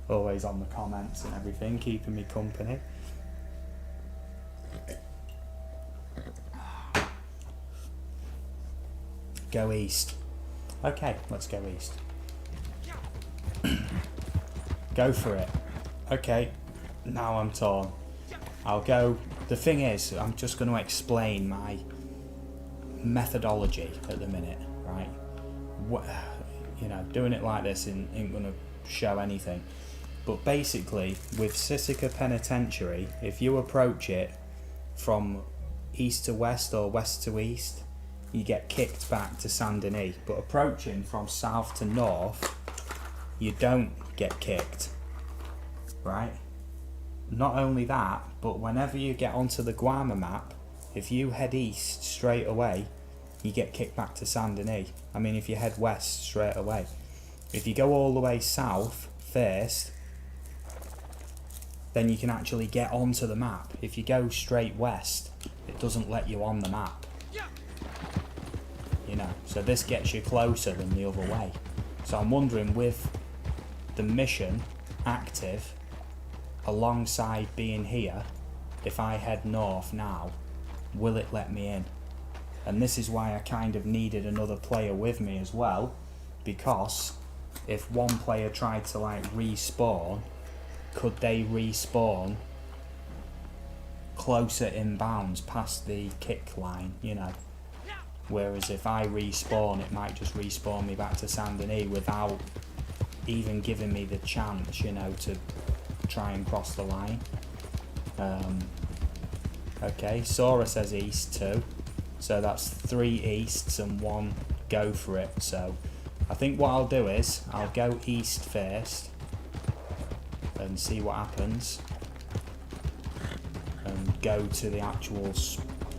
S1: always on the comments and everything, keeping me company. Go east. Okay, let's go east. Go for it. Okay, now I'm torn. I'll go. The thing is, I'm just going to explain my methodology at the minute, right? You know, doing it like this ain't going to show anything. But basically, with Sisika Penitentiary, if you approach it from east to west or west to east, you get kicked back to Saint Denis. But approaching from south to north, you don't get kicked, right? Not only that, but whenever you get onto the Guarma map, if you head east straight away, you get kicked back to Saint Denis. I mean, if you head west straight away. If you go all the way south first, then you can actually get onto the map. If you go straight west, it doesn't let you on the map. You know, so this gets you closer than the other way. So I'm wondering, with the mission active alongside being here, if I head north now, will it let me in? And this is why I kind of needed another player with me as well, because if one player tried to like respawn, could they respawn closer inbounds past the kick line, you know? Whereas if I respawn, it might just respawn me back to Saint Denis without even giving me the chance, you know, to try and cross the line. Okay, Sora says east too, so that's 3 easts and 1 go for it. So I think what I'll do is I'll go east first and see what happens, and go to the actual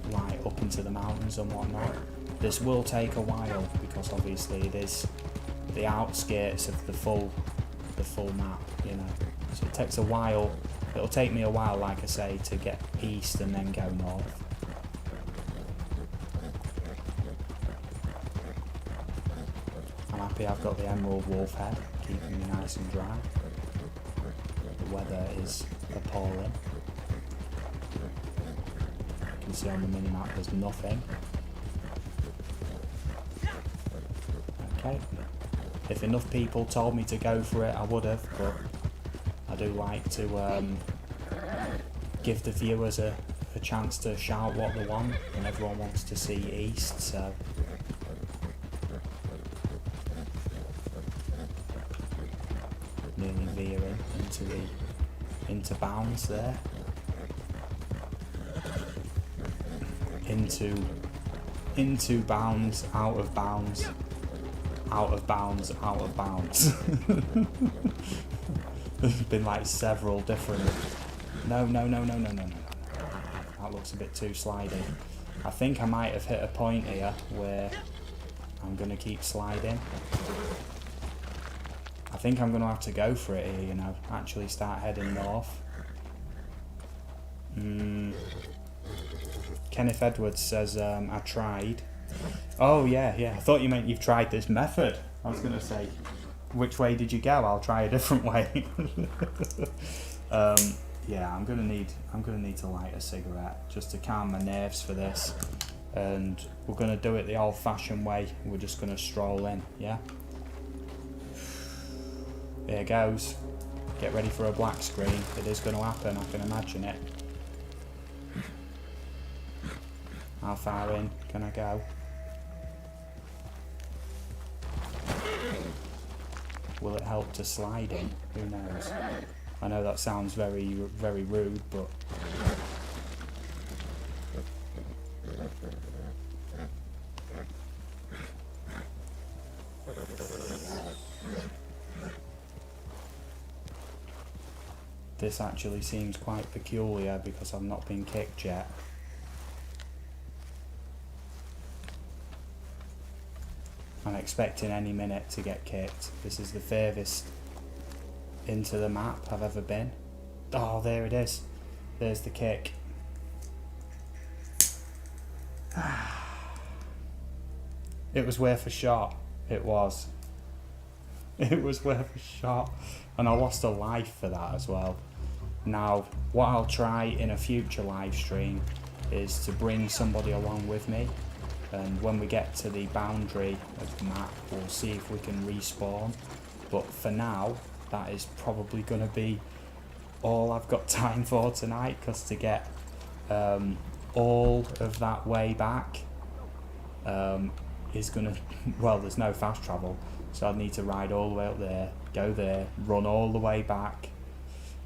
S1: like up into the mountains and whatnot. This will take a while because obviously it is the outskirts of the full map, you know, so it takes a while. It'll take me a while, like I say, to get east and then go north. I'm happy I've got the emerald wolf head, keeping me nice and dry. The weather is appalling. You can see on the minimap there's nothing. Okay, if enough people told me to go for it, I would have, but I do like to give the viewers a chance to shout what they want, and everyone wants to see east, so nearly veering into bounds there. Into bounds, out of bounds, out of bounds, out of bounds. There's been like several different... No. That looks a bit too sliding. I think I might have hit a point here where I'm going to keep sliding. I think I'm going to have to go for it here, you know, actually start heading north. Kenneth Edwards says, I tried. Oh yeah, I thought you meant you've tried this method. I was going to say, which way did you go? I'll try a different way. Yeah, I'm gonna need to light a cigarette just to calm my nerves for this, and we're gonna do it the old-fashioned way. We're just gonna stroll in, yeah. There goes. Get ready for a black screen. It is gonna happen. I can imagine it. How far in can I go? Will it help to slide in? Who knows? I know that sounds very, very rude, but... This actually seems quite peculiar because I've not been kicked yet. I'm expecting any minute to get kicked. This is the furthest into the map I've ever been. Oh, there it is. There's the kick. It was worth a shot. It was. It was worth a shot. And I lost a life for that as well. Now, what I'll try in a future live stream is to bring somebody along with me. And when we get to the boundary of the map, we'll see if we can respawn. But for now, that is probably going to be all I've got time for tonight, because to get all of that way back is going to... Well, there's no fast travel, so I'd need to ride all the way up there, go there, run all the way back,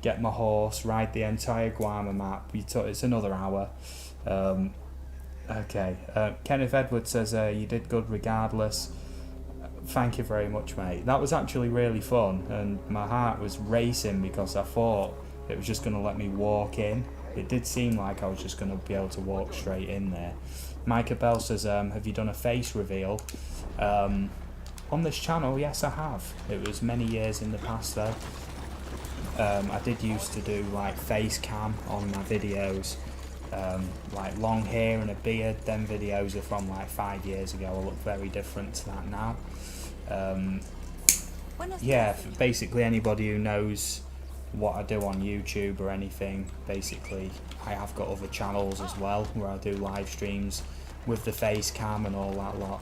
S1: get my horse, ride the entire Guarma map. It's another hour. Okay. Kenneth Edwards says you did good regardless. Thank you very much, mate. That was actually really fun, and my heart was racing because I thought it was just going to let me walk in. It did seem like I was just going to be able to walk straight in there. Micah Bell says, have you done a face reveal? On this channel, yes I have. It was many years in the past though. I did used to do like face cam on my videos, like long hair and a beard. Them videos are from like 5 years ago. I look very different to that now. Yeah, basically anybody who knows what I do on YouTube or anything, basically I have got other channels as well where I do live streams with the face cam and all that lot.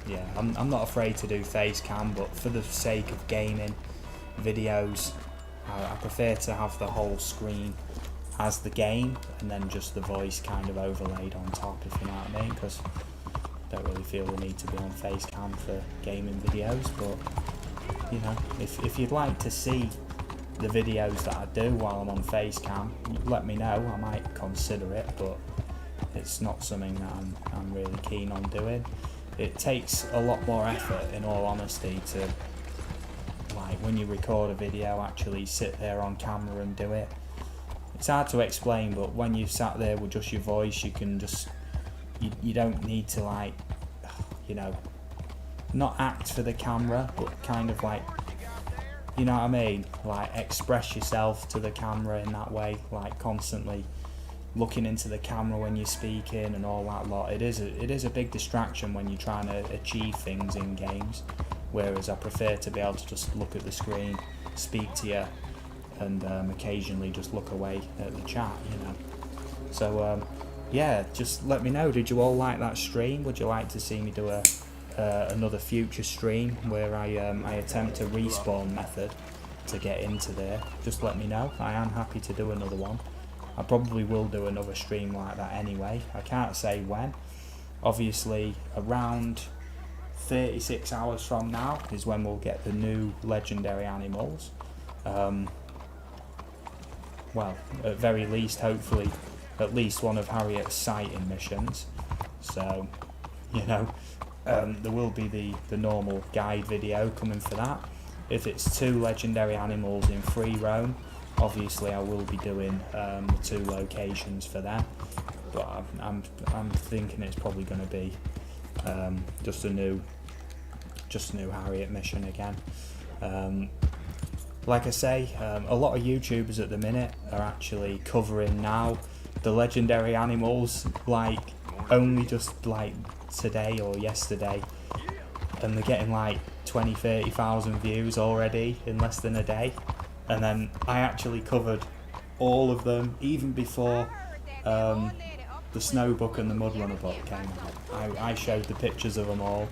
S1: Yeah, I'm not afraid to do face cam, but for the sake of gaming videos, I prefer to have the whole screen as the game and then just the voice kind of overlaid on top, if you know what I mean, because I don't really feel the need to be on face cam for gaming videos. But you know, if you'd like to see the videos that I do while I'm on face cam, let me know. I might consider it, but it's not something that I'm really keen on doing. It takes a lot more effort, in all honesty, to, like, when you record a video, actually sit there on camera and do it. It's hard to explain, but when you've sat there with just your voice, you can just, you don't need to, like, you know, not act for the camera, but kind of like, you know what I mean, like express yourself to the camera in that way, like constantly looking into the camera when you're speaking and all that lot. It is a big distraction when you're trying to achieve things in games, whereas I prefer to be able to just look at the screen, speak to you, and occasionally just look away at the chat, you know. So yeah, just let me know, did you all like that stream? Would you like to see me do another future stream where I attempt a respawn method to get into there? Just let me know. I am happy to do another one. I probably will do another stream like that anyway. I can't say when. Obviously around 36 hours from now is when we'll get the new legendary animals. Well, at very least, hopefully at least one of Harriet's sighting missions. So, you know, there will be the normal guide video coming for that. If it's 2 legendary animals in free roam, obviously I will be doing the 2 locations for them. But I'm thinking it's probably going to be just a new Harriet mission again. Like I say, a lot of YouTubers at the minute are actually covering now the legendary animals, like only just like today or yesterday, and they're getting like 20-30,000 views already in less than a day. And then I actually covered all of them even before the Snow book and the Mudrunner book came out. I showed the pictures of them all,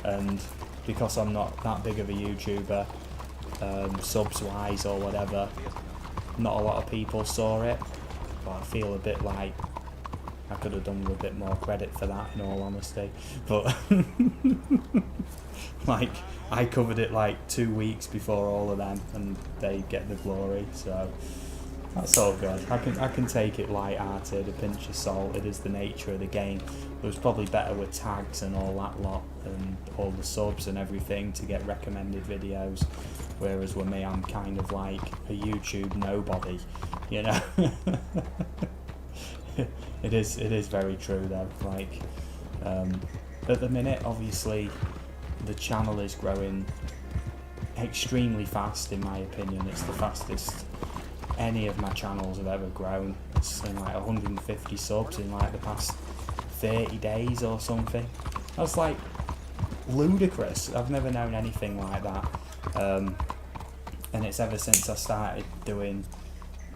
S1: and because I'm not that big of a YouTuber, subs wise or whatever, not a lot of people saw it, but I feel a bit like I could have done with a bit more credit for that, in all honesty. But like, I covered it like 2 weeks before all of them, and they get the glory, so that's all good. I can take it light-hearted, a pinch of salt. It is the nature of the game. It was probably better with tags and all that lot, and all the subs and everything to get recommended videos, whereas with me, I'm kind of like a YouTube nobody, you know. It is very true though. Like, at the minute, obviously, the channel is growing extremely fast, in my opinion. It's the fastest any of my channels have ever grown. It's in like 150 subs in like the past 30 days or something. That's like ludicrous. I've never known anything like that. And it's ever since I started doing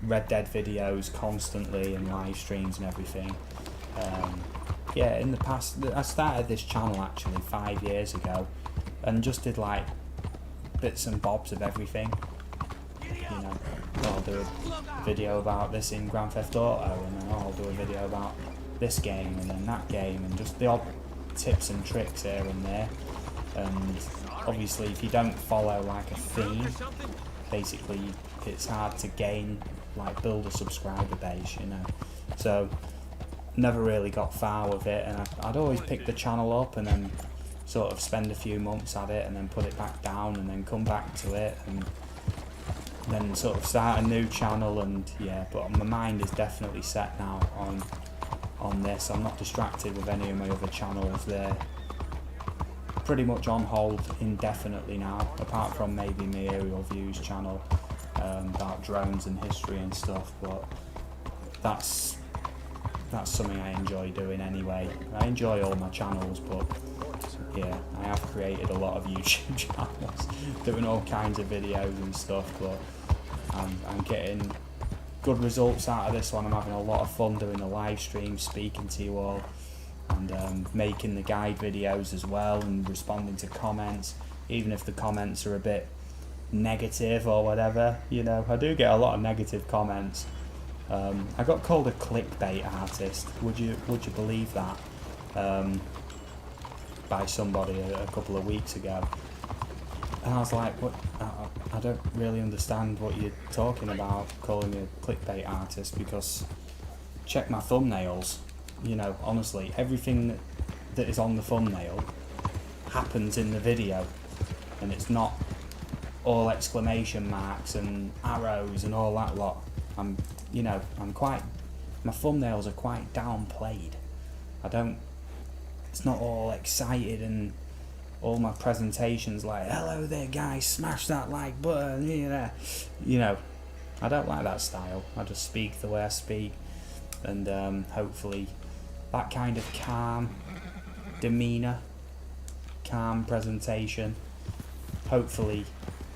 S1: Red Dead videos constantly and live streams and everything. Yeah, in the past, I started this channel actually 5 years ago, and just did like bits and bobs of everything. You know, I'll do a video about this in Grand Theft Auto, and then I'll do a video about this game and then that game, and just the odd tips and tricks here and there. And obviously, if you don't follow like a theme, basically you it's hard to gain, like, build a subscriber base, you know. So never really got far with it, and I'd always pick the channel up and then sort of spend a few months at it and then put it back down and then come back to it and then sort of start a new channel. And yeah, but my mind is definitely set now on this. I'm not distracted with any of my other channels. They're pretty much on hold indefinitely now, apart from maybe my aerial views channel about drones and history and stuff, but that's something I enjoy doing anyway. I enjoy all my channels, but yeah, I have created a lot of YouTube channels doing all kinds of videos and stuff, but I'm getting good results out of this one. I'm having a lot of fun doing the live stream, speaking to you all, and making the guide videos as well, and responding to comments, even if the comments are a bit negative or whatever. You know, I do get a lot of negative comments. I got called a clickbait artist. Would you believe that? By somebody a couple of weeks ago, and I was like, what? I don't really understand what you're talking about, calling me a clickbait artist, because check my thumbnails. You know, honestly, everything that is on the thumbnail happens in the video, and it's not all exclamation marks and arrows and all that lot. My thumbnails are quite downplayed. It's not all excited, and all my presentations like, hello there guys, smash that like button, you know, I don't like that style. I just speak the way I speak, and hopefully that kind of calm demeanour, calm presentation, hopefully,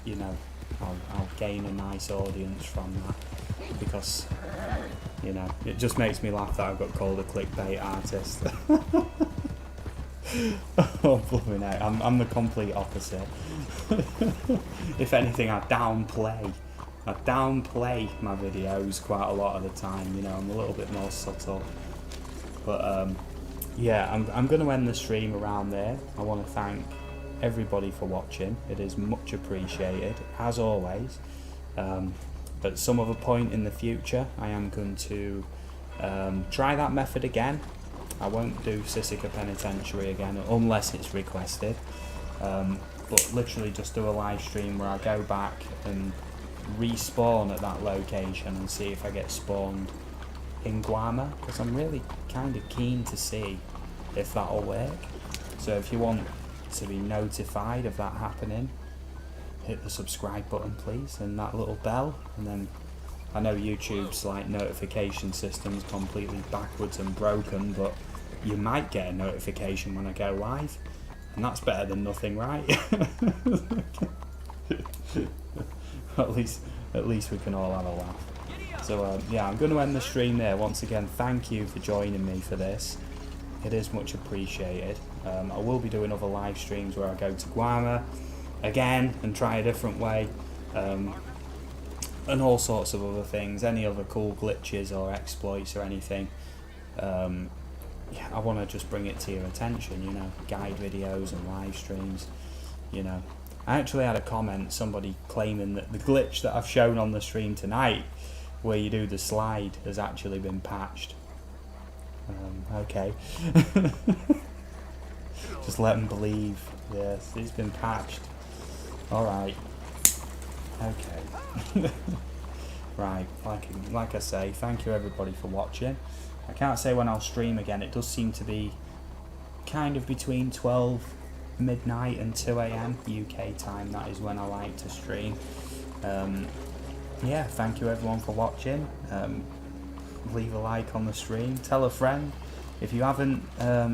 S1: you know, I'll gain a nice audience from that, because, you know, it just makes me laugh that I've got called a clickbait artist. Oh, blooming heck, I'm the complete opposite. If anything, I downplay my videos quite a lot of the time, you know. I'm a little bit more subtle. But yeah, I'm going to end the stream around there. I want to thank everybody for watching. It is much appreciated, as always. At some other point in the future, I am going to try that method again. I won't do Sisika Penitentiary again unless it's requested, but literally just do a live stream where I go back and respawn at that location and see if I get spawned in Guarma, because I'm really kind of keen to see if that'll work. So if you want to be notified of that happening, hit the subscribe button please, and that little bell, and then I know YouTube's like notification system's completely backwards and broken, but you might get a notification when I go live, and that's better than nothing, right? at least we can all have a laugh. So yeah, I'm going to end the stream there. Once again, thank you for joining me for this. It is much appreciated. I will be doing other live streams where I go to Guarma again and try a different way, and all sorts of other things, any other cool glitches or exploits or anything. Yeah, I want to just bring it to your attention, you know, guide videos and live streams, you know. I actually had a comment, somebody claiming that the glitch that I've shown on the stream tonight, where you do the slide, has actually been patched. Okay. Just let them believe. Yes, it's been patched. Alright. Okay. Right, like I say, thank you everybody for watching. I can't say when I'll stream again. It does seem to be kind of between 12 midnight and 2 AM UK time. That is when I like to stream. Yeah, thank you everyone for watching. Leave a like on the stream. Tell a friend. If you haven't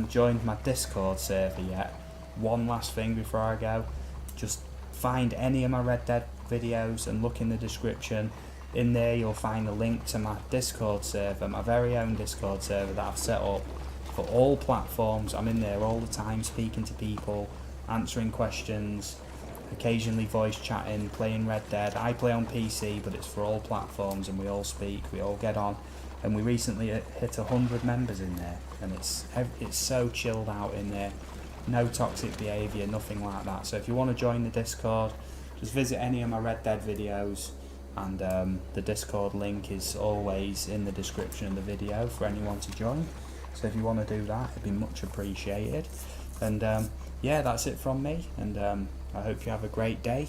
S1: joined my Discord server yet, one last thing before I go, just find any of my Red Dead videos and look in the description. In there you'll find a link to my Discord server, my very own Discord server that I've set up for all platforms. I'm in there all the time speaking to people, answering questions, occasionally voice chatting, playing Red Dead. I play on PC, but it's for all platforms, and we all speak, we all get on. And we recently hit 100 members in there, and it's so chilled out in there. No toxic behaviour, nothing like that. So if you want to join the Discord, just visit any of my Red Dead videos. and the Discord link is always in the description of the video for anyone to join. So if you want to do that, it'd be much appreciated. And yeah, that's it from me, and I hope you have a great day,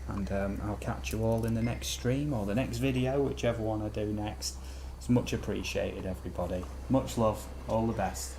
S1: and I'll catch you all in the next stream or the next video, whichever one I do next. It's much appreciated, everybody. Much love, all the best.